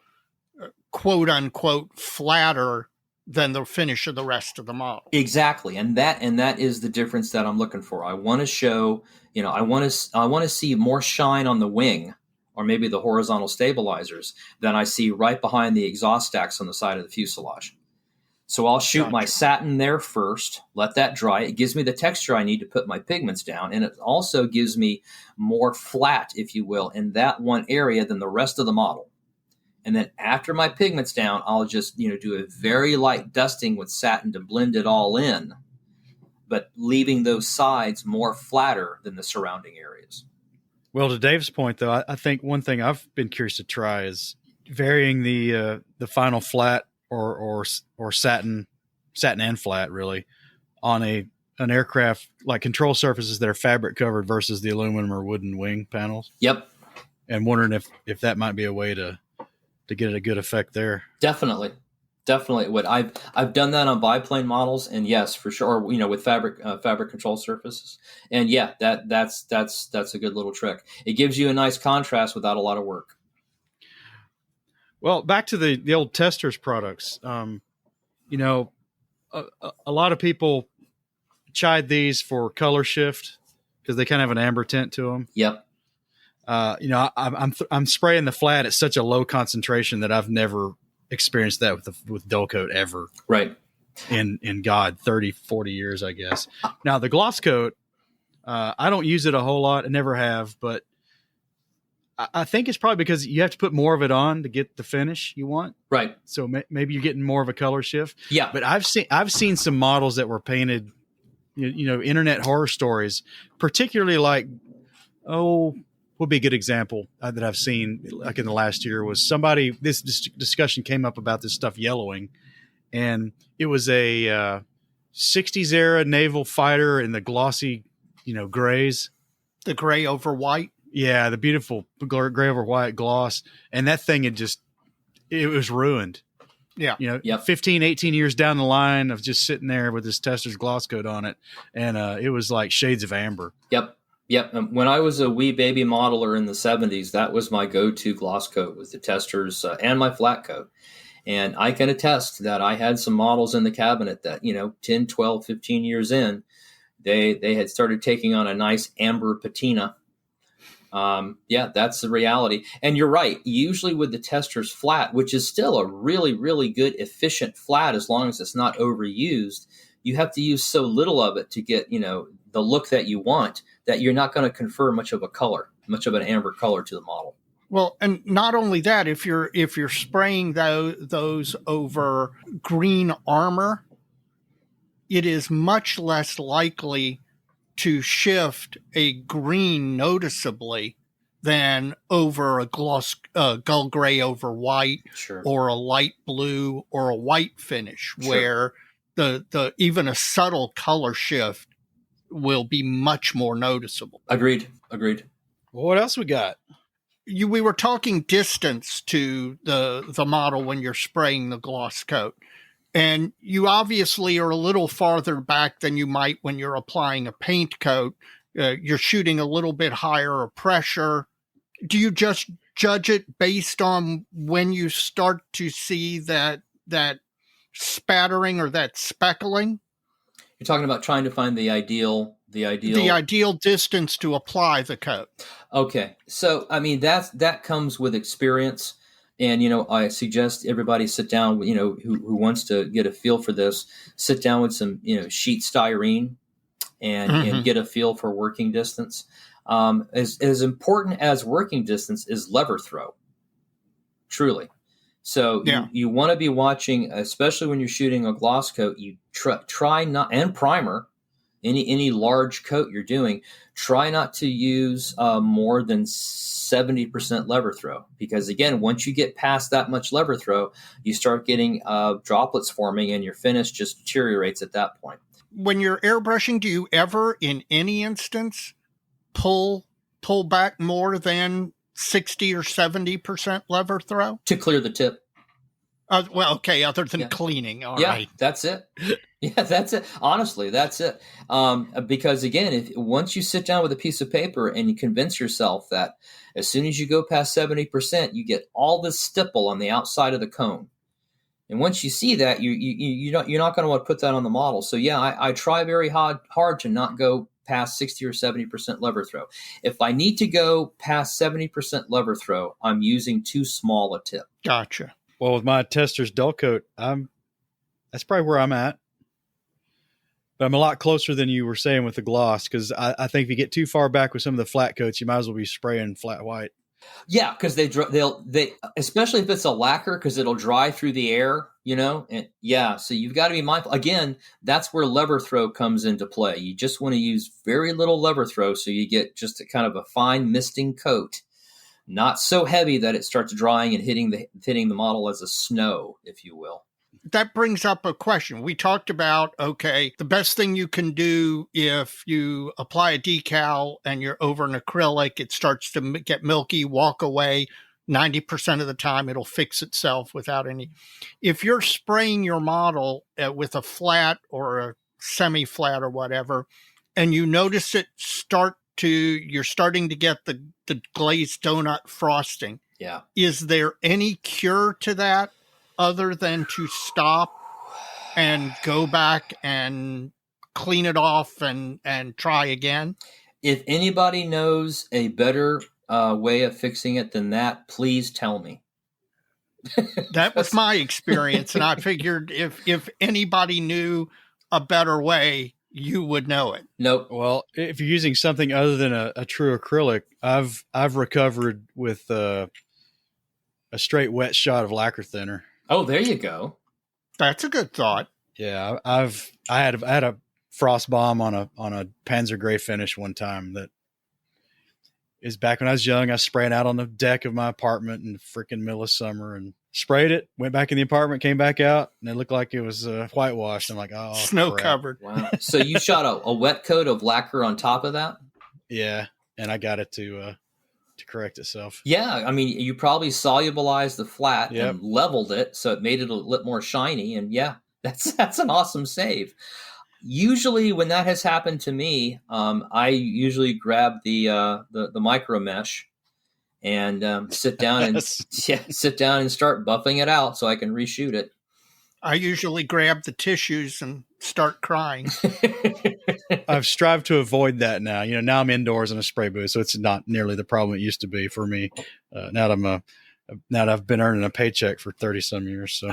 quote unquote flatter than the finish of the rest of the model. Exactly. And that is the difference that I'm looking for. I want to show, I want to see more shine on the wing or maybe the horizontal stabilizers than I see right behind the exhaust stacks on the side of the fuselage. So I'll shoot my satin there first, let that dry. It gives me the texture I need to put my pigments down. And it also gives me more flat, if you will, in that one area than the rest of the model. And then after my pigment's down, I'll just, do a very light dusting with satin to blend it all in, but leaving those sides more flatter than the surrounding areas. Well, to Dave's point, though, I think one thing I've been curious to try is varying the final flat or satin and flat, really, on an aircraft, like control surfaces that are fabric covered versus the aluminum or wooden wing panels. Yep. And wondering if that might be a way to get a good effect there. Definitely would. I've done that on biplane models, and yes, for sure, with fabric control surfaces, and yeah, that's a good little trick. It gives you a nice contrast without a lot of work. Well, back to the old Testors products. A lot of people chide these for color shift because they kind of have an amber tint to them. Yep. I'm spraying the flat at such a low concentration that I've never experienced that with dull coat ever. Right. In 30, 40 years, I guess. Now the gloss coat, I don't use it a whole lot. I never have, but I think it's probably because you have to put more of it on to get the finish you want. Right. So maybe you're getting more of a color shift. Yeah. But I've seen some models that were painted, internet horror stories, particularly like, would be a good example that I've seen like in the last year was somebody, this discussion came up about this stuff yellowing, and it was a 60s era naval fighter in the glossy, grays. The gray over white. Yeah. The beautiful gray over white gloss. And that thing it was ruined. Yeah. 15, 18 years down the line of just sitting there with this Testors gloss coat on it. And it was like shades of amber. Yep. When I was a wee baby modeler in the 70s, that was my go-to gloss coat, was the Testors and my flat coat. And I can attest that I had some models in the cabinet that, 10, 12, 15 years in, they had started taking on a nice amber patina. That's the reality. And you're right. Usually with the Testors flat, which is still a really, really good, efficient flat, as long as it's not overused, you have to use so little of it to get, the look that you want, that you're not going to confer much of an amber color to the model. Well, and not only that, if you're spraying those over green armor, it is much less likely to shift a green noticeably than over a gull gray over white, sure, or a light blue or a white finish, sure, where the even a subtle color shift will be much more noticeable. Agreed. Well, what else we got? We were talking distance to the model when you're spraying the gloss coat. And you obviously are a little farther back than you might when you're applying a paint coat. You're shooting a little bit higher of pressure. Do you just judge it based on when you start to see that spattering or that speckling? You're talking about trying to find the ideal distance to apply the coat. Okay. So, I mean, that comes with experience. And, I suggest everybody sit down, who wants to get a feel for this, sit down with some, sheet styrene and get a feel for working distance. As important as working distance is lever throw, truly. So you want to be watching, especially when you're shooting a gloss coat, you try not, and primer, any large coat you're doing, try not to use more than 70% lever throw, because again, once you get past that much lever throw, you start getting droplets forming and your finish just deteriorates at that point. When you're airbrushing, do you ever, in any instance, pull back more than 60 or 70% lever throw? To clear the tip. Well, okay, other than cleaning. All right. That's it. Yeah, that's it. Honestly, that's it. Because again, once you sit down with a piece of paper and you convince yourself that as soon as you go past 70%, you get all this stipple on the outside of the cone. And once you see that, you're not going to want to put that on the model. So I try very hard to not go past 60 or 70% lever throw. If I need to go past 70% lever throw, I'm using too small a tip. Gotcha. Well, with my Tester's dull coat, that's probably where I'm at. But I'm a lot closer than you were saying with the gloss, because I think if you get too far back with some of the flat coats, you might as well be spraying flat white. Yeah, because they'll especially if it's a lacquer, because it'll dry through the air, and so you've got to be mindful. Again, that's where lever throw comes into play. You just want to use very little lever throw, so you get just a kind of a fine misting coat, not so heavy that it starts drying and hitting the model as a snow, if you will. That brings up a question. We talked about, the best thing you can do if you apply a decal and you're over an acrylic, it starts to get milky, walk away. 90% of the time, it'll fix itself without any. If you're spraying your model with a flat or a semi-flat or whatever, and you notice it you're starting to get the glazed donut frosting. Yeah. Is there any cure to that other than to stop and go back and clean it off and try again? If anybody knows a better way of fixing it than that, please tell me. That was my experience, and I figured if anybody knew a better way, you would know it. Nope. Well, if you're using something other than a true acrylic, I've recovered with a straight wet shot of lacquer thinner. Oh, there you go. That's a good thought. Yeah, I had a frost bomb on a Panzer Gray finish one time. That is back when I was young. I sprayed out on the deck of my apartment in the freaking middle of summer and sprayed it. Went back in the apartment, came back out, and it looked like it was whitewashed. I'm like, oh, snow crap. covered. Wow. So you shot a wet coat of lacquer on top of that? Yeah, and I got it to correct itself. Yeah, I mean, you probably solubilized the flat and leveled it, so it made it a little more shiny. And that's an awesome save. Usually, when that has happened to me, I usually grab the micro mesh and sit down and start buffing it out so I can reshoot it. I usually grab the tissues and start crying. I've strived to avoid that now. Now I'm indoors in a spray booth, so it's not nearly the problem it used to be for me. Now that I've been earning a paycheck for 30 some years. So,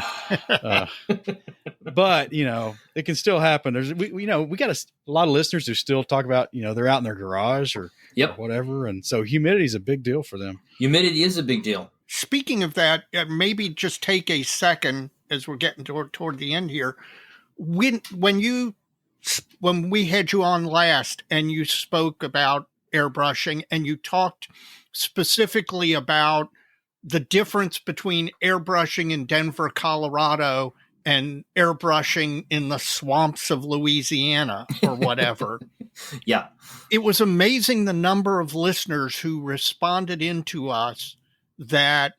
but it can still happen. We got a lot of listeners who still talk about, they're out in their garage or whatever. And so humidity is a big deal for them. Humidity is a big deal. Speaking of that, maybe just take a second as we're getting toward the end here. When we had you on last and you spoke about airbrushing and you talked specifically about the difference between airbrushing in Denver, Colorado and airbrushing in the swamps of Louisiana or whatever. Yeah. It was amazing the number of listeners who responded into us that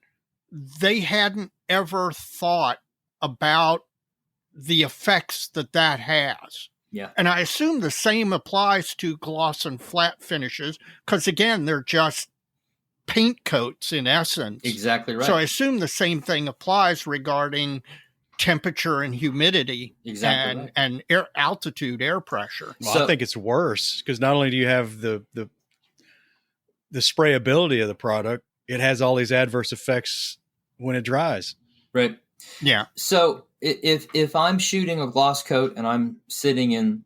they hadn't ever thought about the effects that has. Yeah. And I assume the same applies to gloss and flat finishes because, again, they're just paint coats in essence. Exactly right. So I assume the same thing applies regarding temperature and humidity and air altitude, air pressure. Well, I think it's worse because not only do you have the sprayability of the product, it has all these adverse effects when it dries. Right. Yeah. So if I'm shooting a gloss coat and I'm sitting in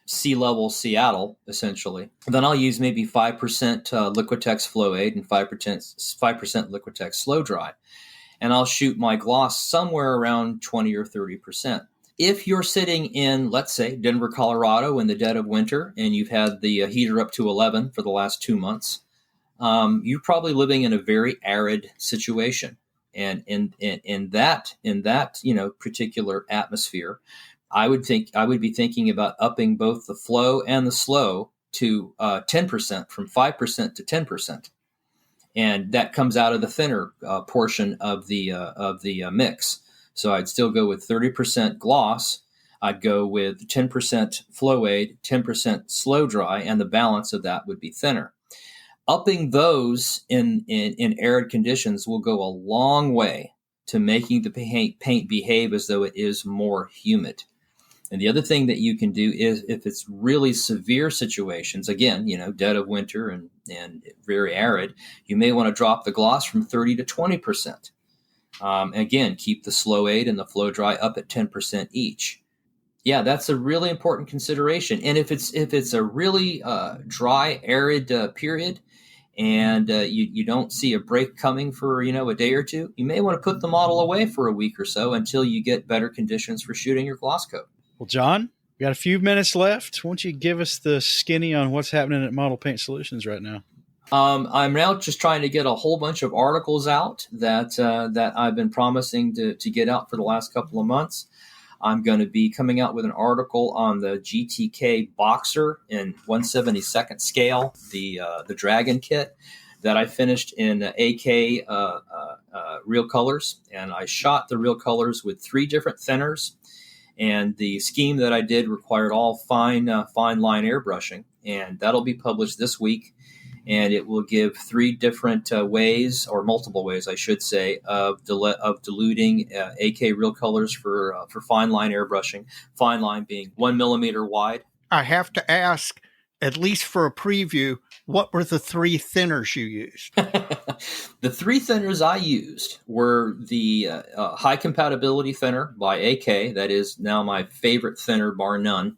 sea level Seattle, essentially, then I'll use maybe 5% Liquitex Flow Aid and 5% Liquitex Slow Dry. And I'll shoot my gloss somewhere around 20 or 30%. If you're sitting in, let's say, Denver, Colorado in the dead of winter, and you've had the heater up to 11 for the last 2 months, you're probably living in a very arid situation. And in that particular atmosphere, I would be thinking about upping both the flow and the slow to 10%, from 5% to 10%. And that comes out of the thinner portion of the mix. So I'd still go with 30% gloss. I'd go with 10% flow aid, 10% slow dry, and the balance of that would be thinner. Upping those in arid conditions will go a long way to making the paint behave as though it is more humid. And the other thing that you can do is, if it's really severe situations, again, dead of winter and very arid, you may want to drop the gloss from 30 to 20%. Again, keep the slow aid and the flow dry up at 10% each. Yeah, that's a really important consideration. And if it's a really dry, arid period, and you don't see a break coming for a day or two, you may want to put the model away for a week or so until you get better conditions for shooting your gloss coat. Well, John, we got a few minutes left. Why don't you give us the skinny on what's happening at Model Paint Solutions right now? I'm now just trying to get a whole bunch of articles out that I've been promising to get out for the last couple of months. I'm going to be coming out with an article on the GTK Boxer in 1/72nd scale, the Dragon kit that I finished in AK real colors, and I shot the real colors with 3 different thinners. And the scheme that I did required all fine line airbrushing, and that'll be published this week. And it will give 3 different ways, or multiple ways, I should say, of diluting AK real colors for fine line airbrushing. Fine line being 1 millimeter wide. I have to ask, at least for a preview, what were the 3 thinners you used? The 3 thinners I used were the high compatibility thinner by AK. That is now my favorite thinner, bar none.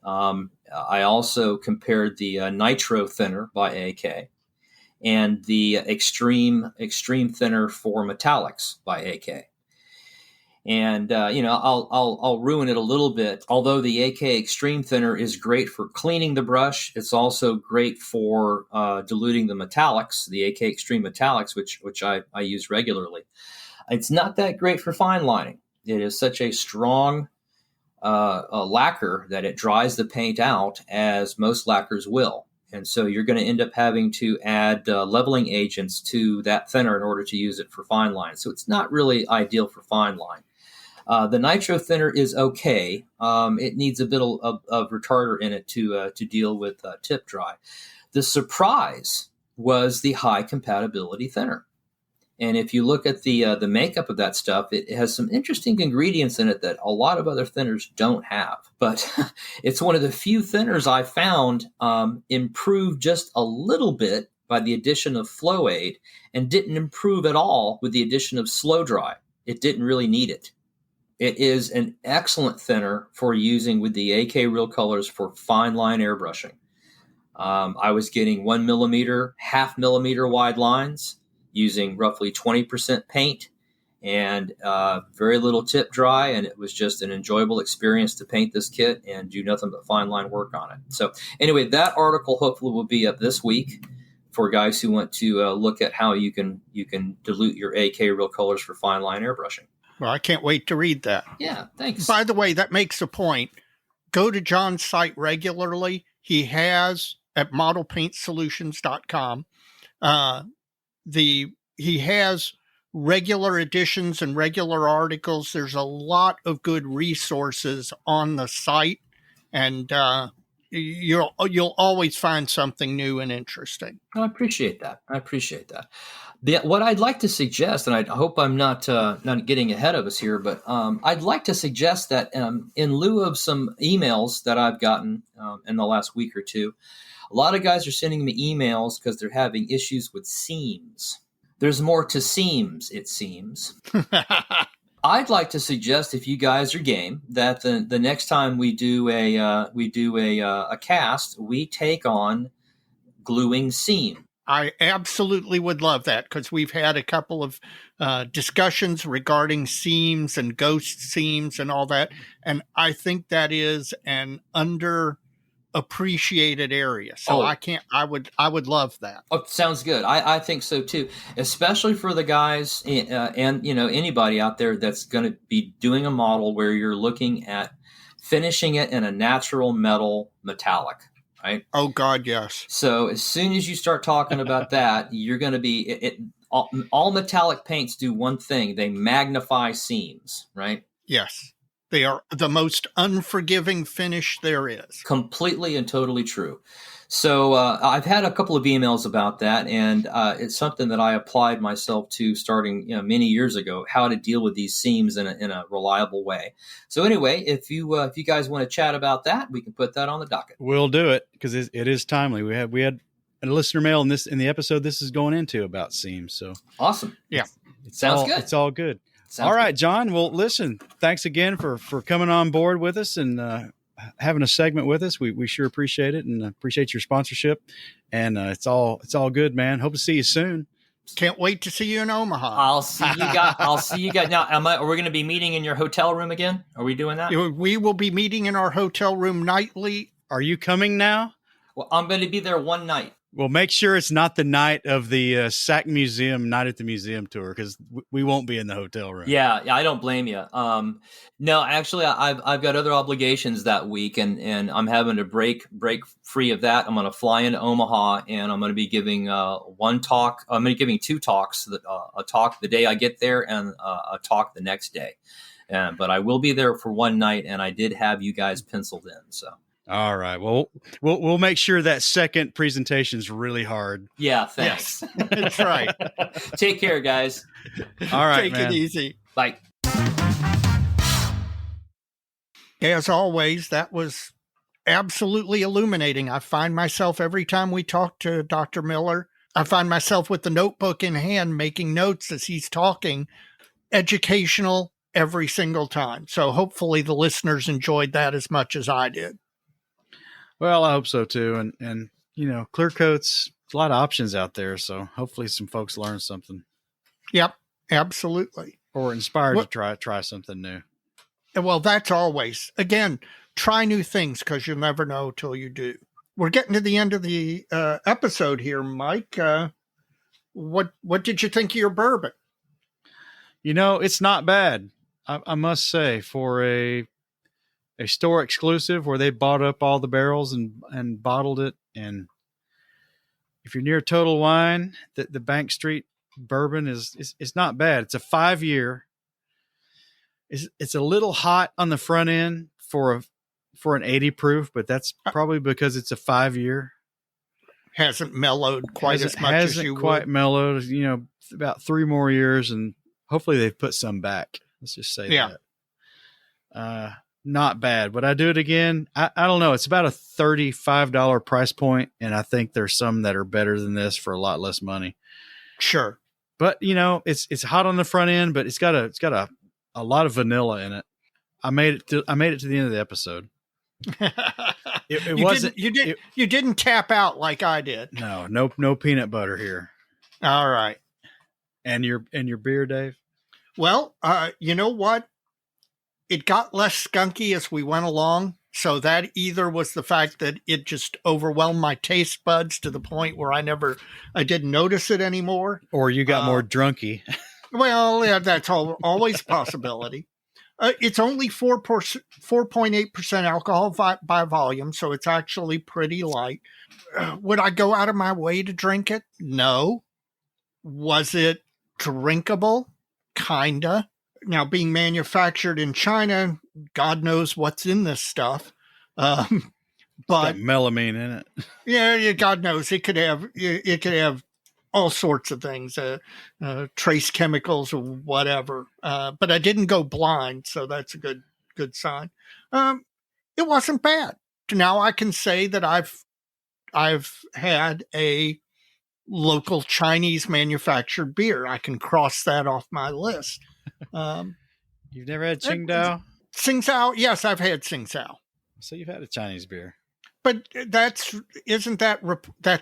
I also compared the nitro thinner by AK and the extreme thinner for metallics by AK. And I'll ruin it a little bit. Although the AK extreme thinner is great for cleaning the brush, it's also great for diluting the metallics, the AK extreme metallics, which I use regularly. It's not that great for fine lining. It is such a strong a lacquer that it dries the paint out, as most lacquers will. And so you're going to end up having to add leveling agents to that thinner in order to use it for fine line. So it's not really ideal for fine line. The nitro thinner is okay. It needs a bit of retarder in it to deal with tip dry. The surprise was the high compatibility thinner. And if you look at the makeup of that stuff, it has some interesting ingredients in it that a lot of other thinners don't have. But it's one of the few thinners I found improved just a little bit by the addition of flow aid, and didn't improve at all with the addition of slow dry. It didn't really need it. It is an excellent thinner for using with the AK real colors for fine line airbrushing. I was getting 1 millimeter, half millimeter wide lines, using roughly 20% paint and very little tip dry, and it was just an enjoyable experience to paint this kit and do nothing but fine line work on it. So anyway, that article hopefully will be up this week for guys who want to look at how you can dilute your AK real colors for fine line airbrushing. Well, I can't wait to read that. Yeah, thanks. By the way, that makes a point. Go to John's site regularly. He has at modelpaintsolutions.com. He has regular editions and regular articles. There's a lot of good resources on the site, and you'll always find something new and interesting. I appreciate that. What I'd like to suggest, and I hope I'm not getting ahead of us here, but I'd like to suggest that in lieu of some emails that I've gotten in the last week or two, a lot of guys are sending me emails because they're having issues with seams. There's more to seams, it seems. I'd like to suggest, if you guys are game, that the next time we do a cast, we take on gluing seam. I absolutely would love that, because we've had a couple of discussions regarding seams and ghost seams and all that. And I think that is an underappreciated area. So I would love that. Oh, sounds good. I think so too, especially for the guys and anybody out there that's going to be doing a model where you're looking at finishing it in a natural metal metallic. Right? Oh God, yes. So as soon as you start talking about that, you're going to be all metallic paints do one thing: they magnify seams, right? Yes, they are the most unforgiving finish there is. Completely and totally true. So I've had a couple of emails about that, and it's something that I applied myself to starting many years ago, how to deal with these seams in a reliable way. So anyway, if you guys want to chat about that, we can put that on the docket. We'll do it, because it is timely. We had a listener mail in the episode this is going into about seams. So awesome. Yeah, sounds good. It's all good. Sounds all right, good. John. Well, listen, thanks again for coming on board with us and having a segment with us. We sure appreciate it, and appreciate your sponsorship. And it's all good, man. Hope to see you soon. Can't wait to see you in Omaha. I'll see you guys. Now, are we going to be meeting in your hotel room again? Are we doing that? We will be meeting in our hotel room nightly. Are you coming now? Well, I'm going to be there one night. Well, make sure it's not the night of the Sac Museum Night at the Museum tour, because we won't be in the hotel room. Yeah, I don't blame you. No, actually, I've got other obligations that week, and I'm having to break free of that. I'm going to fly into Omaha, and I'm going to be giving one talk. I'm going to be giving two talks: a talk the day I get there, and a talk the next day. But I will be there for one night, and I did have you guys penciled in. So. All right. Well, we'll make sure that second presentation is really hard. Yeah, thanks. Yes, that's right. Take care, guys. All right, Take man. it easy. Bye. As always, that was absolutely illuminating. I find myself every time we talk to Dr. Miller, I find myself with the notebook in hand making notes as he's talking, educational every single time. So hopefully the listeners enjoyed that as much as I did. Well, I hope so too. And clear coats, there's a lot of options out there. So hopefully some folks learn something. Yep, absolutely. Or inspired to try something new. Well, that's always, again, try new things, because you'll never know till you do. We're getting to the end of the episode here, Mike. What did you think of your bourbon? It's not bad. I must say, for a store exclusive where they bought up all the barrels and bottled it. And if you're near Total Wine, the Bank Street bourbon is not bad. It's a 5-year. It's a little hot on the front end for an 80 proof, but that's probably because it's a 5-year. Hasn't mellowed quite as much as you quite would. mellowed. About 3 more years, and hopefully they've put some back. Let's just say that. Not bad. Would I do it again? I don't know. It's about a $35 price point, and I think there's some that are better than this for a lot less money. Sure. But it's hot on the front end, but it's got a lot of vanilla in it. I made it to the end of the episode. You didn't tap out like I did. No peanut butter here. All right. And your beer, Dave? Well, you know what? It got less skunky as we went along. So that either was the fact that it just overwhelmed my taste buds to the point where I didn't notice it anymore. Or you got more drunky. Well, yeah, that's always a possibility. It's only 4.8% alcohol by volume, so it's actually pretty light. Would I go out of my way to drink it? No. Was it drinkable? Kinda. Now, being manufactured in China, God knows what's in this stuff. But melamine in it. Yeah, God knows it could have all sorts of things, trace chemicals or whatever. But I didn't go blind, so that's a good sign. It wasn't bad. Now I can say that I've had a local Chinese manufactured beer. I can cross that off my list. You've never had Qingdao? Tsingtao, yes, I've had Tsingtao. So you've had a Chinese beer. But that's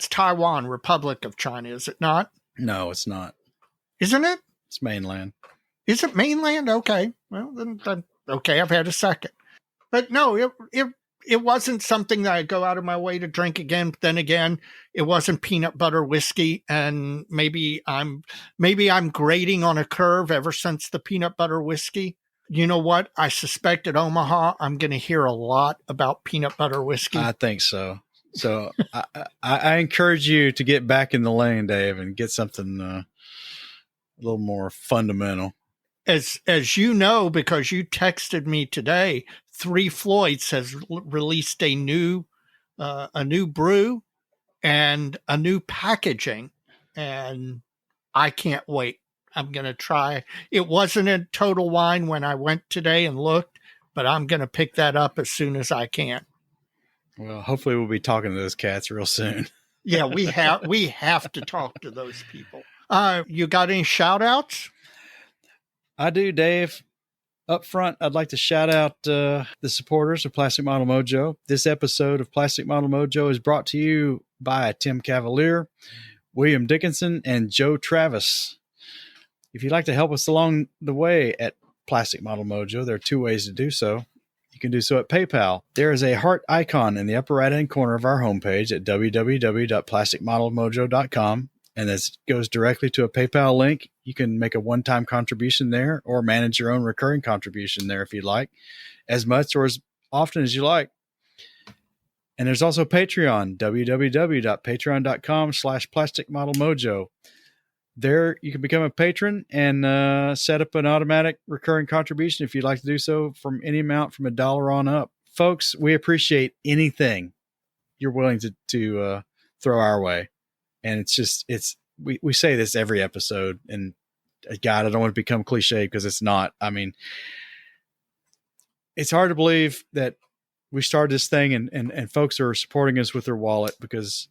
Taiwan, Republic of China, is it not? No, it's not. Isn't it? It's mainland. Is it mainland? Okay. Well, then okay, I've had a second. But no, it wasn't something that I'd go out of my way to drink again. But then again, it wasn't peanut butter whiskey, and maybe I'm grading on a curve ever since the peanut butter whiskey. You know what? I suspect at Omaha, I'm going to hear a lot about peanut butter whiskey. I think so. So I encourage you to get back in the lane, Dave, and get something a little more fundamental. As you know, because you texted me today, Three Floyds has released a new brew and a new packaging, and I can't wait. I'm going to try. It wasn't a Total Wine when I went today and looked, but I'm going to pick that up as soon as I can. Well, hopefully we'll be talking to those cats real soon. Yeah, we have to talk to those people. You got any shout outs? I do, Dave. Up front, I'd like to shout out the supporters of Plastic Model Mojo. This episode of Plastic Model Mojo is brought to you by Tim Cavalier, William Dickinson, and Joe Travis. If you'd like to help us along the way at Plastic Model Mojo, there are two ways to do so. You can do so at PayPal. There is a heart icon in the upper right-hand corner of our homepage at www.plasticmodelmojo.com, and this goes directly to a PayPal link. You can make a one-time contribution there or manage your own recurring contribution there if you'd like, as much or as often as you like. And there's also Patreon, www.patreon.com/plasticmodelmojo. There, you can become a patron and set up an automatic recurring contribution if you'd like to do so from any amount from $1 on up. Folks, we appreciate anything you're willing to throw our way. And we say this every episode, and God, I don't want to become cliche because it's not. I mean, it's hard to believe that we started this thing and folks are supporting us with their wallet, because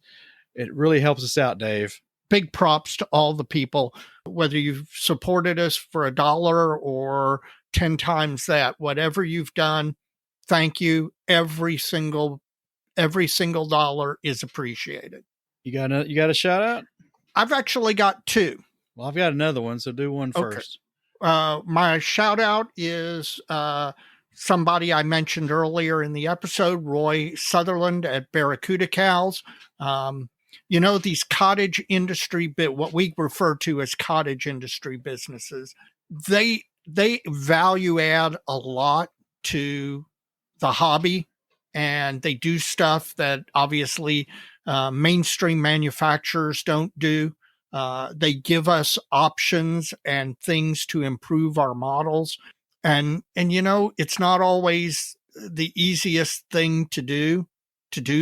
it really helps us out, Dave. Big props to all the people, whether you've supported us for $1 or 10 times that, whatever you've done. Thank you. Every single dollar is appreciated. You got a shout out? I've actually got two. Well, I've got another one, so do one first. My shout out is somebody I mentioned earlier in the episode, Roy Sutherland at Barracuda Cows. You know, these cottage industry what we refer to as cottage industry businesses, they value add a lot to the hobby, and they do stuff that obviously mainstream manufacturers don't do. They give us options and things to improve our models. And you know, it's not always the easiest thing to do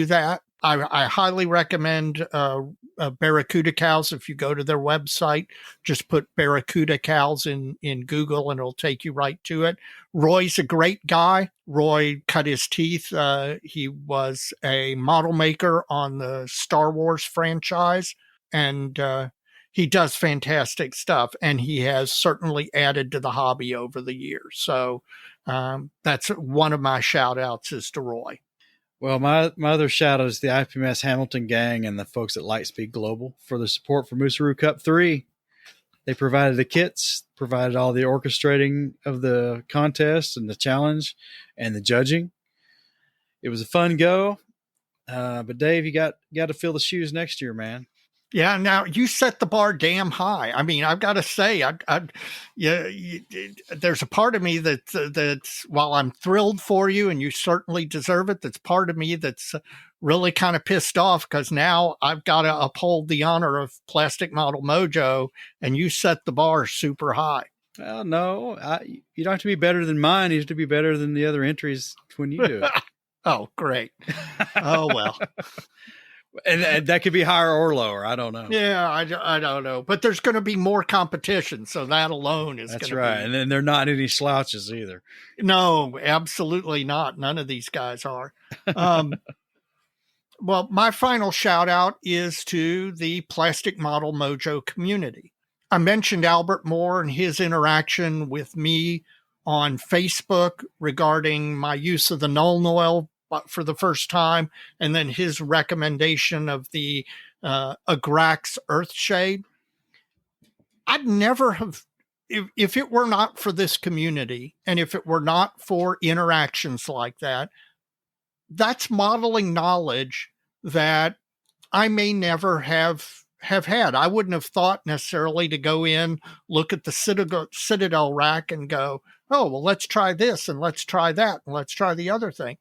that. I highly recommend Barracuda Cows. If you go to their website, just put Barracuda Cows in Google and it'll take you right to it. Roy's a great guy. Roy cut his teeth. He was a model maker on the Star Wars franchise, and he does fantastic stuff, and he has certainly added to the hobby over the years. So that's one of my shout outs is to Roy. Well, my other shout out is the IPMS Hamilton gang and the folks at Lightspeed Global for the support for Moosaroo III. They provided the kits, provided all the orchestrating of the contest and the challenge and the judging. It was a fun go. But Dave, you got to fill the shoes next year, man. Yeah, now you set the bar damn high. I mean, I've got to say, there's a part of me that's while I'm thrilled for you, and you certainly deserve it, that's part of me that's really kind of pissed off because now I've got to uphold the honor of Plastic Model Mojo, and you set the bar super high. Well, no, you don't have to be better than mine. You have to be better than the other entries when you do it. Oh, great. Oh, well. And that could be higher or lower. I don't know. Yeah, I don't know. But there's going to be more competition, so that alone is going to be. That's right. And then they're not any slouches either. No, absolutely not. None of these guys are. Well, my final shout out is to the Plastic Model Mojo community. I mentioned Albert Moore and his interaction with me on Facebook regarding my use of the Null Noil for the first time, and then his recommendation of the Agrax Earthshade. I'd never have, if it were not for this community, and if it were not for interactions like that, that's modeling knowledge that I may never have had. I wouldn't have thought necessarily to go in, look at the Citadel rack and go, oh, well, let's try this and let's try that and let's try the other thing.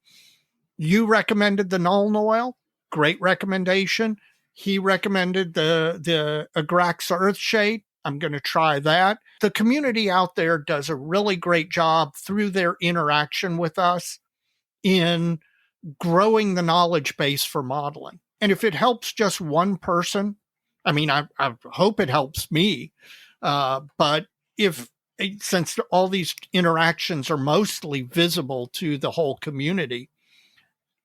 You recommended the Null Noil. Great recommendation. He recommended the Agrax Earthshade. I'm going to try that. The community out there does a really great job through their interaction with us in growing the knowledge base for modeling. And if it helps just one person, I mean, I hope it helps me. But since all these interactions are mostly visible to the whole community,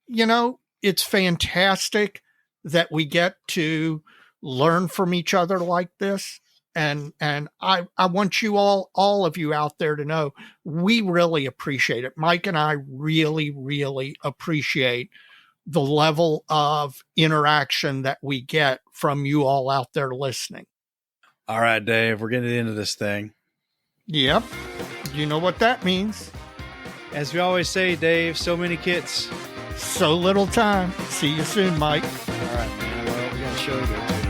it's fantastic that we get to learn from each other like this. And I want you all of you out there to know we really appreciate it. Mike and I really, really appreciate the level of interaction that we get from you all out there listening. All right, Dave, we're getting into this thing. Yep. You know what that means. As we always say, Dave, so many kits. So little time. See you soon, Mike. All right, man. Well, we got a show to go to.